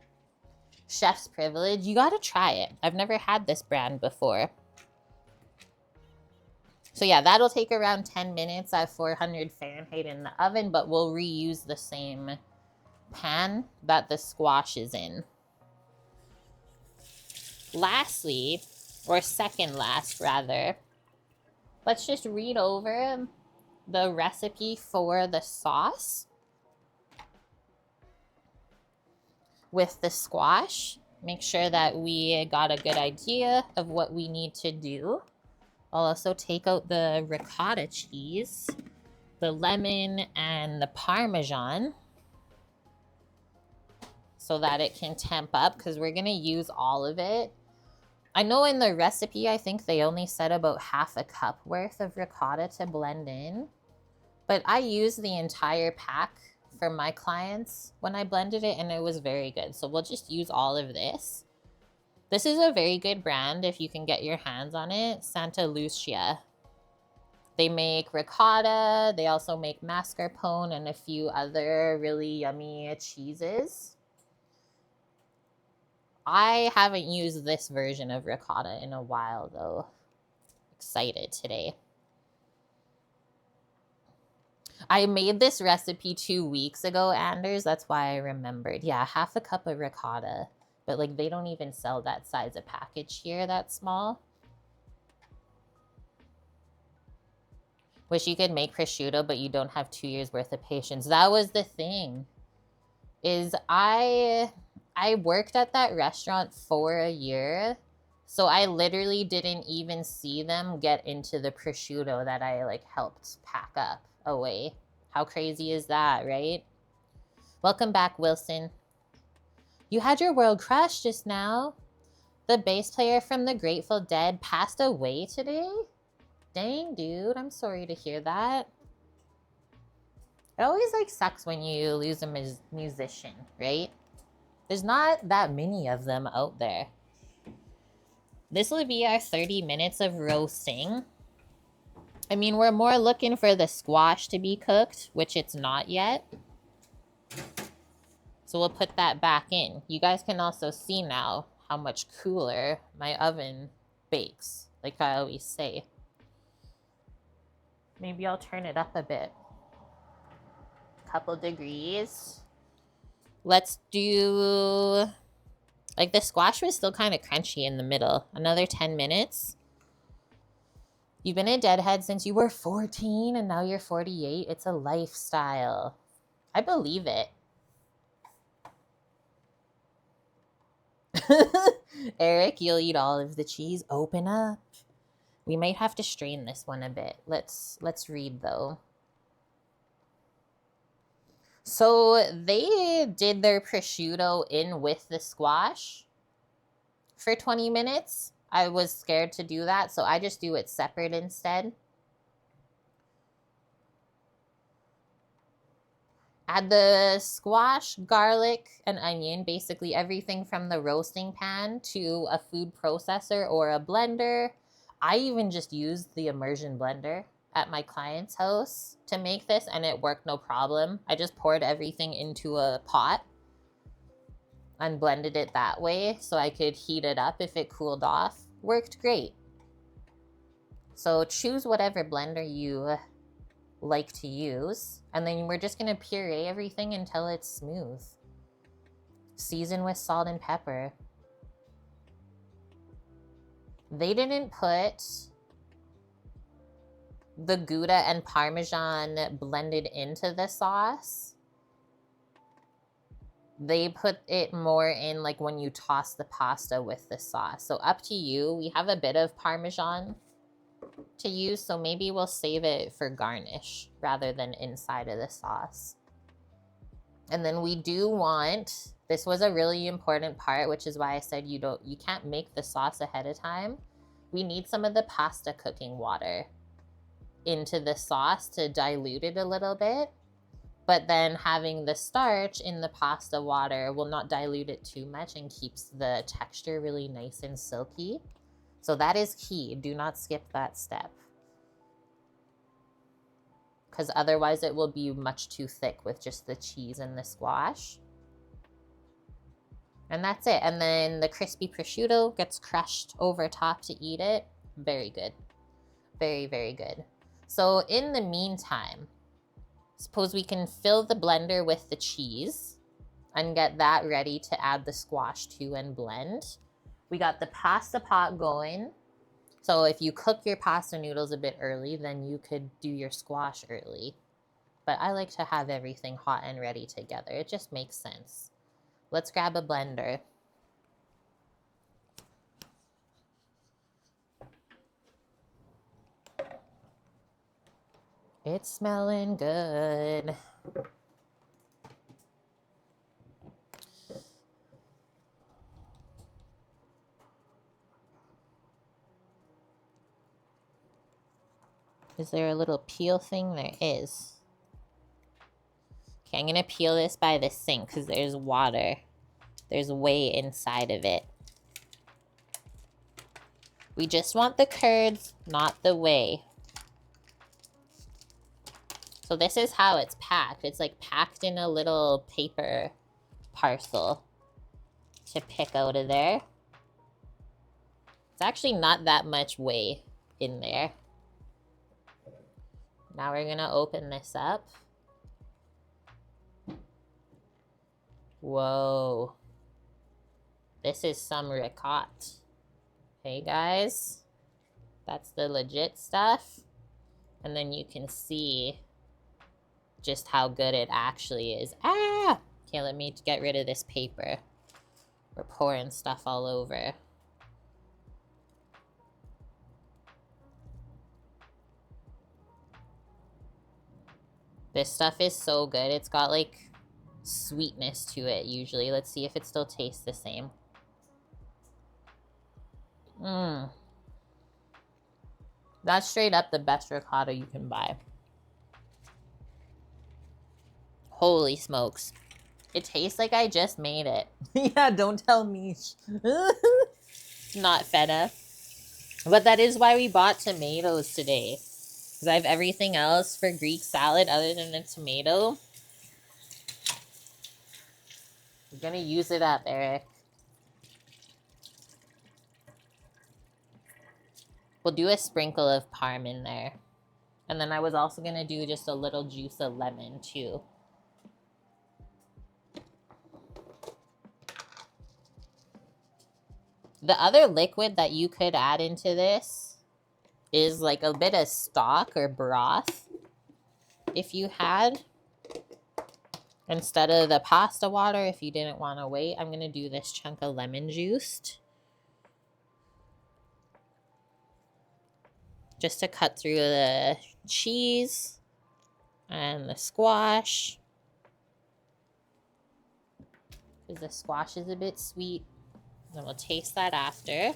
Chef's privilege. You gotta try it. I've never had this brand before. So yeah, that'll take around 10 minutes at 400 Fahrenheit in the oven, but we'll reuse the same pan that the squash is in. Lastly, or second last rather, let's just read over the recipe for the sauce with the squash. Make sure that we got a good idea of what we need to do. I'll also take out the ricotta cheese, the lemon, and the Parmesan so that it can temp up, because we're going to use all of it. I know in the recipe, I think they only said about half a cup worth of ricotta to blend in. But I used the entire pack for my clients when I blended it, and it was very good. So we'll just use all of this. This is a very good brand if you can get your hands on it, Santa Lucia. They make ricotta, they also make mascarpone and a few other really yummy cheeses. I haven't used this version of ricotta in a while though. Excited today. I made this recipe 2 weeks ago, Anders. That's why I remembered. Yeah, half a cup of ricotta. But like they don't even sell that size of package here, that small. Wish you could make prosciutto, but you don't have 2 years worth of patience. That was the thing. Is I worked at that restaurant for a year. So I literally didn't even see them get into the prosciutto that I like helped pack up away. How crazy is that, right? Welcome back, Wilson. You had your world crush just now. The bass player from the Grateful Dead passed away today? Dang, dude, I'm sorry to hear that. It always like sucks when you lose a musician, right? There's not that many of them out there. This will be our 30 minutes of roasting. I mean, we're more looking for the squash to be cooked, which it's not yet. So we'll put that back in. You guys can also see now how much cooler my oven bakes, like I always say. Maybe I'll turn it up a bit. Couple degrees. Let's do, like the squash was still kind of crunchy in the middle. Another 10 minutes. You've been a deadhead since you were 14 and now you're 48. It's a lifestyle. I believe it. Eric, you'll eat all of the cheese. Open up. We might have to strain this one a bit. Let's read though. So they did their prosciutto in with the squash for 20 minutes. I was scared to do that, so I just do it separate instead. Add the squash, garlic, and onion, basically everything from the roasting pan to a food processor or a blender. I even just used the immersion blender at my client's house to make this, and it worked no problem. I just poured everything into a pot and blended it that way so I could heat it up if it cooled off. Worked great. So choose whatever blender you like to use, and then we're just gonna puree everything until it's smooth. Season with salt and pepper. They didn't put the Gouda and Parmesan blended into the sauce. They put it more in like when you toss the pasta with the sauce. So up to you. We have a bit of Parmesan to use, so maybe we'll save it for garnish rather than inside of the sauce. And then we do want, this was a really important part, which is why I said you can't make the sauce ahead of time. We need some of the pasta cooking water into the sauce to dilute it a little bit. But then having the starch in the pasta water will not dilute it too much and keeps the texture really nice and silky. So that is key. Do not skip that step, because otherwise it will be much too thick with just the cheese and the squash. And that's it. And then the crispy prosciutto gets crushed over top to eat it. Very good. Very, very good. So in the meantime, suppose we can fill the blender with the cheese and get that ready to add the squash to and blend. We got the pasta pot going. So if you cook your pasta noodles a bit early, then you could do your squash early. But I like to have everything hot and ready together. It just makes sense. Let's grab a blender. It's smelling good. Is there a little peel thing? There is. Okay, I'm gonna peel this by the sink because there's water. There's whey inside of it. We just want the curds, not the whey. So this is how it's packed. It's like packed in a little paper parcel to pick out of there. It's actually not that much whey in there. Now we're gonna open this up. Whoa. This is some ricotta. Hey guys, that's the legit stuff. And then you can see just how good it actually is. Ah! Okay, let me get rid of this paper. We're pouring stuff all over. This stuff is so good. It's got like sweetness to it usually. Let's see if it still tastes the same. That's straight up the best ricotta you can buy. Holy smokes. It tastes like I just made it. Yeah, don't tell me. Not feta. But that is why we bought tomatoes today. Because I have everything else for Greek salad other than a tomato. I'm gonna use it up, Eric. We'll do a sprinkle of parm in there. And then I was also gonna do just a little juice of lemon too. The other liquid that you could add into this is like a bit of stock or broth. If you had, instead of the pasta water, if you didn't want to wait, I'm going to do this chunk of lemon juice. Just to cut through the cheese and the squash. Because the squash is a bit sweet. Then we'll taste that after.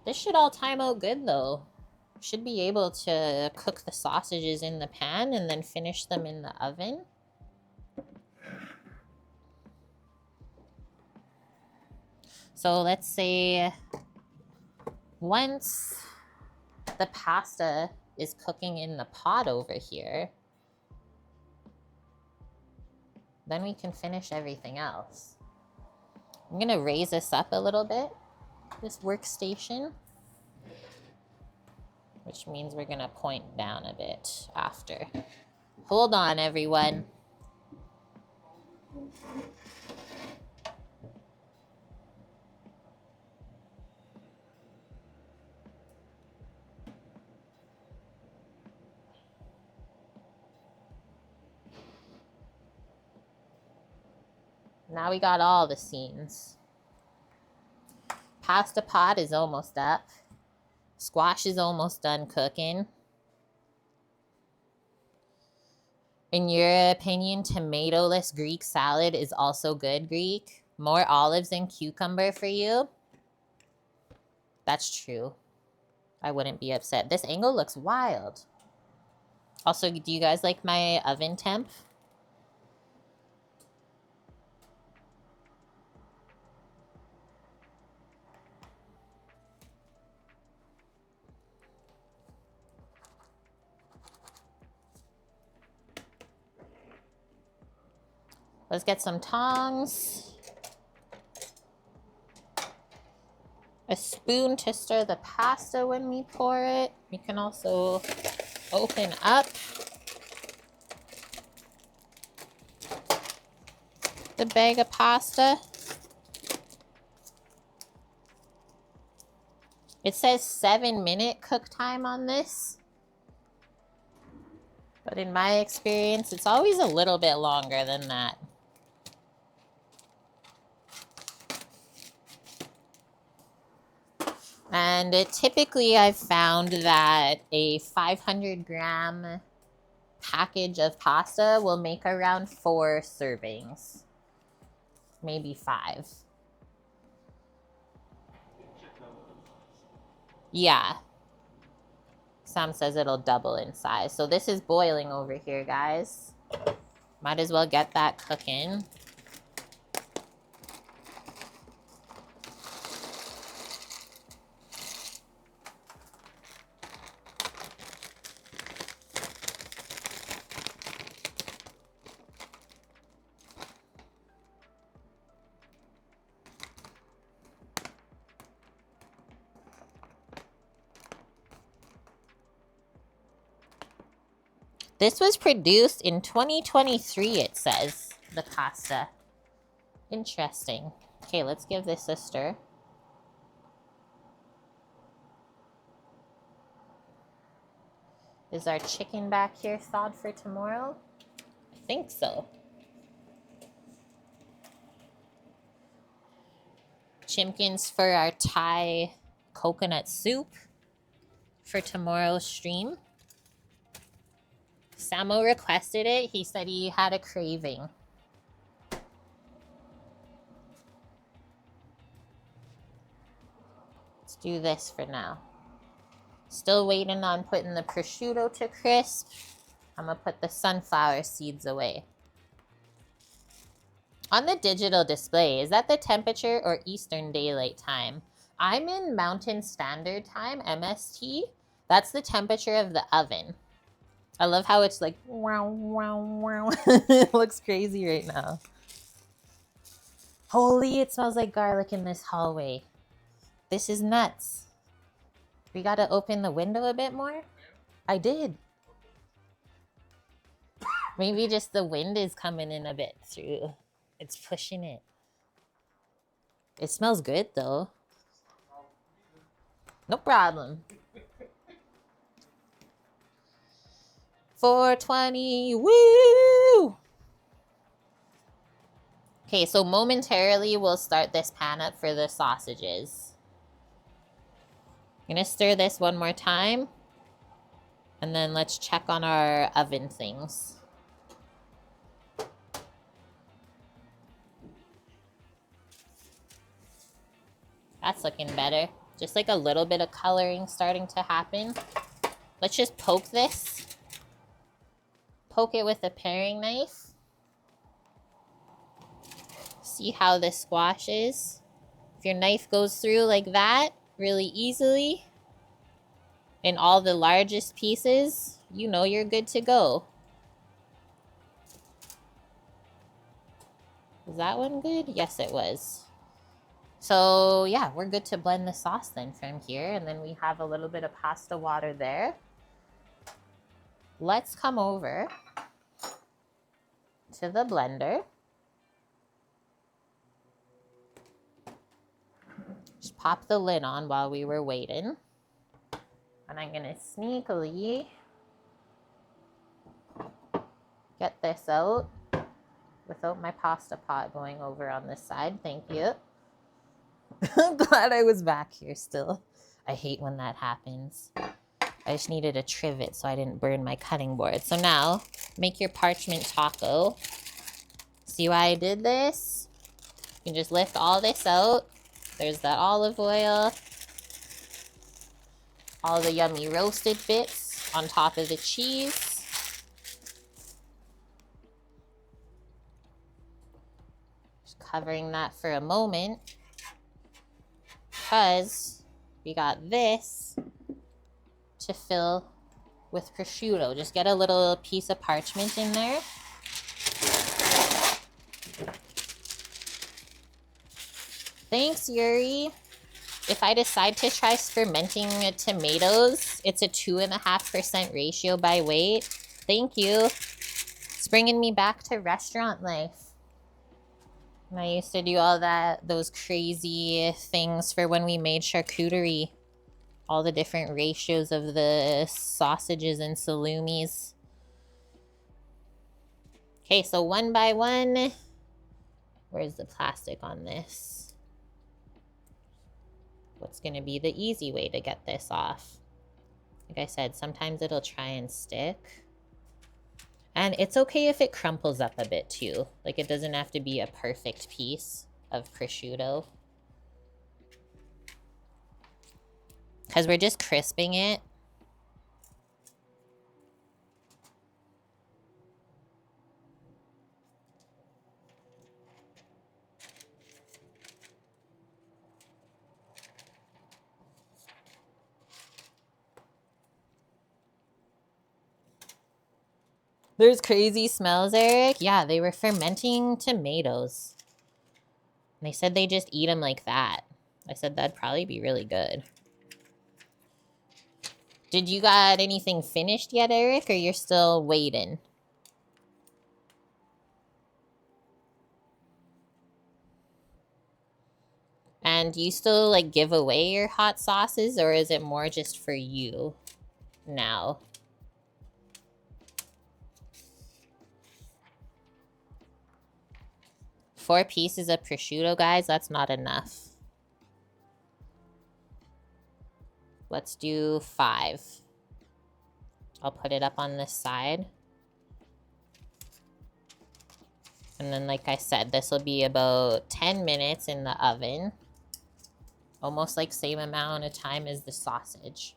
This should all time out good though. Should be able to cook the sausages in the pan and then finish them in the oven. So let's say once the pasta is cooking in the pot over here, then we can finish everything else. I'm gonna raise this up a little bit, this workstation, which means we're gonna point down a bit after. Hold on, everyone. Now we got all the scenes. Pasta pot is almost up. Squash is almost done cooking. In your opinion, tomato-less Greek salad is also good, Greek? More olives and cucumber for you? That's true. I wouldn't be upset. This angle looks wild. Also, do you guys like my oven temp? Let's get some tongs. A spoon to stir the pasta when we pour it. You can also open up the bag of pasta. It says 7-minute cook time on this. But in my experience, it's always a little bit longer than that. And typically I've found that a 500-gram package of pasta will make around 4 servings. Maybe 5. Yeah. Sam says it'll double in size. So this is boiling over here, guys. Might as well get that cooking. This was produced in 2023, it says, the pasta. Interesting. Okay, let's give this a stir. Is our chicken back here thawed for tomorrow? I think so. Chimkins for our Thai coconut soup for tomorrow's stream. Samo requested it. He said he had a craving. Let's do this for now. Still waiting on putting the prosciutto to crisp. I'm gonna put the sunflower seeds away. On the digital display, is that the temperature or Eastern Daylight Time? I'm in Mountain Standard Time, MST. That's the temperature of the oven. I love how it's like, wow, wow, wow. It looks crazy right now. Holy, it smells like garlic in this hallway. This is nuts. We gotta open the window a bit more? I did. Maybe just the wind is coming in a bit through. It's pushing it. It smells good though. No problem. 420, woo! Okay, so momentarily we'll start this pan up for the sausages. I'm gonna stir this one more time. And then let's check on our oven things. That's looking better. Just like a little bit of coloring starting to happen. Let's just poke this. Poke it with a paring knife. See how this squashes. If your knife goes through like that really easily in all the largest pieces, you know you're good to go. Was that one good? Yes, it was. So yeah, we're good to blend the sauce then from here. And then we have a little bit of pasta water there. Let's come over to the blender. Just pop the lid on while we were waiting. And I'm gonna sneakily get this out without my pasta pot going over on this side. Thank you. I'm glad I was back here still. I hate when that happens. I just needed a trivet so I didn't burn my cutting board. So now, make your parchment taco. See why I did this? You can just lift all this out. There's that olive oil. All the yummy roasted bits on top of the cheese. Just covering that for a moment. Because we got this to fill with prosciutto. Just get a little piece of parchment in there. Thanks, Yuri. If I decide to try fermenting tomatoes, it's a 2.5% ratio by weight. Thank you. It's bringing me back to restaurant life. And I used to do all those crazy things for when we made charcuterie. All the different ratios of the sausages and salumis. Okay, so one by one. Where's the plastic on this? What's going to be the easy way to get this off? Like I said, sometimes it'll try and stick. And it's okay if it crumples up a bit too. Like it doesn't have to be a perfect piece of prosciutto. because we're just crisping it. There's crazy smells, Eric. Yeah, they were fermenting tomatoes. And they said they just eat them like that. I said that'd probably be really good. Did you got anything finished yet, Eric, or you're still waiting? And do you still like give away your hot sauces, or is it more just for you now? Four pieces of prosciutto, guys, that's not enough. Let's do 5. I'll put it up on this side. And then, like I said, this will be about 10 minutes in the oven. Almost like same amount of time as the sausage.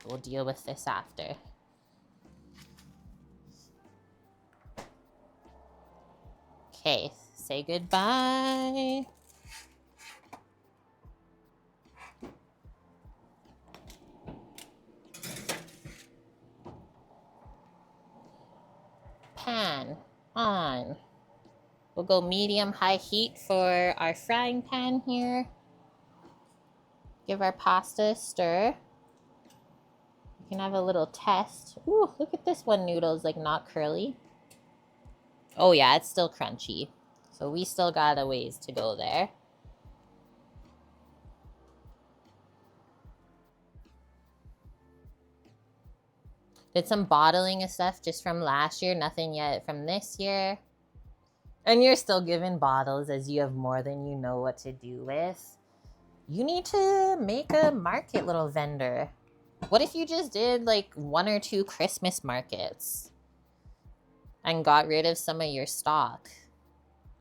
We'll deal with this after. Okay, say goodbye. Pan on. We'll go medium-high heat for our frying pan here. Give our pasta a stir. You can have a little test. Ooh, look at this one noodle's like not curly. Oh yeah, it's still crunchy. So we still got a ways to go there. Did some bottling of stuff just from last year, nothing yet from this year. And you're still giving bottles as you have more than you know what to do with. You need to make a market, little vendor. What if you just did like 1 or 2 Christmas markets and got rid of some of your stock?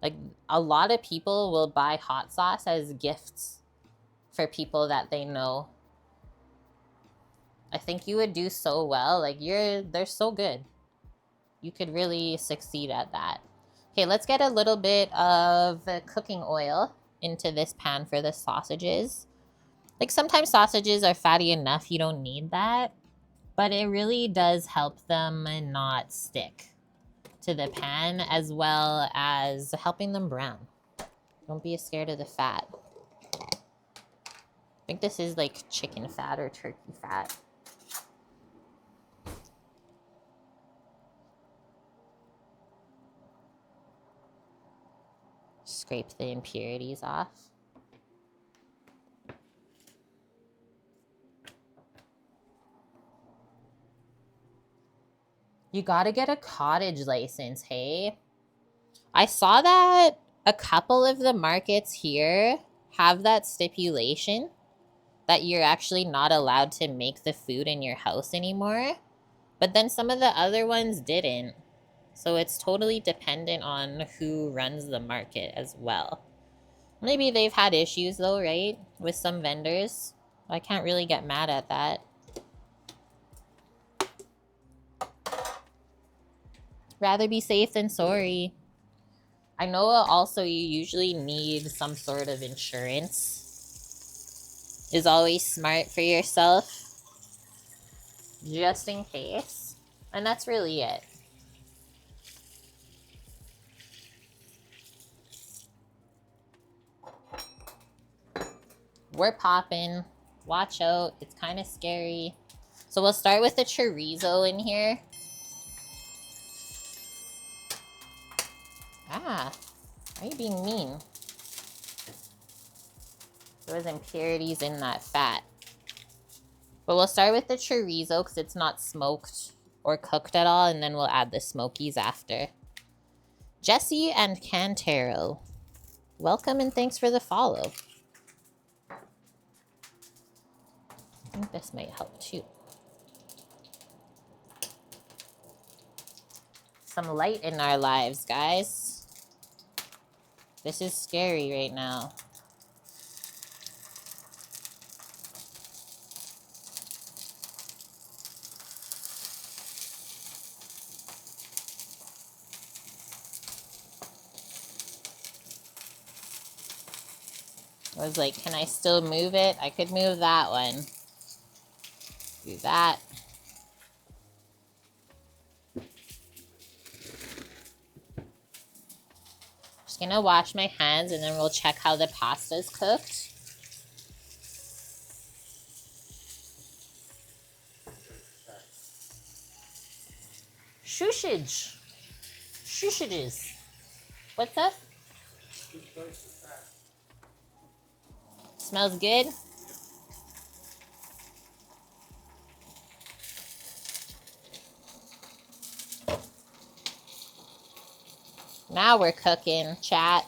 Like, a lot of people will buy hot sauce as gifts for people that they know. I think you would do so well. Like, they're so good. You could really succeed at that. Okay, let's get a little bit of cooking oil into this pan for the sausages. Like, sometimes sausages are fatty enough, you don't need that. But it really does help them not stick to the pan, as well as helping them brown. Don't be scared of the fat. I think this is like chicken fat or turkey fat. Scrape the impurities off. You gotta get a cottage license, hey? I saw that a couple of the markets here have that stipulation that you're actually not allowed to make the food in your house anymore. But then some of the other ones didn't. So it's totally dependent on who runs the market as well. Maybe they've had issues though, right? With some vendors. I can't really get mad at that. Rather be safe than sorry. I know also you usually need some sort of insurance. Is always smart for yourself. Just in case. And that's really it. We're popping. Watch out. It's kind of scary. So we'll start with the chorizo in here. Ah, why are you being mean? There was impurities in that fat. But we'll start with the chorizo because it's not smoked or cooked at all, and then we'll add the smokies after. Jesse and Cantero, welcome and thanks for the follow. I think this might help too. Some light in our lives, guys. This is scary right now. I was like, can I still move it? I could move that one. Do that. Just gonna wash my hands and then we'll check how the pasta's cooked. Shushage. Shushages. What's up? Smells good? Now we're cooking, chat.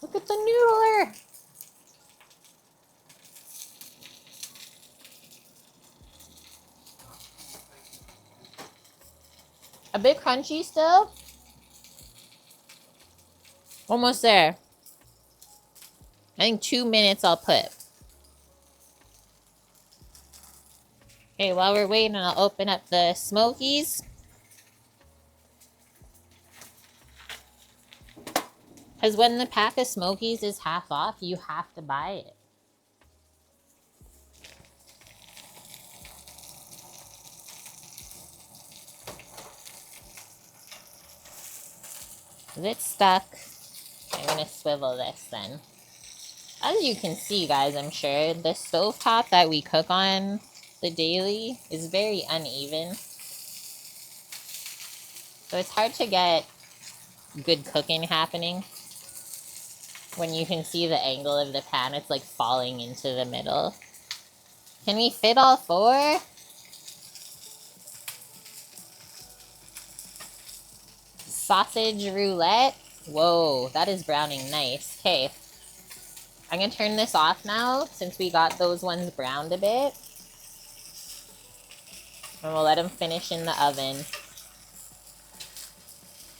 Look at the noodler. A bit crunchy still. Almost there. I think 2 minutes I'll put. Okay, while we're waiting, I'll open up the Smokies. Because when the pack of Smokies is half off, you have to buy it. Is it stuck? I'm gonna swivel this then. As you can see, guys, I'm sure, the stovetop that we cook on the daily is very uneven. So it's hard to get good cooking happening. When you can see the angle of the pan, it's like falling into the middle. Can we fit all four? Sausage roulette. Whoa, that is browning nice. Okay. I'm gonna turn this off now since we got those ones browned a bit. And we'll let them finish in the oven.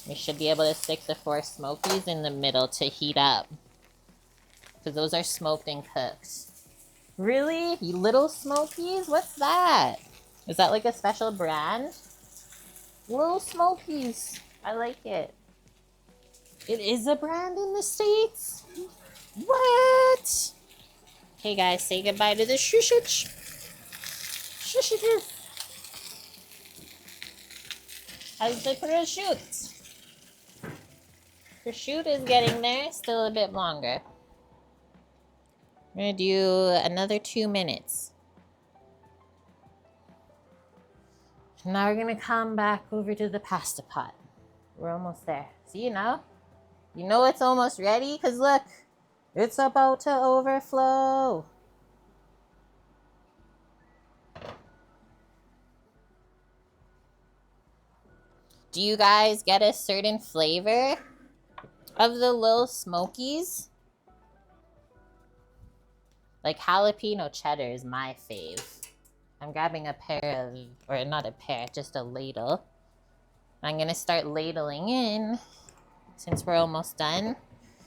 We should be able to stick the 4 Smokies in the middle to heat up. Because those are smoked and cooked. Really? You little Smokies? What's that? Is that like a special brand? Little Smokies. I like it. It is a brand in the States? What? Hey guys, say goodbye to the shushage. Shushages. How's the prosciutto? Prosciutto is getting there, still a bit longer. We're gonna do another 2 minutes. Now we're gonna come back over to the pasta pot. We're almost there. See, you know it's almost ready, because look, it's about to overflow. Do you guys get a certain flavor of the little Smokies? Like jalapeno cheddar is my fave. I'm grabbing a pair of, or not a pair, just a ladle. I'm gonna start ladling in, since we're almost done,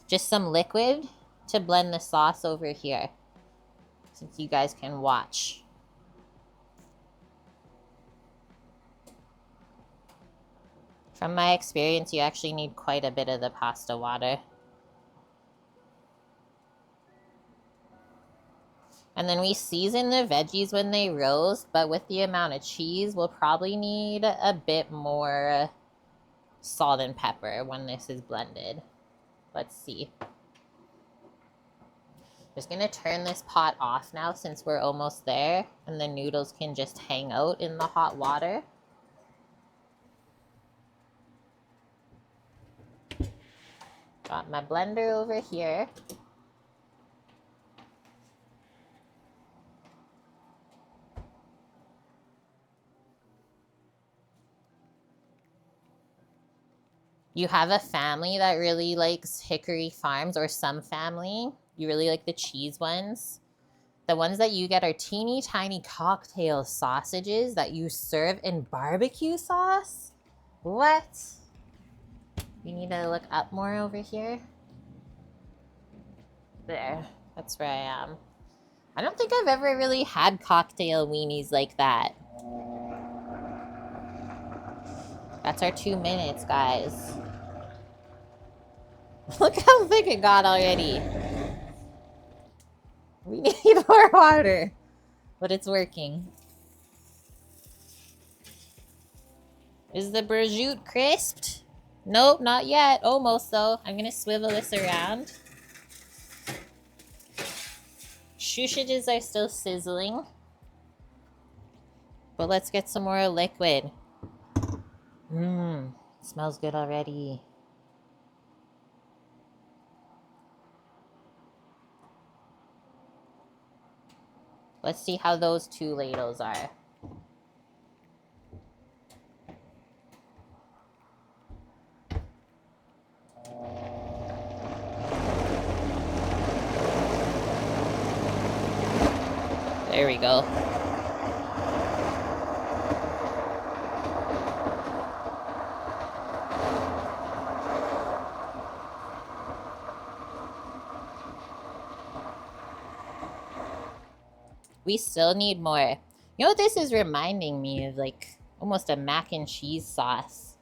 just some liquid to blend the sauce over here, since you guys can watch. From my experience, you actually need quite a bit of the pasta water. And then we season the veggies when they roast, but with the amount of cheese, we'll probably need a bit more salt and pepper when this is blended. Let's see. Just gonna turn this pot off now since we're almost there, and the noodles can just hang out in the hot water. Got my blender over here. You have a family that really likes Hickory Farms, or some family, you really like the cheese ones. The ones that you get are teeny tiny cocktail sausages that you serve in barbecue sauce? What? You need to look up more over here. There, that's where I am. I don't think I've ever really had cocktail weenies like that. That's our 2 minutes, guys. Look how thick it got already. We need more water. But it's working. Is the prosciutto crisped? Nope, not yet. Almost though. I'm gonna swivel this around. Sausages are still sizzling. But let's get some more liquid. Mmm, smells good already. Let's see how those 2 ladles are. There we go. We still need more. You know what this is reminding me of? Like, almost a mac and cheese sauce.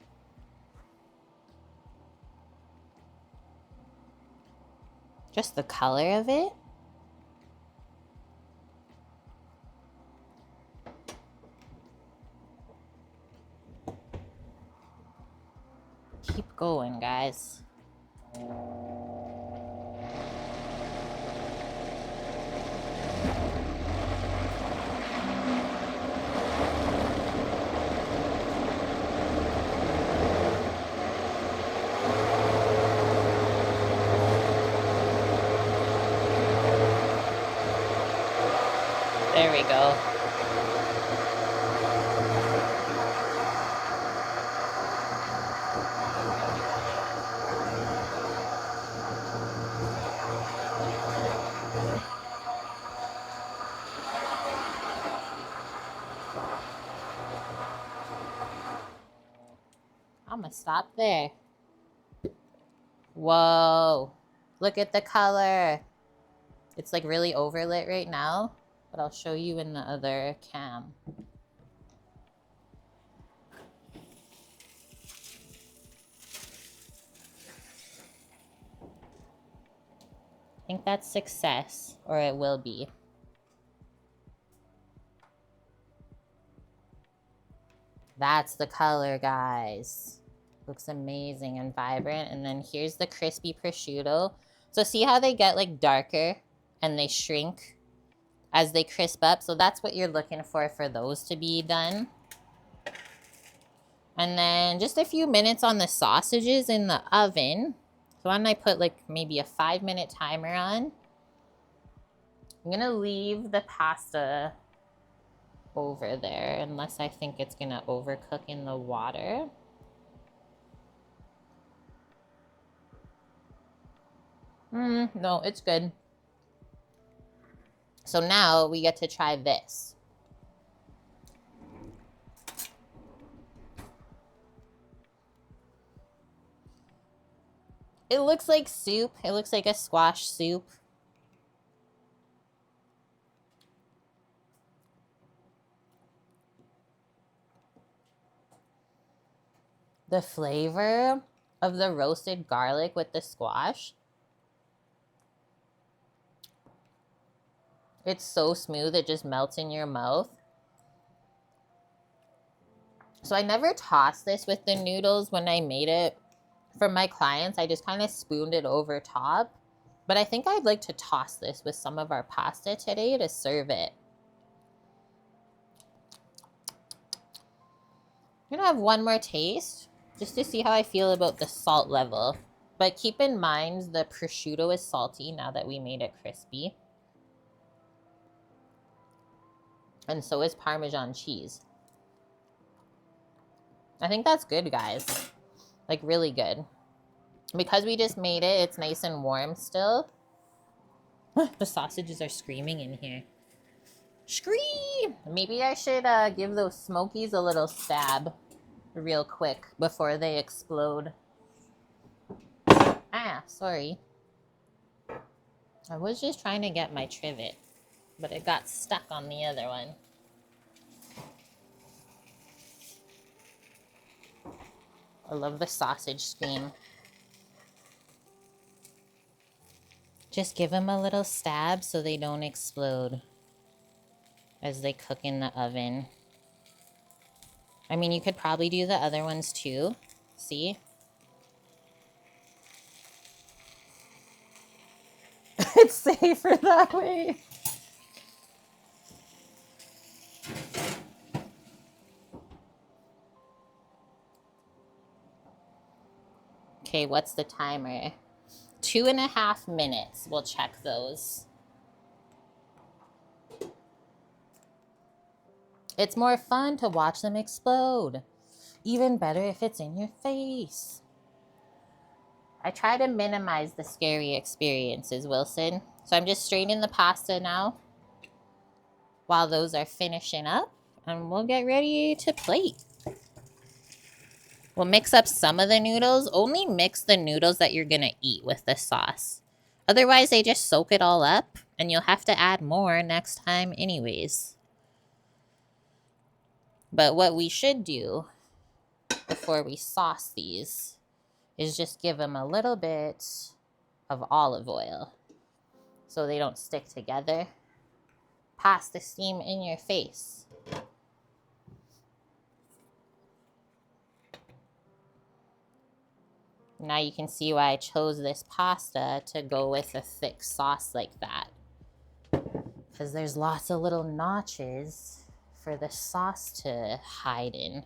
Just the color of it. Keep going, guys. There we go. I'm gonna stop there. Whoa. Look at the color. It's like really overlit right now, but I'll show you in the other cam. I think that's success, or it will be. That's the color, guys. Looks amazing and vibrant. And then here's the crispy prosciutto. So see how they get like darker and they shrink as they crisp up? So that's what you're looking for those to be done. And then just a few minutes on the sausages in the oven. So why don't I put like maybe a 5-minute timer on? I'm gonna leave the pasta over there unless I think it's gonna overcook in the water. No, it's good. So now we get to try this. It looks like soup. It looks like a squash soup. The flavor of the roasted garlic with the squash. It's so smooth, it just melts in your mouth. So I never tossed this with the noodles when I made it for my clients. I just kind of spooned it over top. But I think I'd like to toss this with some of our pasta today to serve it. I'm gonna have one more taste just to see how I feel about the salt level. But keep in mind the prosciutto is salty now that we made it crispy. And so is Parmesan cheese. I think that's good, guys. Like, really good. Because we just made it, it's nice and warm still. The sausages are screaming in here. Scream! Maybe I should give those smokies a little stab real quick before they explode. Ah, sorry. I was just trying to get my trivet, but it got stuck on the other one. I love the sausage scream. Just give them a little stab so they don't explode as they cook in the oven. I mean, you could probably do the other ones too. See? It's safer that way. Okay, what's the timer? 2.5 minutes. We'll check those. It's more fun to watch them explode. Even better if it's in your face. I try to minimize the scary experiences, Wilson. So I'm just straining the pasta now while those are finishing up, and we'll get ready to plate. We'll mix up some of the noodles. Only mix the noodles that you're gonna eat with the sauce. Otherwise, they just soak it all up, and you'll have to add more next time anyways. But what we should do before we sauce these is just give them a little bit of olive oil so they don't stick together. Pass the steam in your face. Now you can see why I chose this pasta to go with a thick sauce like that. Because there's lots of little notches for the sauce to hide in.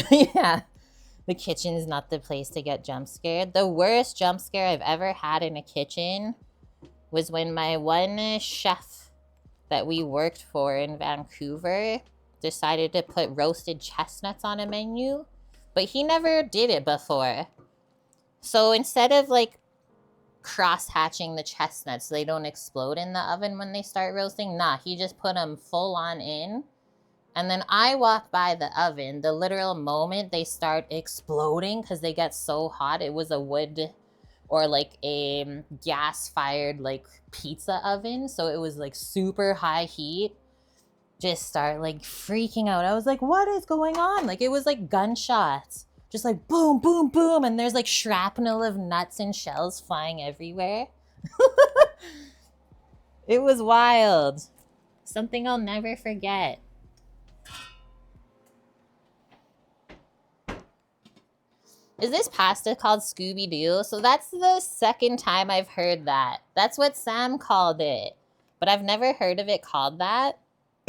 Yeah, the kitchen is not the place to get jump scared. The worst jump scare I've ever had in a kitchen was when my one chef that we worked for in Vancouver decided to put roasted chestnuts on a menu, but he never did it before. So instead of like cross-hatching the chestnuts so they don't explode in the oven when they start roasting, nah, he just put them full on in. And then I walk by the oven, the literal moment they start exploding because they get so hot. It was a wood or like a gas-fired like pizza oven. So it was like super high heat. Just start like freaking out. I was like, what is going on? Like it was like gunshots. Just like boom, boom, boom. And there's like shrapnel of nuts and shells flying everywhere. It was wild. Something I'll never forget. Is this pasta called Scooby-Doo? So that's the second time I've heard that. That's what Sam called it. But I've never heard of it called that.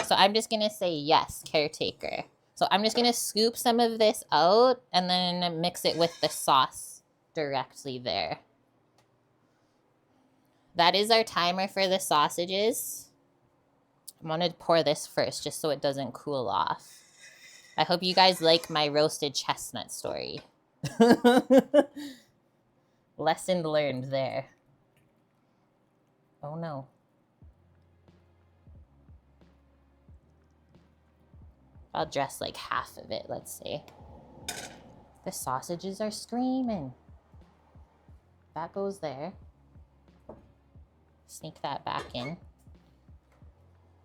So I'm just going to say yes, caretaker. So I'm just going to scoop some of this out and then mix it with the sauce directly there. That is our timer for the sausages. I'm going to pour this first just so it doesn't cool off. I hope you guys like my roasted chestnut story. Lesson learned there. Oh no. I'll dress like half of it, let's see. The sausages are screaming. That goes there. Sneak that back in.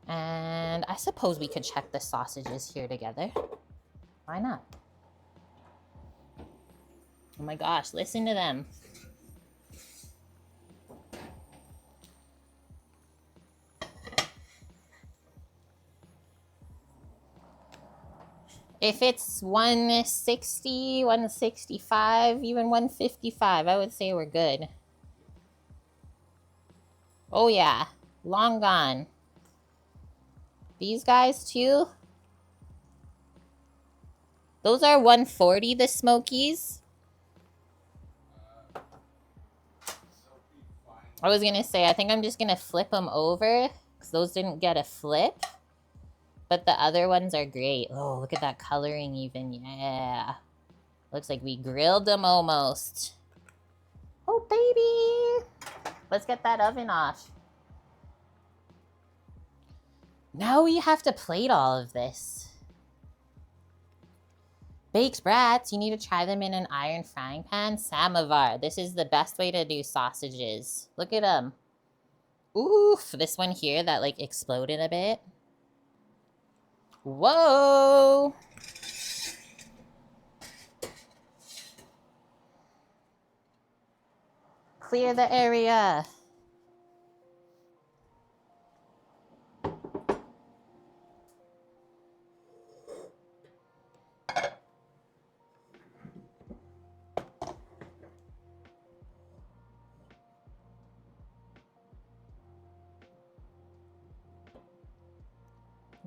And I suppose we could check the sausages here together. Why not? Oh my gosh, listen to them. If it's 160, 165, even 155, I would say we're good. Oh yeah, long gone. These guys too? Those are 140, the Smokies. I was gonna say, I think I'm just gonna flip them over because those didn't get a flip. But the other ones are great. Oh, look at that coloring even. Yeah. Looks like we grilled them almost. Oh, baby. Let's get that oven off. Now we have to plate all of this. Baked brats, you need to try them in an iron frying pan. Samovar, this is the best way to do sausages. Look at them. Oof, this one here that like exploded a bit. Whoa! Clear the area.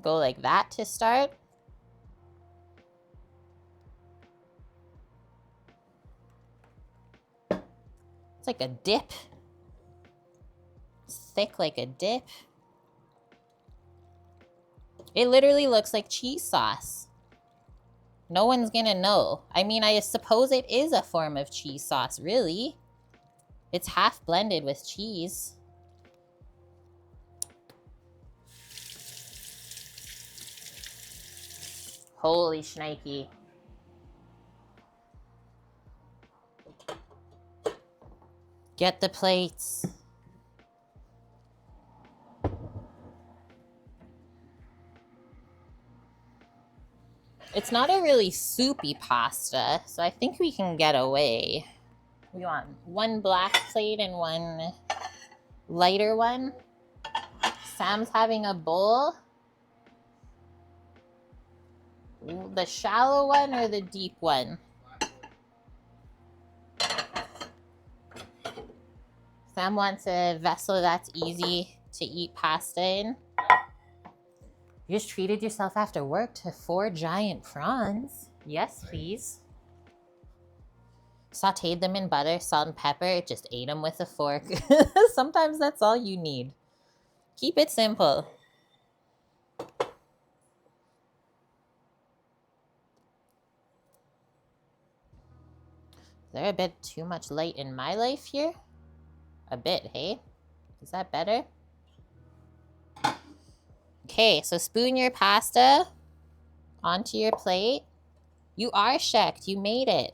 Go like that to start. It's like a dip. It's thick like a dip. It literally looks like cheese sauce. No one's gonna know. I mean, I suppose it is a form of cheese sauce, really. It's half blended with cheese. Holy shnikey. Get the plates. It's not a really soupy pasta, so I think we can get away. We want one black plate and one lighter one. Sam's having a bowl. The shallow one or the deep one? Sam wants a vessel that's easy to eat pasta in. You just treated yourself after work to 4 giant prawns. Yes, please. Sauteed them in butter, salt, and pepper. Just ate them with a fork. Sometimes that's all you need. Keep it simple. Is there a bit too much light in my life here? A bit, hey? Is that better? Okay, so spoon your pasta onto your plate. You are checked. You made it.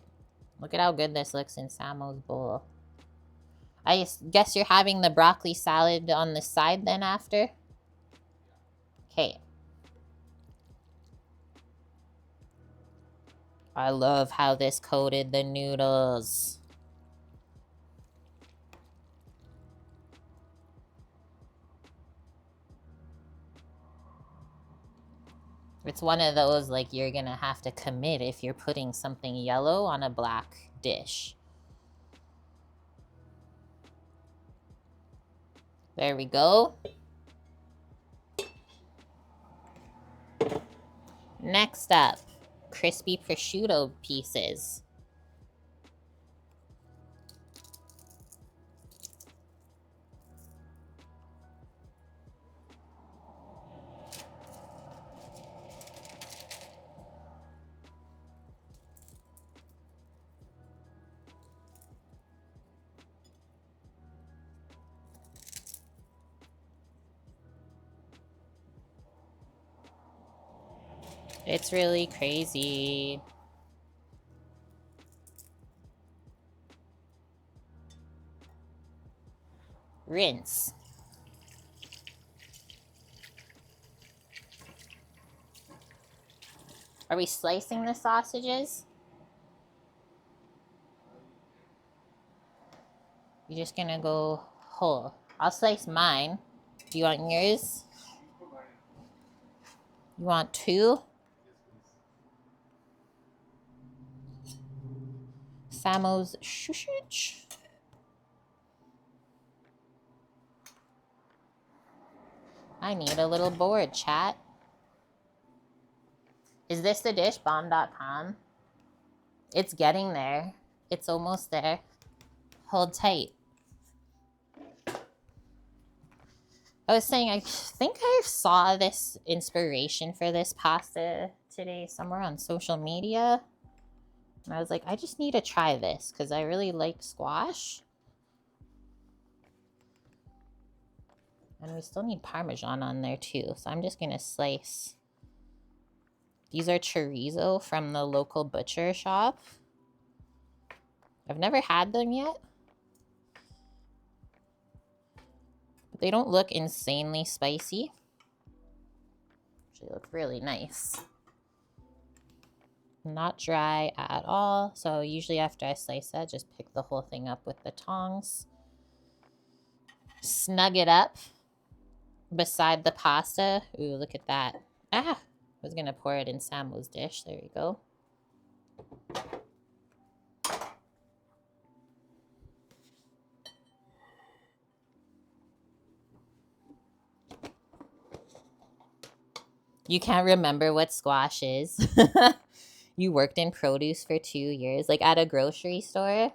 Look at how good this looks in Samo's bowl. I guess you're having the broccoli salad on the side then after? Okay. I love how this coated the noodles. It's one of those, like, you're gonna have to commit if you're putting something yellow on a black dish. There we go. Next up, crispy prosciutto pieces. It's really crazy. Rinse. Are we slicing the sausages? You're just gonna go whole. I'll slice mine. Do you want yours? You want 2? Samo's shushich. I need a little board, chat. Is this the dish? Bomb.com. It's getting there. It's almost there. Hold tight. I was saying, I think I saw this inspiration for this pasta today somewhere on social media. And I was like, I just need to try this because I really like squash. And we still need Parmesan on there too. So I'm just going to slice. These are chorizo from the local butcher shop. I've never had them yet. But they don't look insanely spicy. They look really nice. Not dry at all. So usually after I slice that, just pick the whole thing up with the tongs. snug it up beside the pasta. Ooh, look at that. Ah, I was gonna pour it in Samuel's dish. There we go. You can't remember what squash is. You worked in produce for 2 years, like at a grocery store.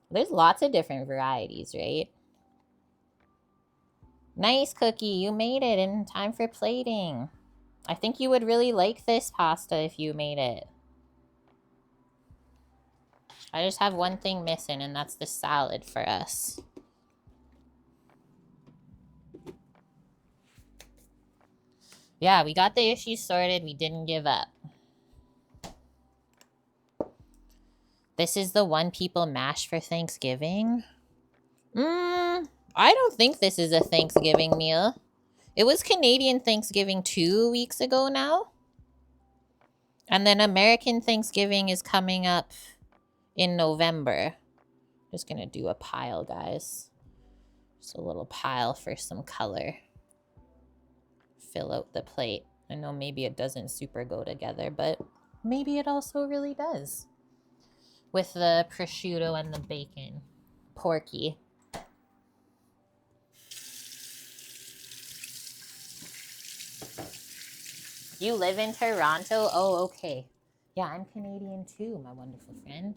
There's lots of different varieties, right? Nice, Cookie. You made it in time for plating. I think you would really like this pasta if you made it. I just have one thing missing, and that's the salad for us. Yeah, we got the issues sorted. We didn't give up. This is the one people mash for Thanksgiving. I don't think this is a Thanksgiving meal. It was Canadian Thanksgiving 2 weeks ago now. And then American Thanksgiving is coming up in November. Just gonna do a pile, guys. Just a little pile for some color. Fill out the plate. I know maybe it doesn't super go together, but maybe it also really does. With the prosciutto and the bacon. Porky. You live in Toronto? Oh, okay. Yeah, I'm Canadian too, my wonderful friend.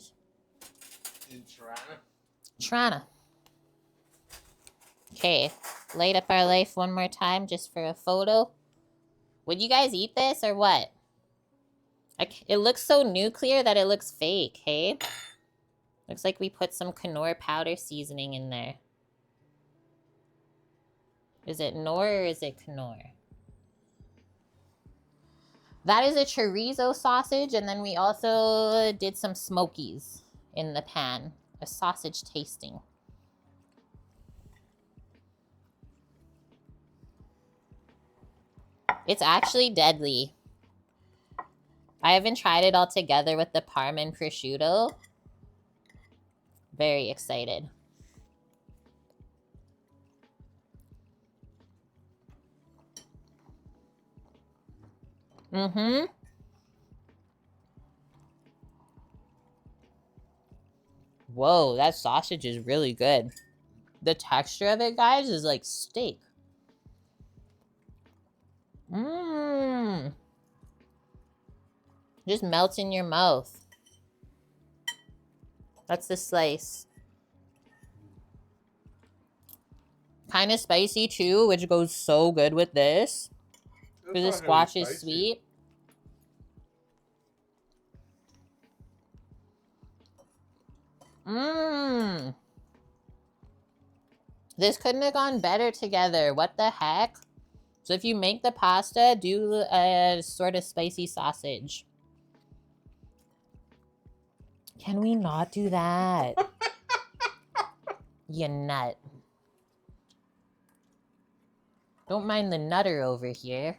In Toronto? Toronto. Okay, light up our life one more time just for a photo. Would you guys eat this or what? It looks so nuclear that it looks fake, hey? Looks like we put some Knorr powder seasoning in there. Is it Knorr or is it Knorr? That is a chorizo sausage, and then we also did some smokies in the pan. A sausage tasting. It's actually deadly. I haven't tried it all together with the Parma and prosciutto. Very excited. Mm-hmm. Whoa, that sausage is really good. The texture of it, guys, is like steak. Mmm. Just melts in your mouth. That's the slice. Kind of spicy too, which goes so good with this. Because the squash is sweet. Mmm. This couldn't have gone better together. What the heck? So if you make the pasta, do a sort of spicy sausage. Can we not do that? You nut. Don't mind the nutter over here.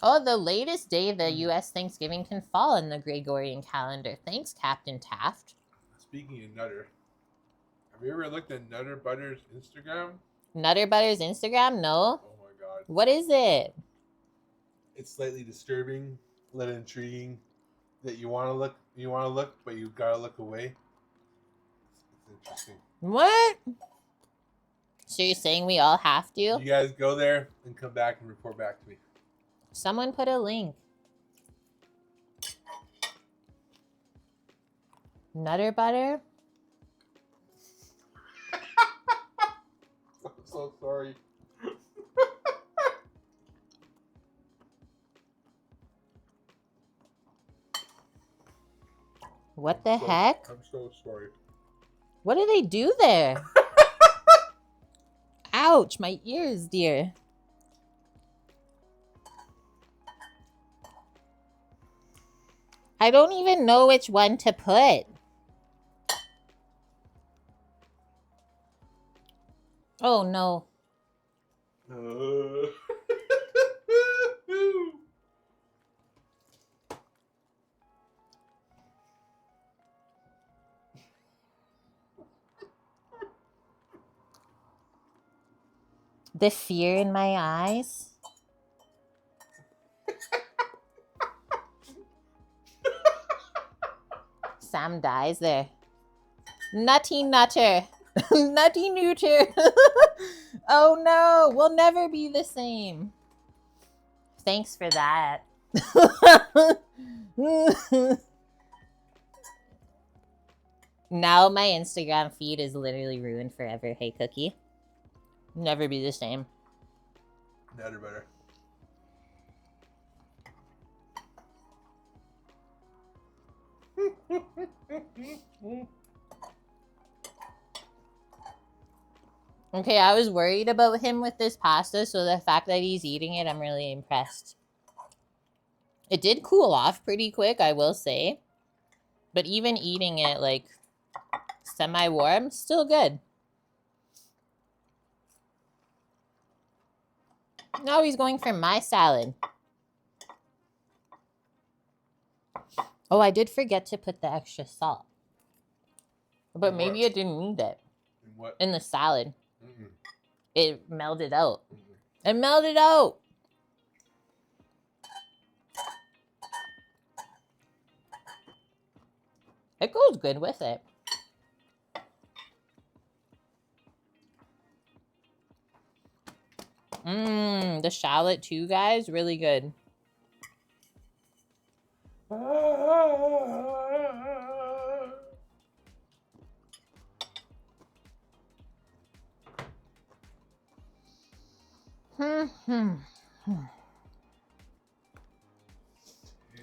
Oh, the latest day of the U.S. Thanksgiving can fall in the Gregorian calendar. Thanks, Captain Taft. Speaking of Nutter, have you ever looked at Nutter Butter's Instagram? Nutter Butter's Instagram? No. Oh my god. What is it? It's slightly disturbing, a little intriguing. That you want to look, but you gotta look away. It's interesting. What? So you're saying we all have to? You guys go there and come back and report back to me. Someone put a link. Nutter Butter? I'm so sorry. What the heck? I'm so sorry. What do they do there? Ouch, my ears, dear. I don't even know which one to put. Oh, no. The fear in my eyes. Sam dies there. Nutty nutter. Nutty neuter. Oh no, we'll never be the same. Thanks for that. Now my Instagram feed is literally ruined forever. Hey, Cookie. Never be the same. Never better. Okay, I was worried about him with this pasta, so the fact that he's eating it, I'm really impressed. It did cool off pretty quick, I will say. But even eating it, like, semi-warm, still good. Now he's going for my salad. Oh, I did forget to put the extra salt. But maybe it didn't need it. In what? In the salad. Mm-mm. It melded out. Mm-mm. It melded out. It goes good with it. The shallot too, guys. Really good.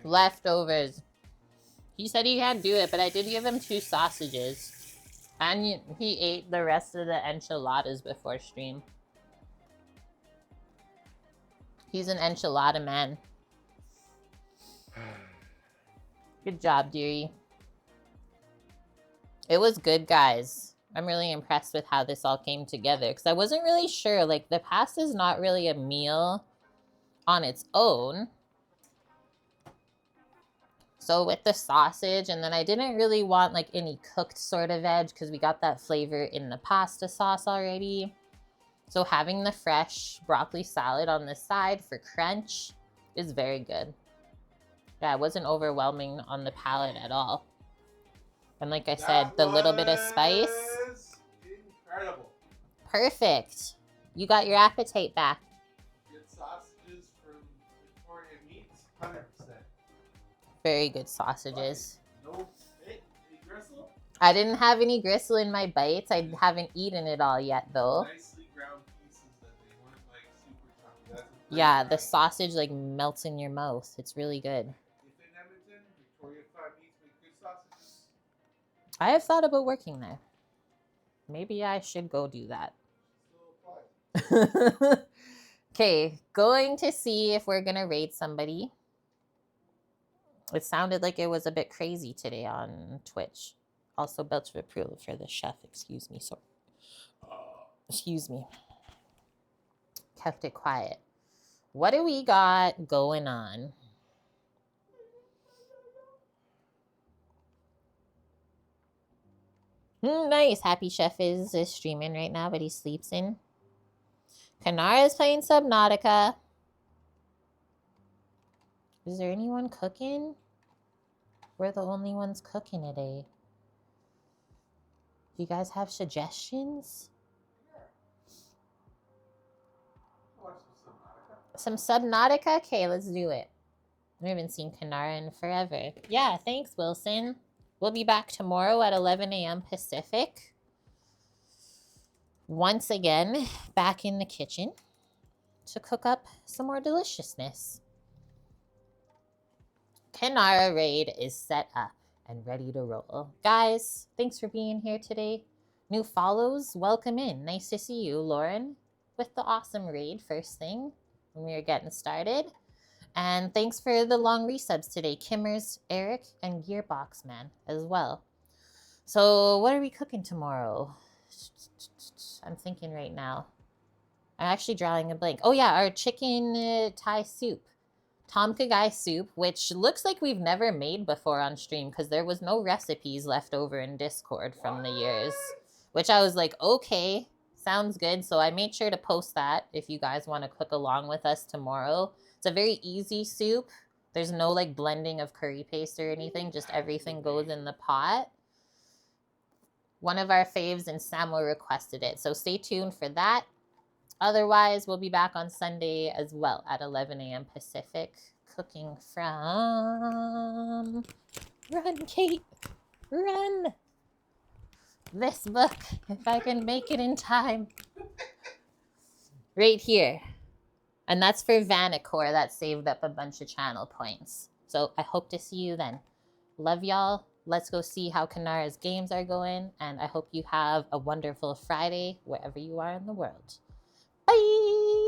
Leftovers. He said he can't do it, but I did give him 2 sausages. And he ate the rest of the enchiladas before stream. He's an enchilada man. Good job, dearie. It was good, guys. I'm really impressed with how this all came together, because I wasn't really sure. Like, the pasta is not really a meal on its own. So with the sausage, and then I didn't really want like any cooked sort of veg because we got that flavor in the pasta sauce already. So having the fresh broccoli salad on the side for crunch is very good. Yeah, it wasn't overwhelming on the palate at all. And like I said, the little bit of spice. Incredible. Perfect. You got your appetite back. Good sausages from Victoria Meats, 100%. Very good sausages. No steak, any gristle? I didn't have any gristle in my bites. I haven't eaten it all yet, though. Nicely ground pieces that they weren't like super chunky. That's Yeah, the sausage like melts in your mouth. It's really good. If in Edmonton, Victoria Farm Meats make good sausages. I have thought about working there. Maybe I should go do that. Still applies. Okay, going to see if we're gonna rate somebody. It sounded like it was a bit crazy today on Twitch. Also, belch of approval for the chef. Excuse me. So, excuse me. Kept it quiet. What do we got going on? Nice. Happy Chef is streaming right now, but he sleeps in. Kanara is playing Subnautica. Is there anyone cooking? We're the only ones cooking today. Do you guys have suggestions? Some Subnautica? Okay, let's do it. We haven't seen Kanara in forever. Yeah, thanks, Wilson. We'll be back tomorrow at 11 a.m. Pacific. Once again, back in the kitchen to cook up some more deliciousness. Kanara raid is set up and ready to roll. Guys, thanks for being here today. New follows, welcome in. Nice to see you, Lauren, with the awesome raid first thing when we were getting started. And thanks for the long resubs today, Kimmers, Eric, and Gearbox Man as well. So what are we cooking tomorrow? I'm thinking right now. I'm actually drawing a blank. Oh yeah, our chicken Thai soup. Tom Kha Gai soup, which looks like we've never made before on stream because there was no recipes left over in Discord from the years. Which I was like, okay, Sounds good. So I made sure to post that if you guys want to cook along with us tomorrow. It's a very easy soup. There's no like blending of curry paste or anything. Just everything goes in the pot. One of our faves and Samuel requested it. So stay tuned for that. Otherwise, we'll be back on Sunday as well at 11 a.m. Pacific, cooking from... Run, Kate! Run! This book, if I can make it in time. Right here. And that's for Vanacore that saved up a bunch of channel points. So I hope to see you then. Love y'all. Let's go see how Kanara's games are going. And I hope you have a wonderful Friday wherever you are in the world. Bye!